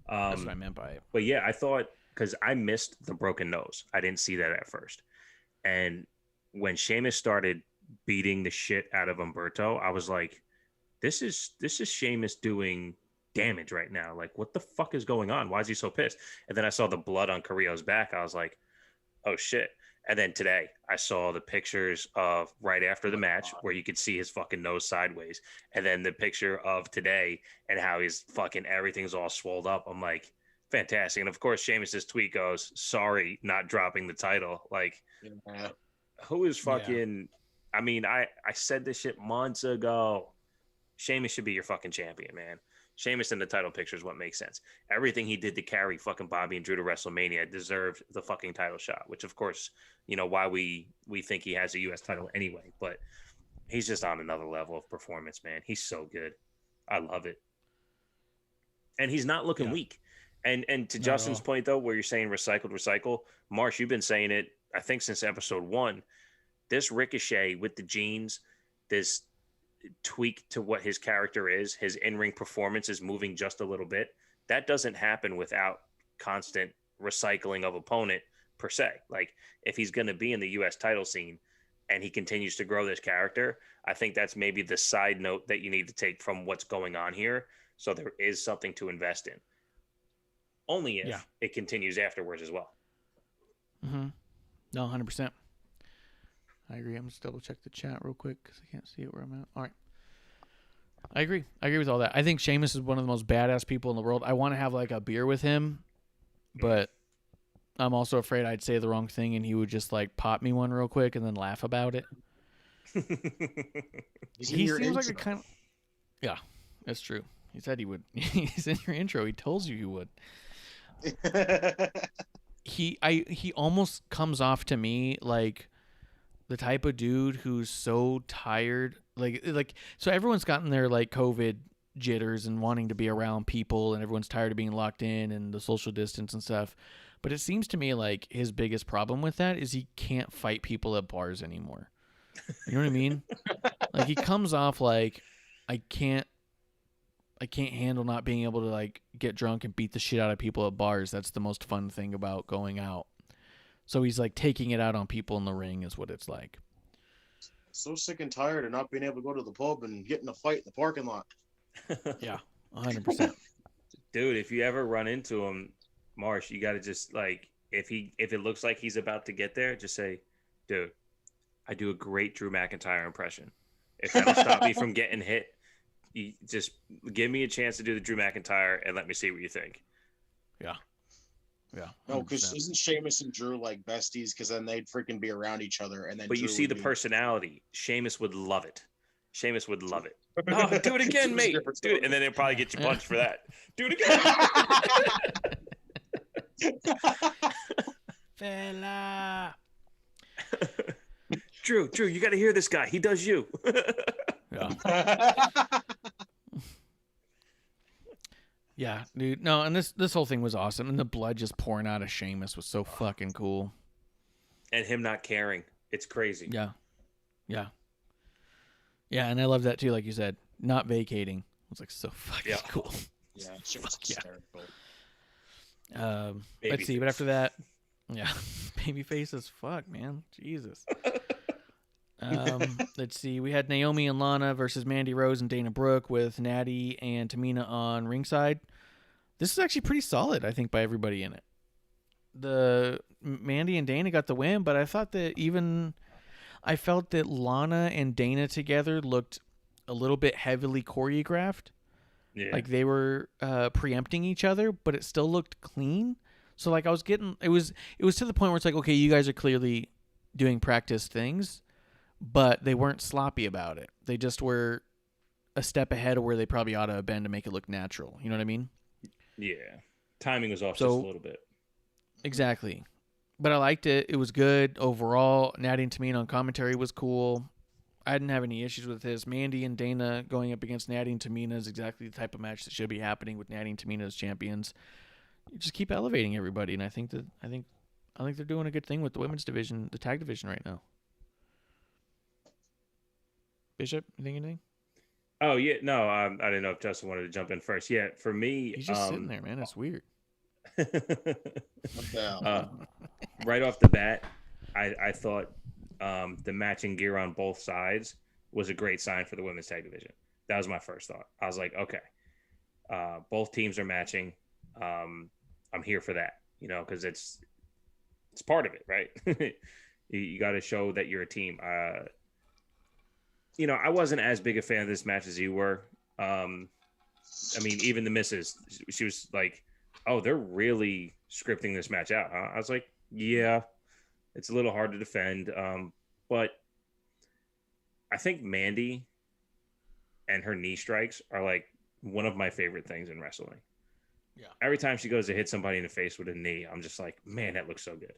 that's what I meant by it. But yeah, I thought, because I missed the broken nose, I didn't see that at first, and when Sheamus started beating the shit out of Humberto, I was like, this is Sheamus doing damage right now. Like, what the fuck is going on? Why is he so pissed? And then I saw the blood on Carrillo's back. I was like, oh shit. And then today I saw the pictures of right after the match where you could see his fucking nose sideways. And then the picture of today and how he's fucking, everything's all swolled up. I'm like, fantastic. And of course, Sheamus's tweet goes, sorry, not dropping the title. Like, who is fucking, I mean, I said this shit months ago. Sheamus should be your fucking champion, man. Sheamus in the title picture is what makes sense. Everything he did to carry fucking Bobby and Drew to WrestleMania deserved the fucking title shot, which of course, you know, why we think he has a U.S. title anyway, but he's just on another level of performance, man. He's so good. I love it. And he's not looking weak. And to Justin's point, though, where you're saying recycle, Marsh, you've been saying it, I think, since episode 1. This Ricochet with the jeans, this tweak to what his character is, his in-ring performance is moving just a little bit. That doesn't happen without constant recycling of opponent per se. Like, if he's going to be in the U.S. title scene and he continues to grow this character, I think that's maybe the side note that you need to take from what's going on here. So there is something to invest in. Only if it continues afterwards as well. Mm-hmm. No, 100%. I agree. I'm just double check the chat real quick because I can't see it where I'm at. All I agree. I agree with all that. I think Sheamus is one of the most badass people in the world. I want to have like a beer with him, but I'm also afraid I'd say the wrong thing and he would just like pop me one real quick and then laugh about it. He seems like a kind of... Yeah, that's true. He said he would. He's in your intro. He told you he would. He almost comes off to me like the type of dude who's so tired. Like so everyone's gotten their like COVID jitters and wanting to be around people, and everyone's tired of being locked in and the social distance and stuff. But it seems to me like his biggest problem with that is he can't fight people at bars anymore. You know what I mean? Like he comes off like I can't handle not being able to like get drunk and beat the shit out of people at bars. That's the most fun thing about going out. So he's like taking it out on people in the ring is what it's like. So sick and tired of not being able to go to the pub and get in a fight in the parking lot. Yeah, 100%. Dude, if you ever run into him, Marsh, you got to just like, if it looks like he's about to get there, just say, dude, I do a great Drew McIntyre impression. If that'll stop me from getting hit, you just give me a chance to do the Drew McIntyre and let me see what you think. Yeah. Yeah. 100%. No, because isn't Sheamus and Drew like besties? Because then they'd freaking be around each other, and then. But Drew you see the personality. Sheamus would love it. Sheamus would love it. Oh, do it again, mate. Do it. And then they'll probably get you punched for that. Do it again. Fella. Drew, you got to hear this guy. He does you. Yeah. Yeah, dude. No, and this whole thing was awesome, and the blood just pouring out of Sheamus was so fucking cool. And him not caring. It's crazy. Yeah. Yeah. Yeah, and I love that too, like you said. Not vacating. It was like so fucking cool. Yeah, she was hysterical. Let's see, but after that, yeah, babyface as fuck, man. Jesus. Let's see. We had Naomi and Lana versus Mandy Rose and Dana Brooke with Natty and Tamina on ringside. This is actually pretty solid, I think, by everybody in it. The Mandy and Dana got the win, but I thought that I felt that Lana and Dana together looked a little bit heavily choreographed. Yeah. Like they were preempting each other, but it still looked clean. So like I was getting, it was to the point where it's like, okay, you guys are clearly doing practice things, but they weren't sloppy about it. They just were a step ahead of where they probably ought to have been to make it look natural. You know what I mean? Yeah. Timing was off just a little bit. Exactly. But I liked it. It was good overall. Natty and Tamina on commentary was cool. I didn't have any issues with this. Mandy and Dana going up against Natty and Tamina is exactly the type of match that should be happening with Natty and Tamina as champions. You just keep elevating everybody, and I think they're doing a good thing with the women's division, the tag division right now. Bishop, you think anything? Oh yeah, no, I didn't know if Justin wanted to jump in first. Yeah, for me, he's just sitting there, man. It's weird. Right off the bat, I thought the matching gear on both sides was a great sign for the women's tag division. That was my first thought. I was like, okay, both teams are matching. I'm here for that, because it's part of it, right? you got to show that you're a team. I wasn't as big a fan of this match as you were. I mean, even the missus, she was like, oh, they're really scripting this match out. I was like, yeah, it's a little hard to defend. But I think Mandy and her knee strikes are like one of my favorite things in wrestling. Yeah. Every time she goes to hit somebody in the face with a knee, I'm just like, man, that looks so good.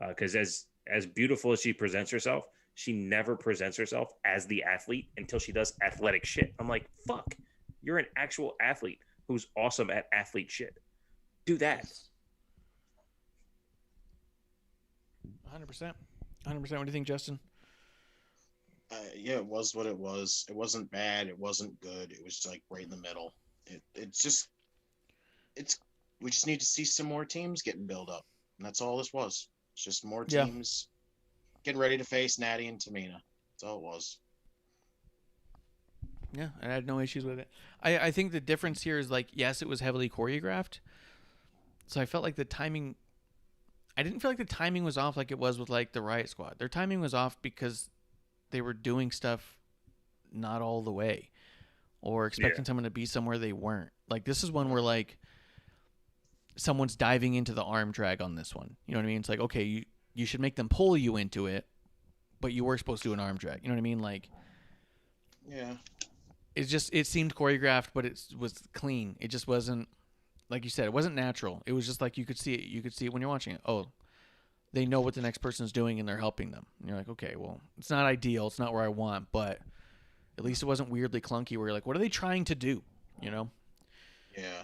Because as beautiful as she presents herself, she never presents herself as the athlete until she does athletic shit. I'm like, fuck, you're an actual athlete who's awesome at athlete shit. Do that. 100%. 100%. What do you think, Justin? Yeah, it was what it was. It wasn't bad. It wasn't good. It was like right in the middle. We just need to see some more teams getting built up. And that's all this was. It's just more teams getting ready to face Natty and Tamina. That's all it was. Yeah, I had no issues with it. I think the difference here is like, yes, it was heavily choreographed. So I felt like the timing, I didn't feel like the timing was off like it was with like the Riot Squad. Their timing was off because they were doing stuff not all the way. or expecting someone to be somewhere they weren't. Like, this is one where, like, someone's diving into the arm drag on this one. You know what I mean? It's like, okay, you should make them pull you into it, but you were supposed to do an arm drag. You know what I mean? Like, Yeah. it seemed choreographed, but it was clean. It just wasn't, like you said, it wasn't natural. It was just like you could see it. You could see it when you're watching it. Oh, they know what the next person's doing and they're helping them. And you're like, okay, well, it's not ideal. It's not where I want, but at least it wasn't weirdly clunky where you're like, what are they trying to do? You know? Yeah.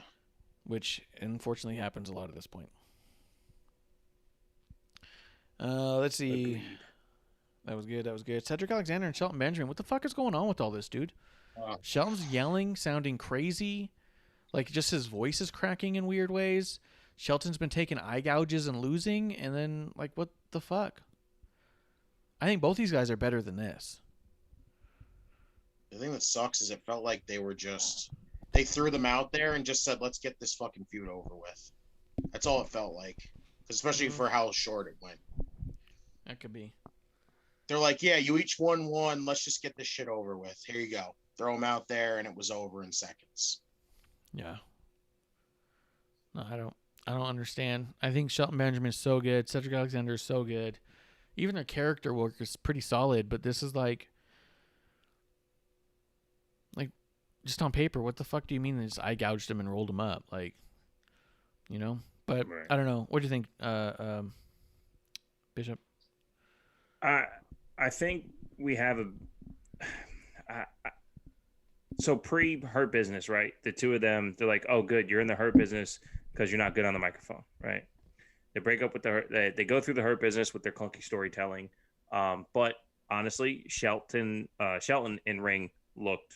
Which unfortunately happens a lot at this point. Let's see. Agreed. That was good. That was good. Cedric Alexander and Shelton Benjamin. What the fuck is going on with all this, dude? Shelton's yelling, sounding crazy. Like, just his voice is cracking in weird ways. Shelton's been taking eye gouges and losing. And then, like, what the fuck? I think both these guys are better than this. The thing that sucks is it felt like they threw them out there and just said, let's get this fucking feud over with. That's all it felt like. Especially for how short it went. That could be. They're like, yeah, you each won one. Let's just get this shit over with. Here you go. Throw them out there, and it was over in seconds. Yeah. No, I don't understand. I think Shelton Benjamin is so good. Cedric Alexander is so good. Even their character work is pretty solid, but this is like just on paper, what the fuck do you mean they just eye gouged him and rolled him up? Like, you know? But Right. I don't know. What do you think, Bishop? I think we have so pre-Hurt Business, right? The two of them, they're like, oh, good, you're in the Hurt Business because you're not good on the microphone, right? They break up with they go through the Hurt Business with their clunky storytelling. But honestly, Shelton in ring looked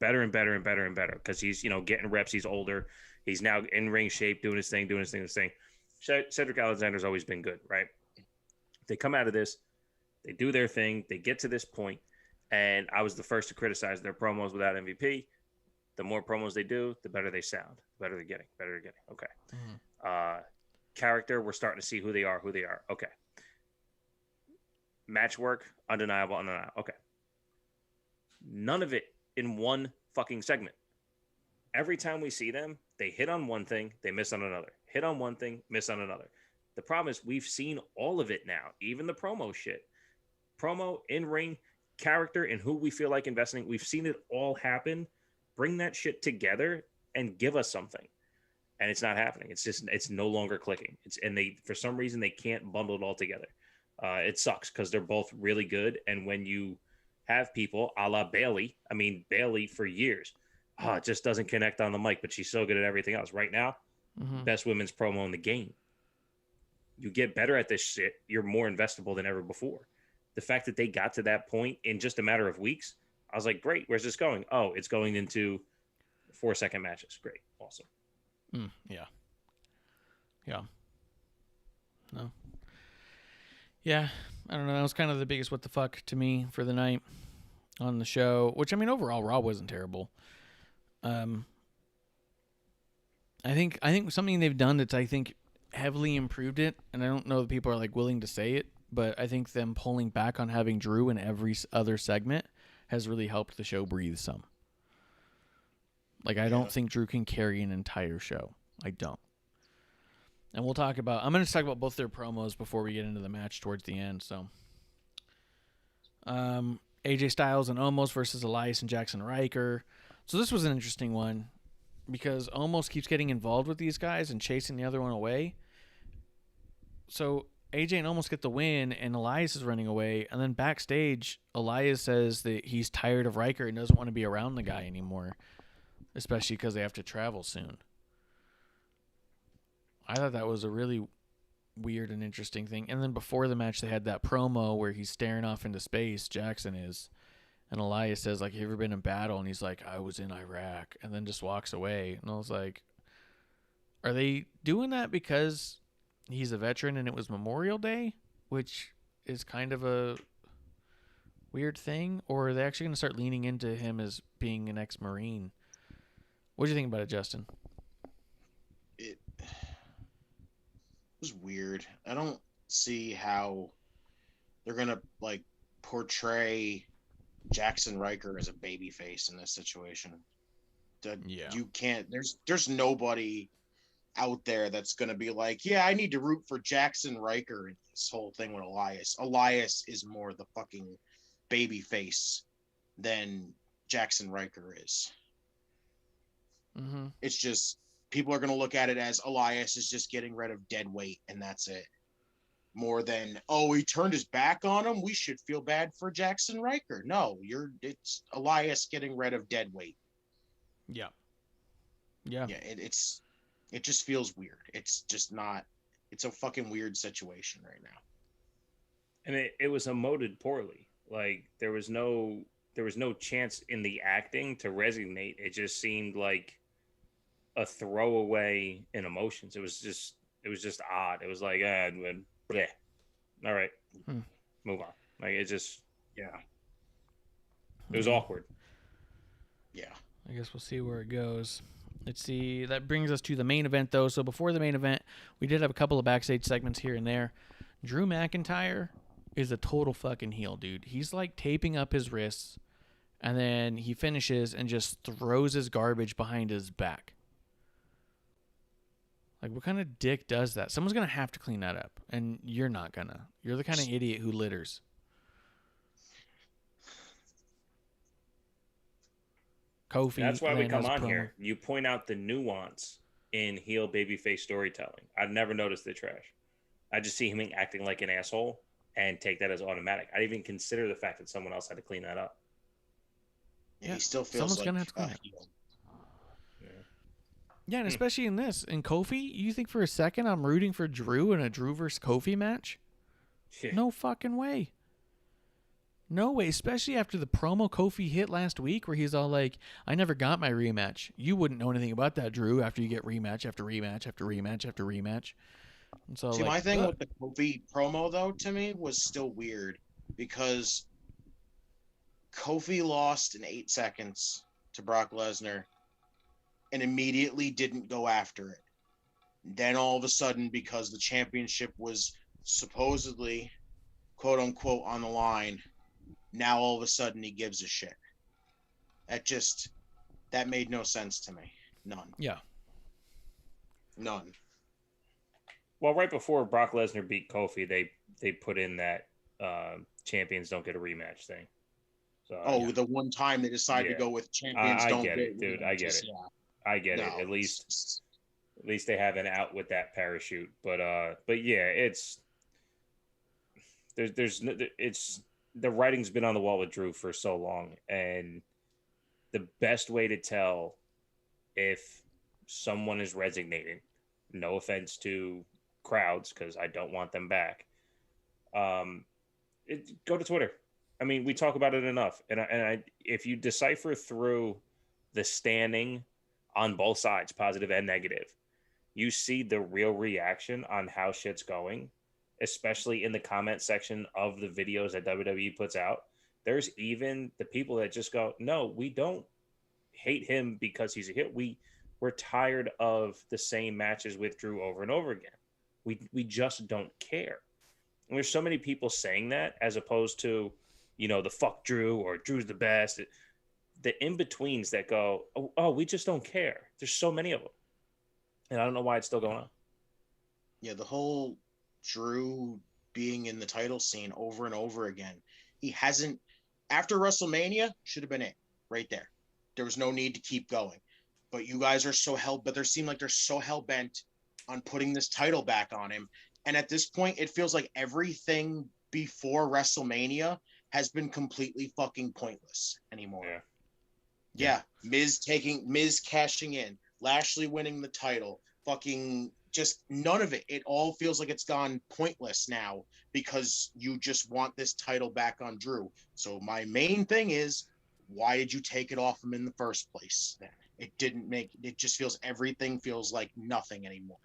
better and better and better and better because he's, getting reps. He's older. He's now in ring shape, doing his thing. Cedric Alexander's always been good, right? They come out of this, they do their thing, they get to this point, and I was the first to criticize their promos without MVP. The more promos they do, the better they sound, the better they're getting. Okay. Mm-hmm. Character, we're starting to see who they are. Okay. Match work, undeniable. Okay. None of it in one fucking segment. Every time we see them, they hit on one thing, they miss on another. Hit on one thing, miss on another. The problem is we've seen all of it now, even the promo shit. Promo, in-ring, character, and who we feel like investing. We've seen it all happen. Bring that shit together and give us something. And it's not happening. It's no longer clicking. For some reason, they can't bundle it all together. It sucks because they're both really good. And when you have people a la Bailey, Bailey for years, it just doesn't connect on the mic, but she's so good at everything else. Right now, best women's promo in the game. You get better at this shit, you're more investable than ever before. The fact that they got to that point in just a matter of weeks, I was like, great, where's this going? Oh, it's going into 4-second matches. Great. Awesome. Yeah. No. Yeah, I don't know. That was kind of the biggest what the fuck to me for the night on the show, which, overall, Raw wasn't terrible. I think something they've done that's, heavily improved it, and I don't know if people are willing to say it, but I think them pulling back on having Drew in every other segment has really helped the show breathe some. I don't think Drew can carry an entire show. I don't. And I'm going to talk about both their promos before we get into the match towards the end. So, AJ Styles and Omos versus Elias and Jackson Riker. So this was an interesting one because Omos keeps getting involved with these guys and chasing the other one away. So AJ and Omos get the win, and Elias is running away. And then backstage, Elias says that he's tired of Riker and doesn't want to be around the guy anymore, especially because they have to travel soon. I thought that was a really weird and interesting thing. And then before the match, they had that promo where he's staring off into space, Jackson is, and Elias says, have you ever been in battle? And he's like, I was in Iraq, and then just walks away. And I was like, are they doing that because he's a veteran and it was Memorial Day, which is kind of a weird thing? Or are they actually going to start leaning into him as being an ex-Marine? What do you think about it, Justin? It was weird. I don't see how they're going to portray Jackson Riker is a babyface in this situation. Yeah. You can't. There's nobody out there that's gonna be like, yeah, I need to root for Jackson Riker in this whole thing with Elias. Elias is more the fucking babyface than Jackson Riker is. Mm-hmm. It's just people are gonna look at it as Elias is just getting rid of dead weight, and that's it. More than, oh, he turned his back on him, we should feel bad for Jackson Riker. No, it's Elias getting rid of dead weight. Yeah. Yeah. Yeah, it just feels weird. It's just not. It's a fucking weird situation right now. And it was emoted poorly. Like there was no chance in the acting to resonate. It just seemed like a throwaway in emotions. It was just odd. It was like, bleh. All right, move on. Like it just, Yeah, it was awkward. yeah. I guess we'll see where it goes. Let's see. That brings us to the main event, though. So before the main event, we did have a couple of backstage segments here and there. Drew McIntyre is a total fucking heel, dude. He's like taping up his wrists, and then he finishes and just throws his garbage behind his back. Like, what kind of dick does that? Someone's going to have to clean that up, and you're not going to. You're the kind of idiot who litters. Kofi. That's why we come on promo. here. You point out the nuance in heel babyface storytelling. I've never noticed the trash. I just see him acting like an asshole and take that as automatic. I didn't even consider the fact that someone else had to clean that up. Yeah, he still feels someone's like gonna have to clean it. heel. Yeah, and especially in this, in Kofi, you think for a second I'm rooting for Drew in a Drew versus Kofi match? Yeah. No fucking way. No way, especially after the promo Kofi hit last week where he's all like, I never got my rematch. You wouldn't know anything about that, Drew, after you get rematch after rematch after rematch after rematch. And so, See, like, my thing with the Kofi promo, though, to me, was still weird because Kofi lost in 8 seconds to Brock Lesnar and immediately didn't go after it. Then all of a sudden, because the championship was supposedly, quote unquote, on the line, now all of a sudden he gives a shit. That made no sense to me. None. Yeah. None. Well, right before Brock Lesnar beat Kofi, they put in that champions don't get a rematch thing. So, the one time they decided to go with champions I don't get it, dude. I get it. Yeah. I get it. At least they have an out with that parachute. But yeah, it's the writing's been on the wall with Drew for so long, and the best way to tell if someone is resignating, no offense to crowds because I don't want them back, go to Twitter. I mean, we talk about it enough, and if you decipher through the standing on both sides, positive and negative, you see the real reaction on how shit's going, especially in the comment section of the videos that WWE puts out. There's even the people that just go, no, we don't hate him because he's a hit. We're tired of the same matches with Drew over and over again. We just don't care. And there's so many people saying that as opposed to, the fuck Drew or Drew's the best. The in-betweens that go, oh, we just don't care. There's so many of them. And I don't know why it's still going on. Yeah, the whole Drew being in the title scene over and over again. He hasn't, after WrestleMania, should have been it right there. There was no need to keep going. But you guys are but there seem like they're so hell-bent on putting this title back on him. And at this point, it feels like everything before WrestleMania has been completely fucking pointless anymore. Yeah. Miz cashing in, Lashley winning the title, fucking just none of it. It all feels like it's gone pointless now because you just want this title back on Drew. So my main thing is, why did you take it off him in the first place? Then it just feels, everything feels like nothing anymore.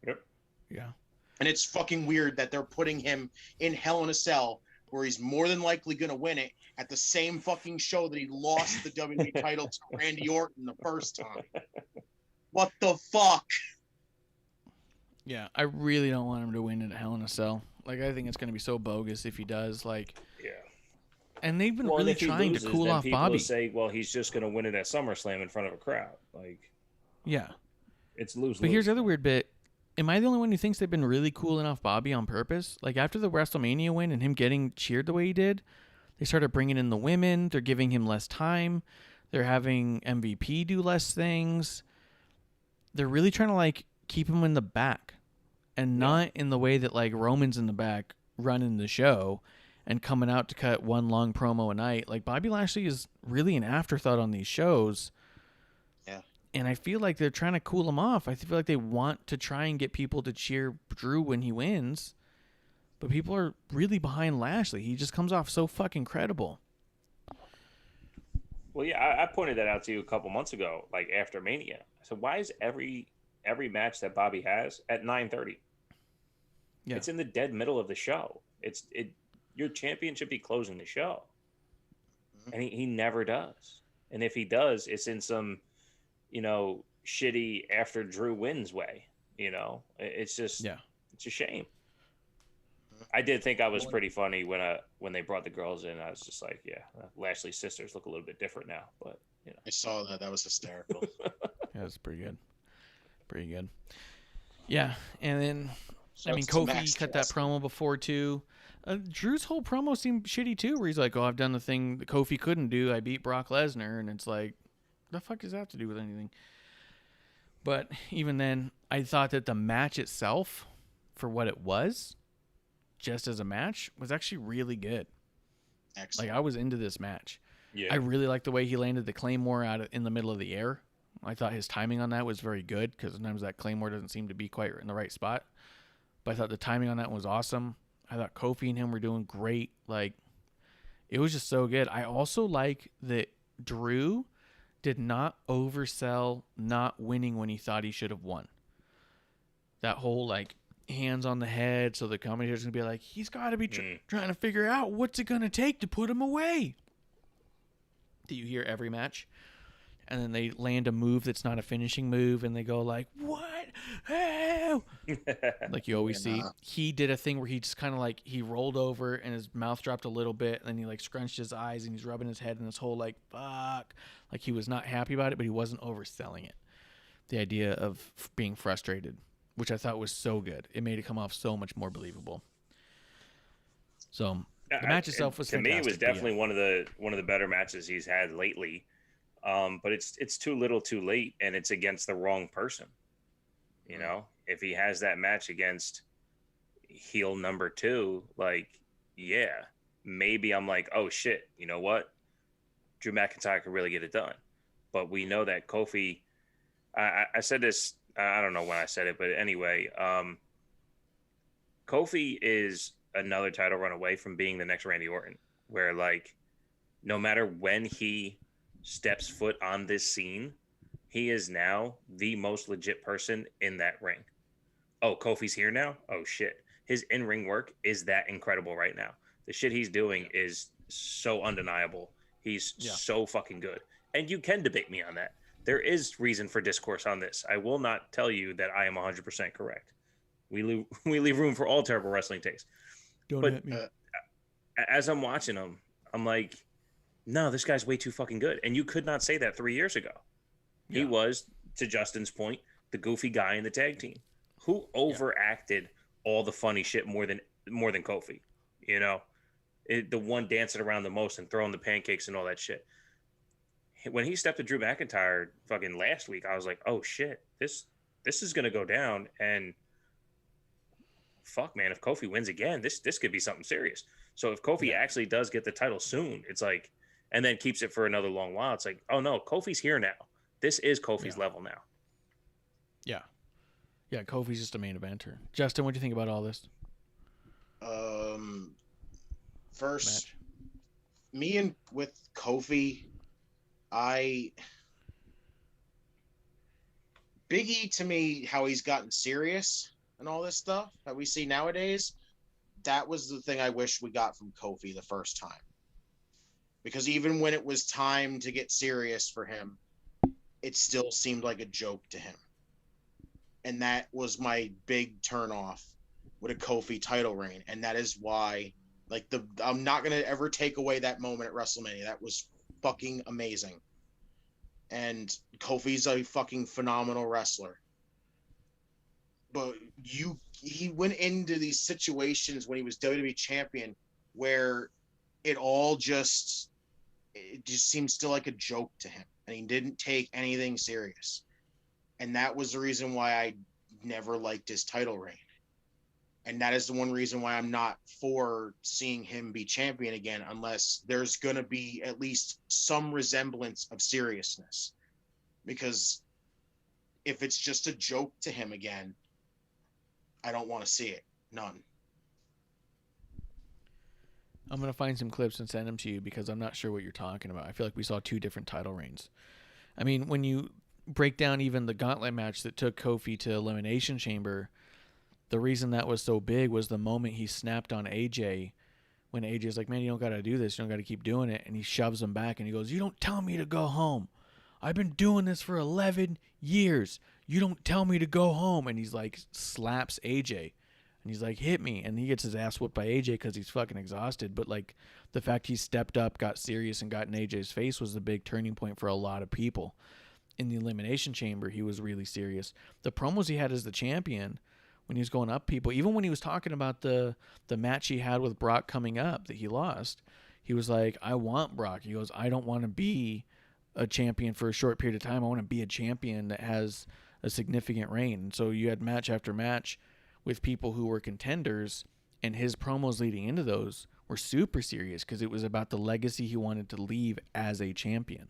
Yep. Yeah. And it's fucking weird that they're putting him in Hell in a Cell where he's more than likely going to win it at the same fucking show that he lost the WWE title to Randy Orton the first time. What the fuck? Yeah, I really don't want him to win it at Hell in a Cell. Like, I think it's going to be so bogus if he does. Like, yeah. And they've been Well, and really if he trying loses, to cool then off people Bobby. will say, well, he's just going to win it at SummerSlam in front of a crowd. Like, Yeah. it's lose-lose. But here's the other weird bit. Am I the only one who thinks they've been really cooling off Bobby on purpose? Like, after the WrestleMania win and him getting cheered the way he did, they started bringing in the women. They're giving him less time. They're having MVP do less things. They're really trying to, like, keep him in the back. And not in the way that, like, Roman's in the back running the show and coming out to cut one long promo a night. Like, Bobby Lashley is really an afterthought on these shows. Yeah. And I feel like they're trying to cool him off. I feel like they want to try and get people to cheer Drew when he wins. But people are really behind Lashley. He just comes off so fucking credible. Well, yeah, I pointed that out to you a couple months ago, like after Mania. So why is every match that Bobby has at 9:30? Yeah. It's in the dead middle of the show. Your champion should be closing the show. And he never does. And if he does, it's in some, shitty after Drew wins way. It's just, it's a shame. I did think I was pretty funny when they brought the girls in. I was just like, yeah, Lashley's sisters look a little bit different now, but I saw that. That was hysterical. Yeah, it's pretty good. Pretty good. Yeah, and then So it's Kofi Max cut that Caster. promo before too. Drew's whole promo seemed shitty too, where he's like, "Oh, I've done the thing that Kofi couldn't do. I beat Brock Lesnar," and it's like, the fuck does that have to do with anything? But even then, I thought that the match itself, for what it was, just as a match, was actually really good. Excellent. Like, I was into this match. yeah. I really liked the way he landed the Claymore in the middle of the air. I thought his timing on that was very good because sometimes that Claymore doesn't seem to be quite in the right spot. But I thought the timing on that was awesome. I thought Kofi and him were doing great. Like, it was just so good. I also like that Drew did not oversell not winning when he thought he should have won. That whole, like, hands on the head, so the commentator's going to be like, he's got to be trying to figure out what's it going to take to put him away. Do you hear every match? And then they land a move that's not a finishing move, and they go like, what? Oh! Like you always see. He did a thing where he just kind of like, he rolled over and his mouth dropped a little bit, and then he like scrunched his eyes and he's rubbing his head, and this whole like, fuck. Like he was not happy about it, but he wasn't overselling it. The idea of being frustrated, which I thought was so good. It made it come off so much more believable. So the match itself was fantastic. To me, it was definitely one of the better matches he's had lately. But it's too little, too late, and it's against the wrong person. If he has that match against heel number 2, like, yeah, maybe I'm like, oh shit, you know what? Drew McIntyre could really get it done. But we know that Kofi, I said this, I don't know when I said it, but anyway, Kofi is another title run away from being the next Randy Orton, where like, no matter when he steps foot on this scene, he is now the most legit person in that ring. Oh, Kofi's here now? Oh, shit. His in-ring work is that incredible right now. The shit he's doing is so undeniable. He's so fucking good. And you can debate me on that. There is reason for discourse on this. I will not tell you that I am 100% correct. We leave room for all terrible wrestling takes. Don't but hit me. As I'm watching him, I'm like, no, this guy's way too fucking good. And you could not say that 3 years ago. He was, to Justin's point, the goofy guy in the tag team who overacted all the funny shit more than Kofi. The one dancing around the most and throwing the pancakes and all that shit. When he stepped to Drew McIntyre fucking last week, I was like, oh shit, this is gonna go down. And fuck, man, if Kofi wins again, this could be something serious. So if Kofi actually does get the title soon, it's like, and then keeps it for another long while, it's like, oh no, Kofi's here now. This is Kofi's level now. Yeah. Yeah, Kofi's just a main eventer. Justin, what do you think about all this? First, me and with Kofi, Big E to me, how he's gotten serious and all this stuff that we see nowadays, that was the thing I wish we got from Kofi the first time. Because even when it was time to get serious for him, it still seemed like a joke to him. And that was my big turnoff with a Kofi title reign. And that is why Like I'm not gonna ever take away that moment at WrestleMania. That was fucking amazing. And Kofi's a fucking phenomenal wrestler. But he went into these situations when he was WWE champion where it just seemed still like a joke to him, and he didn't take anything serious. And that was the reason why I never liked his title reign. And that is the one reason why I'm not for seeing him be champion again, unless there's going to be at least some resemblance of seriousness. Because if it's just a joke to him again, I don't want to see it. None. I'm going to find some clips and send them to you because I'm not sure what you're talking about. I feel like we saw 2 different title reigns. I mean, when you break down even the gauntlet match that took Kofi to Elimination Chamber, the reason that was so big was the moment he snapped on AJ when AJ's like, man, you don't got to do this. You don't got to keep doing it. And he shoves him back and he goes, you don't tell me to go home. I've been doing this for 11 years. You don't tell me to go home. And he's like, slaps AJ. And he's like, hit me. And he gets his ass whooped by AJ because he's fucking exhausted. But like the fact he stepped up, got serious, and got in AJ's face was the big turning point for a lot of people. In the Elimination Chamber, he was really serious. The promos he had as the champion, when he was going up people, even when he was talking about the match he had with Brock coming up that he lost, he was like, I want Brock. He goes, I don't want to be a champion for a short period of time. I want to be a champion that has a significant reign. And so you had match after match with people who were contenders, and his promos leading into those were super serious because it was about the legacy he wanted to leave as a champion.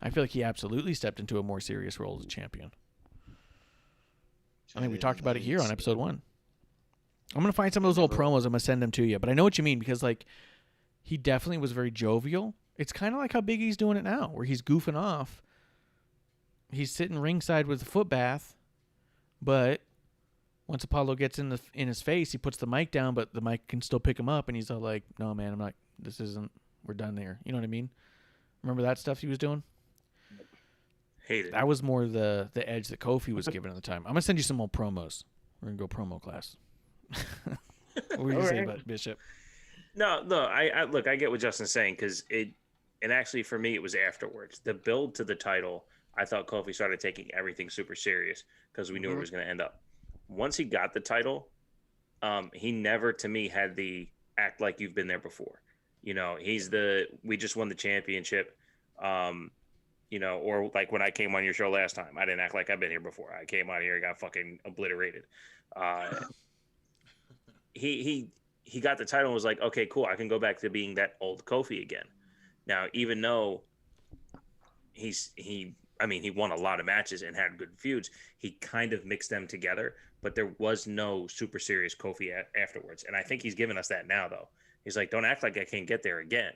I feel like he absolutely stepped into a more serious role as a champion. I think we talked about it here on episode 1. I'm going to find some of those old promos. I'm going to send them to you. But I know what you mean because, like, he definitely was very jovial. It's kind of like how Big E's doing it now, where he's goofing off. He's sitting ringside with a foot bath, but once Apollo gets in his face, he puts the mic down, but the mic can still pick him up, and he's all like, no, man, we're done there. You know what I mean? Remember that stuff he was doing? Hated. That was more the edge that Kofi was given at the time. I'm going to send you some old promos. We're going to go promo class. What were you going to say about Bishop? No, I look, I get what Justin's saying because and actually for me, it was afterwards. The build to the title, I thought Kofi started taking everything super serious because we knew it was going to end up. Once he got the title, he never, to me, had the act like you've been there before. You know, we just won the championship. You know, or like when I came on your show last time, I didn't act like I've been here before. I came out here and got fucking obliterated. He got the title and was like, okay, cool. I can go back to being that old Kofi again. Now, even though he won a lot of matches and had good feuds, he kind of mixed them together, but there was no super serious Kofi afterwards. And I think he's given us that now, though. He's like, don't act like I can't get there again.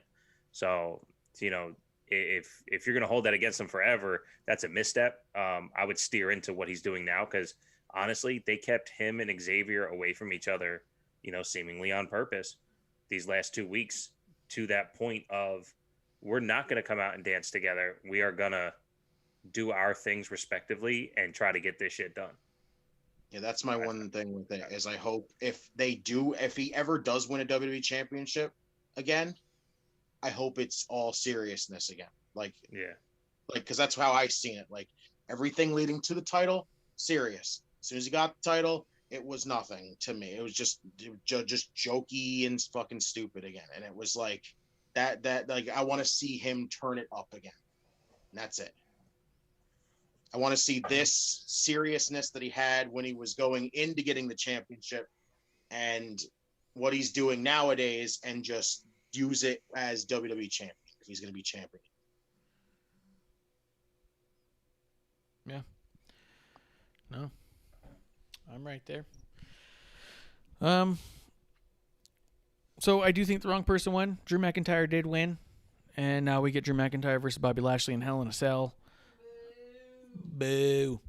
So, you know, if you're going to hold that against him forever, that's a misstep. I would steer into what he's doing now because, honestly, they kept him and Xavier away from each other, you know, seemingly on purpose these last 2 weeks to that point of we're not going to come out and dance together. We are going to do our things respectively and try to get this shit done. Yeah, that's my one thing with it is I hope if he ever does win a WWE championship again, I hope it's all seriousness again. Like, because that's how I seen it. Like everything leading to the title, serious. As soon as he got the title, it was nothing to me. It was just jokey and fucking stupid again. And it was like that like I want to see him turn it up again. And that's it. I want to see this seriousness that he had when he was going into getting the championship and what he's doing nowadays and just use it as WWE champion if he's going to be champion. Yeah. No. I'm right there. So I do think the wrong person won. Drew McIntyre did win. And now we get Drew McIntyre versus Bobby Lashley in Hell in a Cell. Boo.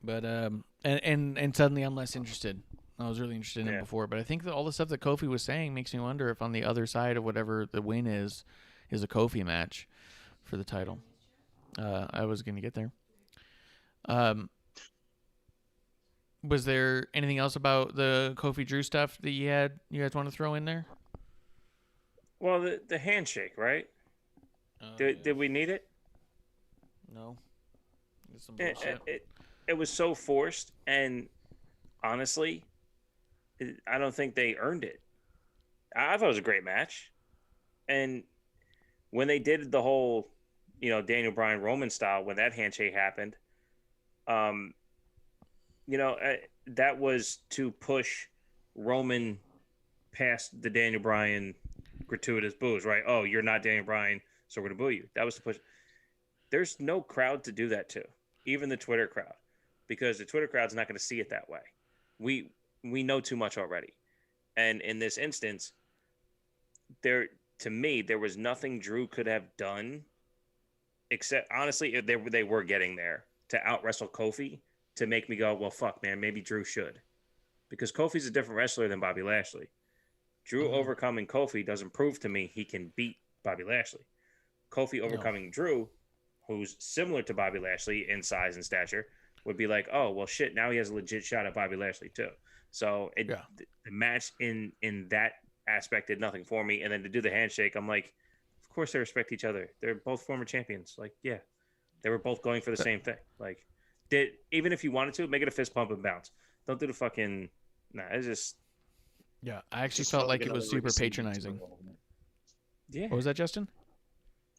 But and suddenly I'm less interested. I was really interested in him before, but I think that all the stuff that Kofi was saying makes me wonder if on the other side of whatever the win is a Kofi match for the title. I was going to get there. Was there anything else about the Kofi Drew stuff that you guys want to throw in there? Well, the handshake, right? Did we need it? No. It's some It, bullshit. it was so forced, and honestly, I don't think they earned it. I thought it was a great match, and when they did the whole, Daniel Bryan Roman style, when that handshake happened, um, that was to push Roman past the Daniel Bryan gratuitous boos, right? Oh, you're not Daniel Bryan, so we're gonna boo you. That was to push. There's no crowd to do that to, even the Twitter crowd, because the Twitter crowd's not going to see it that way. We know too much already, and in this instance, to me there was nothing Drew could have done, except honestly they were getting there to out wrestle Kofi to make me go, well, fuck, man, maybe Drew should, because Kofi's a different wrestler than Bobby Lashley. Drew overcoming Kofi doesn't prove to me he can beat Bobby Lashley. Kofi overcoming Drew, who's similar to Bobby Lashley in size and stature, would be like, oh, well, shit, now he has a legit shot at Bobby Lashley, too. So the match in that aspect did nothing for me. And then to do the handshake, I'm like, of course they respect each other. They're both former champions. Like, yeah, they were both going for the same thing. Like, even if you wanted to, make it a fist pump and bounce. Don't do the fucking... Nah, it's just... Yeah, I actually felt like it was super patronizing. Yeah. What was that, Justin?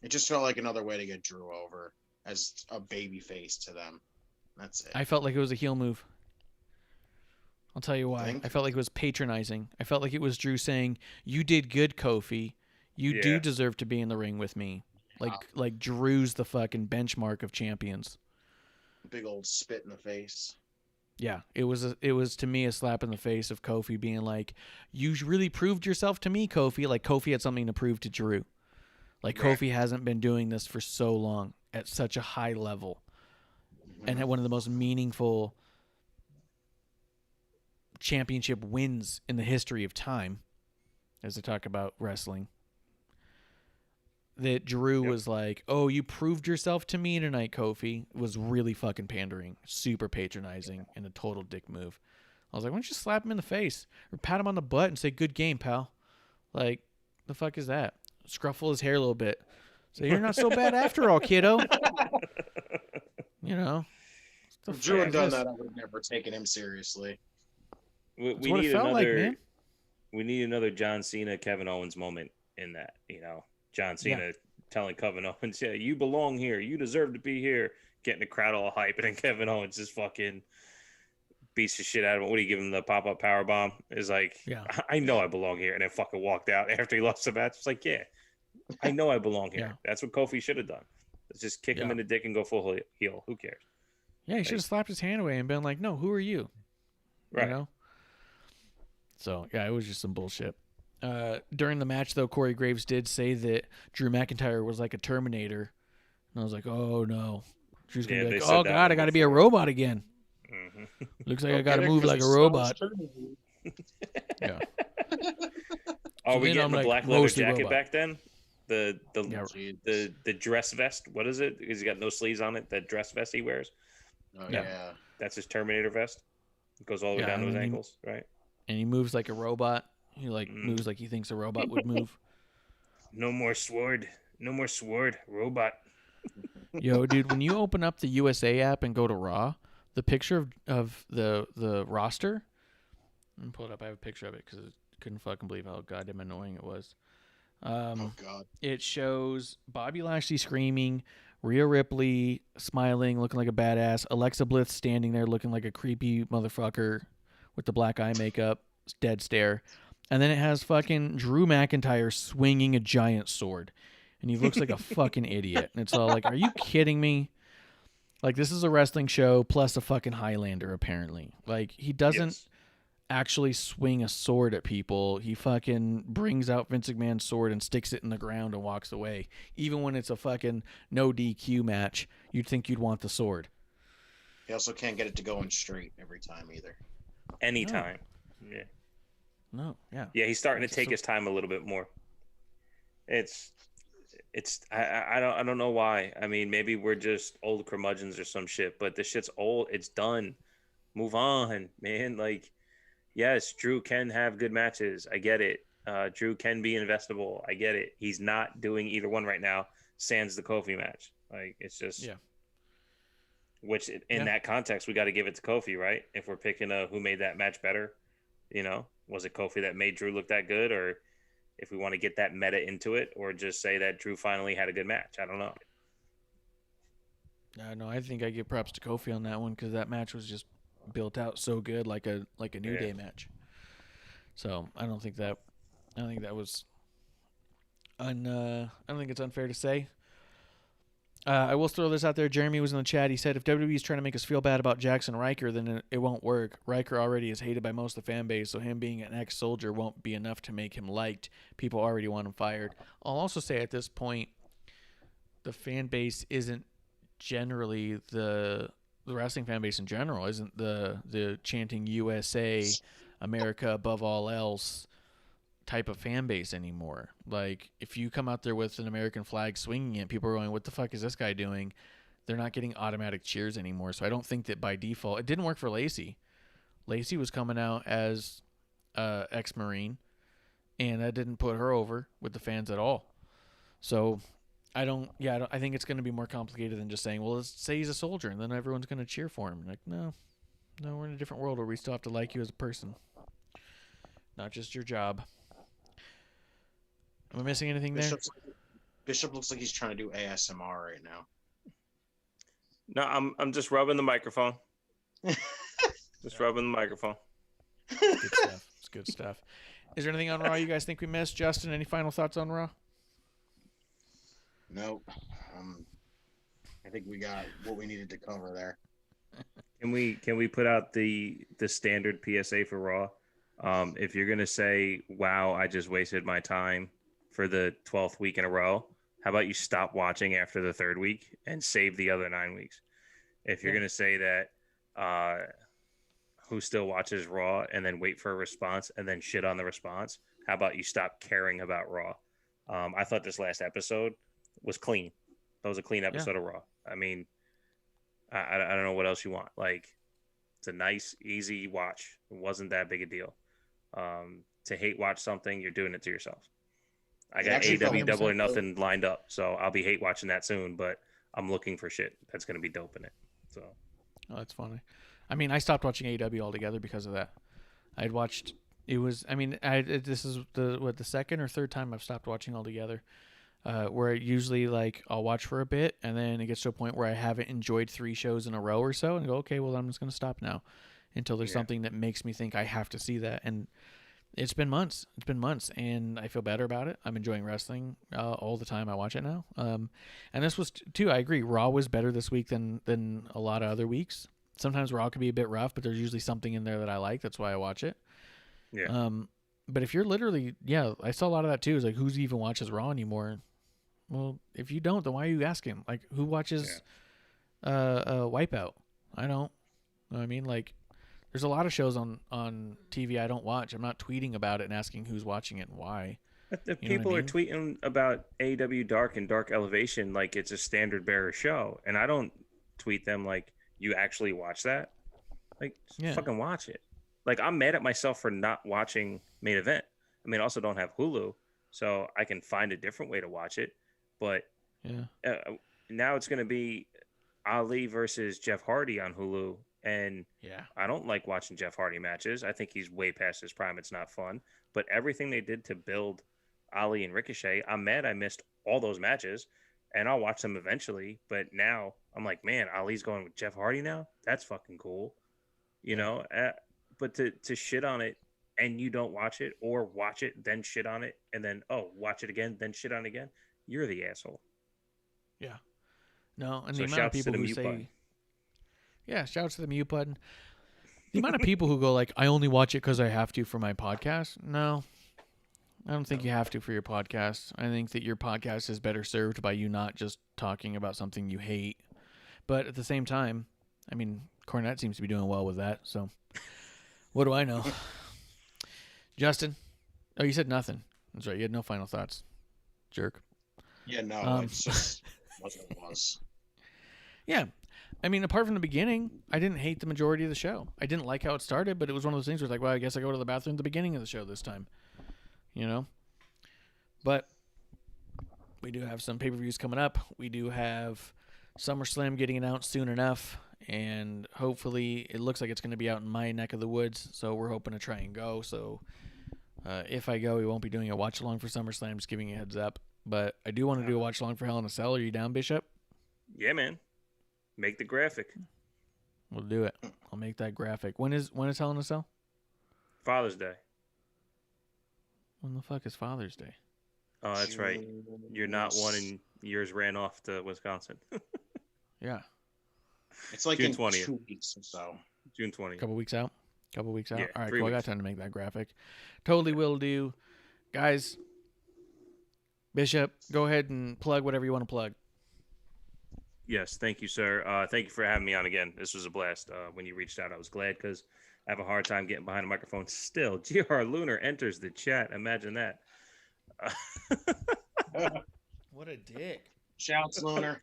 It just felt like another way to get Drew over as a baby face to them. That's it. I felt like it was a heel move. I'll tell you why. I felt like it was patronizing. I felt like it was Drew saying, "You did good, Kofi. You do deserve to be in the ring with me." Like Drew's the fucking benchmark of champions. Big old spit in the face. Yeah, it was to me a slap in the face of Kofi being like, "You really proved yourself to me, Kofi." Like Kofi had something to prove to Drew. Like Kofi hasn't been doing this for so long at such a high level, and had one of the most meaningful championship wins in the history of time, as they talk about wrestling. That Drew was like, "Oh, you proved yourself to me tonight, Kofi." Was really fucking pandering, super patronizing, and a total dick move. I was like, "Why don't you slap him in the face or pat him on the butt and say, 'Good game, pal'?" Like, the fuck is that? Scruffle his hair a little bit. Say, "You're not so bad after all, kiddo." If Drew had done that, I would have never taken him seriously. We need another John Cena, Kevin Owens moment in that. John Cena telling Kevin Owens, "Yeah, you belong here. You deserve to be here." Getting the crowd all hype, and then Kevin Owens just fucking beats the shit out of him. What do you give him, the pop-up power bomb? Is like, I know I belong here, and then fucking walked out after he lost the match. It's like, yeah, I know I belong here. That's what Kofi should have done. Let's just kick him in the dick and go full heel. Who cares? Yeah, he should have slapped his hand away and been like, "No, who are you?" Right. So, yeah, it was just some bullshit. During the match, though, Corey Graves did say that Drew McIntyre was like a Terminator. And I was like, oh, no. Drew's going to be like, oh, God, I got to be a robot again. Mm-hmm. Looks like I got to move like a robot. Yeah. Are we getting the black leather jacket robot back then? The dress vest? What is it? Because he got no sleeves on it. That dress vest he wears? Oh, yeah. That's his Terminator vest? It goes all the way down to his ankles, right? And he moves like a robot. He moves like he thinks a robot would move. No more sword, robot. Yo, dude, when you open up the USA app and go to Raw, the picture of the roster, let me pull it up. I have a picture of it because I couldn't fucking believe how goddamn annoying it was. Oh, God. It shows Bobby Lashley screaming, Rhea Ripley smiling, looking like a badass, Alexa Bliss standing there looking like a creepy motherfucker with the black eye makeup, dead stare. And then it has fucking Drew McIntyre swinging a giant sword. And he looks like a fucking idiot. And it's all like, are you kidding me? Like, this is a wrestling show plus a fucking Highlander, apparently. Like, he doesn't actually swing a sword at people. He fucking brings out Vince McMahon's sword and sticks it in the ground and walks away. Even when it's a fucking no DQ match, you'd think you'd want the sword. He also can't get it to go in straight every time either. Anytime. No. Yeah. No, yeah. Yeah, he's starting to take his time a little bit more. I don't know why. I mean, maybe we're just old curmudgeons or some shit, but this shit's old. It's done. Move on, man. Like, yes, Drew can have good matches. I get it. Drew can be investable. I get it. He's not doing either one right now. Sans the Kofi match. Like, it's just Which in that context, we got to give it to Kofi, right? If we're picking who made that match better, was it Kofi that made Drew look that good, or if we want to get that meta into it, or just say that Drew finally had a good match? I don't know. No, I think I give props to Kofi on that one because that match was just built out so good, like a New Day match. So I don't think that was I don't think it's unfair to say. I will throw this out there. Jeremy was in the chat. He said, if WWE is trying to make us feel bad about Jackson Riker, then it won't work. Riker already is hated by most of the fan base, so him being an ex-soldier won't be enough to make him liked. People already want him fired. I'll also say at this point, the fan base isn't generally the wrestling fan base in general isn't the chanting USA, America above all else type of fan base anymore. Like, if you come out there with an American flag swinging it, people are going, what the fuck is this guy doing? They're not getting automatic cheers anymore. So I don't think that by default, it didn't work for Lacey. Lacey was coming out as ex-Marine, and that didn't put her over with the fans at all. So I think it's going to be more complicated than just saying, well, let's say he's a soldier and then everyone's going to cheer for him. Like, no, we're in a different world where we still have to like you as a person, not just your job. Am I missing anything there? Bishop looks like he's trying to do ASMR right now. No, I'm just rubbing the microphone. Just rubbing the microphone. Good stuff. It's good stuff. Is there anything on Raw you guys think we missed? Justin, any final thoughts on Raw? Nope. I think we got what we needed to cover there. Can we put out the standard PSA for Raw? If you're gonna say, "Wow, I just wasted my time for the 12th week in a row," how about you stop watching after the 3rd week and save the other 9 weeks? If you're gonna say that, who still watches Raw and then wait for a response and then shit on the response, how about you stop caring about Raw? I thought this last episode was clean. That was a clean episode of Raw. I mean, I don't know what else you want. Like, it's a nice, easy watch. It wasn't that big a deal. To hate watch something, you're doing it to yourself. I got AEW Double or Nothing lined up, so I'll be hate watching that soon, but I'm looking for shit that's going to be dope in it. So, oh, that's funny. I mean, I stopped watching AEW altogether because of that. I'd watched. It was. I mean, this is the second or third time I've stopped watching altogether. Where usually like I'll watch for a bit and then it gets to a point where I haven't enjoyed 3 shows in a row or so and go, okay, well, I'm just going to stop now until there's something that makes me think I have to see that. And it's been months. And I feel better about it. I'm enjoying wrestling all the time I watch it now. And this was too, I agree. Raw was better this week than a lot of other weeks. Sometimes Raw could be a bit rough, but there's usually something in there that I like. That's why I watch it. Yeah. But if you're literally, I saw a lot of that too. Is like, who's even watches Raw anymore? Well, if you don't, then why are you asking? Like, who watches Wipeout? I don't. I mean, like, there's a lot of shows on TV I don't watch. I'm not tweeting about it and asking who's watching it and why. If people are tweeting about AEW Dark and Dark Elevation like it's a standard bearer show, and I don't tweet them like, you actually watch that? Like, fucking watch it. Like, I'm mad at myself for not watching Main Event. I mean, I also don't have Hulu, so I can find a different way to watch it. But now it's going to be Ali versus Jeff Hardy on Hulu. And I don't like watching Jeff Hardy matches. I think he's way past his prime. It's not fun. But everything they did to build Ali and Ricochet, I'm mad I missed all those matches. And I'll watch them eventually. But now I'm like, man, Ali's going with Jeff Hardy now? That's fucking cool. You know? But to shit on it and you don't watch it, or watch it, then shit on it, and then, watch it again, then shit on it again, you're the asshole. Yeah. No, and so the amount of people who say... Button. Yeah, shouts to the mute button. The amount of people who go like, I only watch it because I have to for my podcast. No, I don't think you have to for your podcast. I think that your podcast is better served by you not just talking about something you hate. But at the same time, I mean, Cornette seems to be doing well with that. So what do I know? Justin? Oh, you said nothing. That's right. You had no final thoughts. Jerk. Yeah, no, it's just what it was. Yeah. I mean, apart from the beginning, I didn't hate the majority of the show. I didn't like how it started, but it was one of those things where it's like, well, I guess I go to the bathroom at the beginning of the show this time. you know. But we do have some pay-per-views coming up. We do have SummerSlam getting announced soon enough, and hopefully it looks like it's going to be out in my neck of the woods, so we're hoping to try and go. So if I go, we won't be doing a watch-along for SummerSlam, just giving you a heads up. But I do want to do a watch-along for Hell in a Cell. Are you down, Bishop? Yeah, man. Make the graphic. We'll do it. I'll make that graphic. When is Hell in a Cell? Father's Day. When the fuck is Father's Day? Oh, that's right. You're not one, and yours ran off to Wisconsin. Yeah. It's like June in 20th. 2 weeks or so. June 20th. Couple weeks out. Yeah, All right, 3 cool. I got weeks. time to make that graphic. Totally will do. Guys, Bishop, go ahead and plug whatever you want to plug. Yes, thank you, sir. Thank you for having me on again. This was a blast. When you reached out, I was glad because I have a hard time getting behind a microphone still. GR Lunar enters the chat. Imagine that. What a dick. Shouts, Lunar.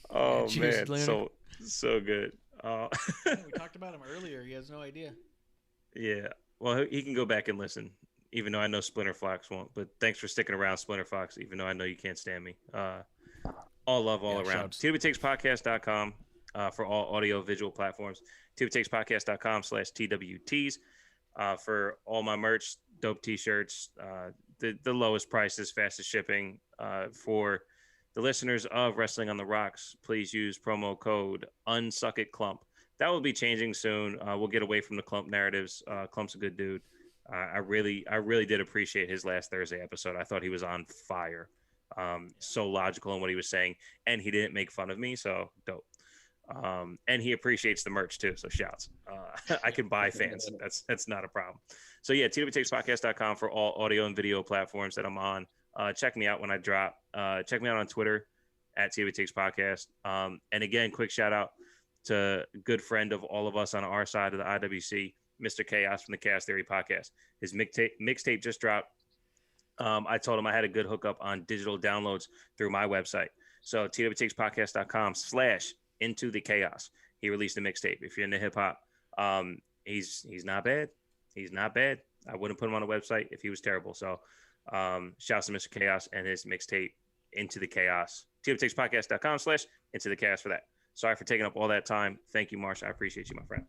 Oh, Yeah, cheers, man. Lunar. So good. We talked about him earlier. He has no idea. Yeah. Well, he can go back and listen, even though I know Splinter Fox won't. But thanks for sticking around, Splinter Fox, even though I know you can't stand me. All love all around. TWTakesPodcast.com for all audio visual platforms. TWTakesPodcast.com/TWTs for all my merch, dope t-shirts, the lowest prices, fastest shipping. For the listeners of Wrestling on the Rocks, please use promo code UNSUCKITCLUMP. That will be changing soon. We'll get away from the Clump narratives. Clump's a good dude. I really did appreciate his last Thursday episode. I thought he was on fire. So logical in what he was saying, and he didn't make fun of me, so dope. And he appreciates the merch too, so shouts. I can buy fans. That's not a problem. So yeah, TWTakesPodcast.com for all audio and video platforms that I'm on. Check me out when I drop. Check me out on Twitter at TWTakesPodcast. And again, quick shout out to a good friend of all of us on our side of the IWC, Mr. Chaos from the Chaos Theory Podcast. His mixtape just dropped. I told him I had a good hookup on digital downloads through my website. So TWTakesPodcast.com/Into the Chaos. He released a mixtape. If you're into hip hop, he's not bad. He's not bad. I wouldn't put him on a website if he was terrible. So shouts to Mr. Chaos and his mixtape Into the Chaos. TWTakesPodcast.com/Into the Chaos for that. Sorry for taking up all that time. Thank you, Marsh. I appreciate you, my friend.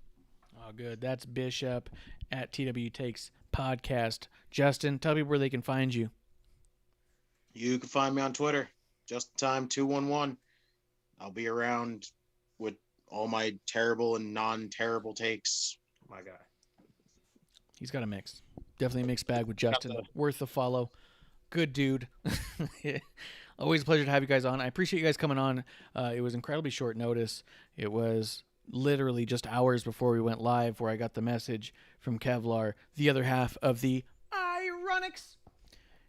Oh, good. That's Bishop at TW Takes Podcast. Justin, tell people where they can find you. You can find me on Twitter, JustinTime211. I'll be around with all my terrible and non-terrible takes. My guy. He's got a mix. Definitely a mixed bag with Justin. Worth the follow. Good dude. Always a pleasure to have you guys on. I appreciate you guys coming on. It was incredibly short notice. It was literally just hours before we went live where I got the message from Kevlar, the other half of the Ironics,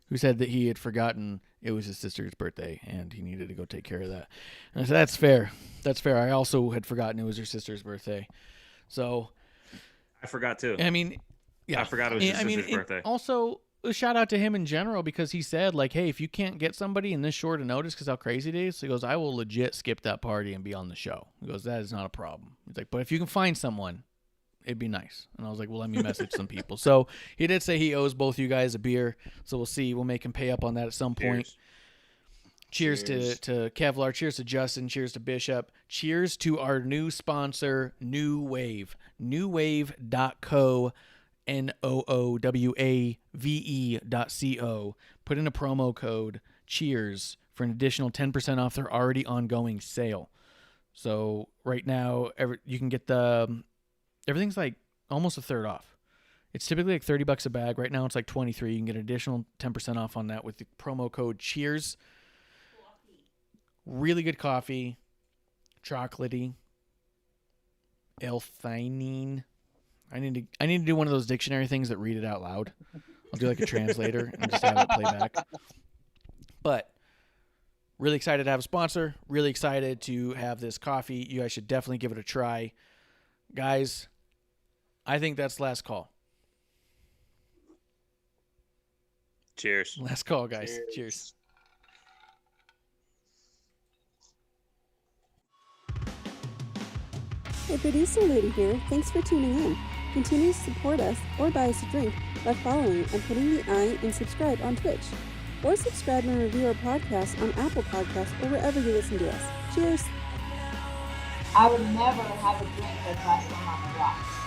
who said that he had forgotten it was his sister's birthday and he needed to go take care of that. And I said, that's fair. That's fair. I also had forgotten it was her sister's birthday. So I forgot too. I mean, yeah. I forgot it was his sister's birthday. Also, a shout out to him in general because he said, like, hey, if you can't get somebody in this short of notice because how crazy it is, so he goes, I will legit skip that party and be on the show. He goes, that is not a problem. He's like, but if you can find someone, it'd be nice. And I was like, well, let me message some people. So he did say he owes both you guys a beer. So we'll see. We'll make him pay up on that at some point. Cheers to Kevlar. Cheers to Justin. Cheers to Bishop. Cheers to our new sponsor, New Wave. NewWave.co. NOOWAVE.co. Put in a promo code CHEERS for an additional 10% off their already ongoing sale. So right now, you can get everything's like almost a third off. It's typically like $30 a bag. Right now it's like $23. You can get an additional 10% off on that with the promo code CHEERS. Really good coffee, chocolatey, L-theanine. I need to do one of those dictionary things that read it out loud. I'll do like a translator and just have it play back. But really excited to have a sponsor. Really excited to have this coffee. You guys should definitely give it a try. Guys, I think that's last call. Cheers. Last call, guys. Cheers. Hey, producer lady here. Thanks for tuning in. Continue to support us or buy us a drink by following and putting the I in subscribe on Twitch. Or subscribe and review our podcast on Apple Podcasts or wherever you listen to us. Cheers! I would never have a drink that's lasting on the rocks.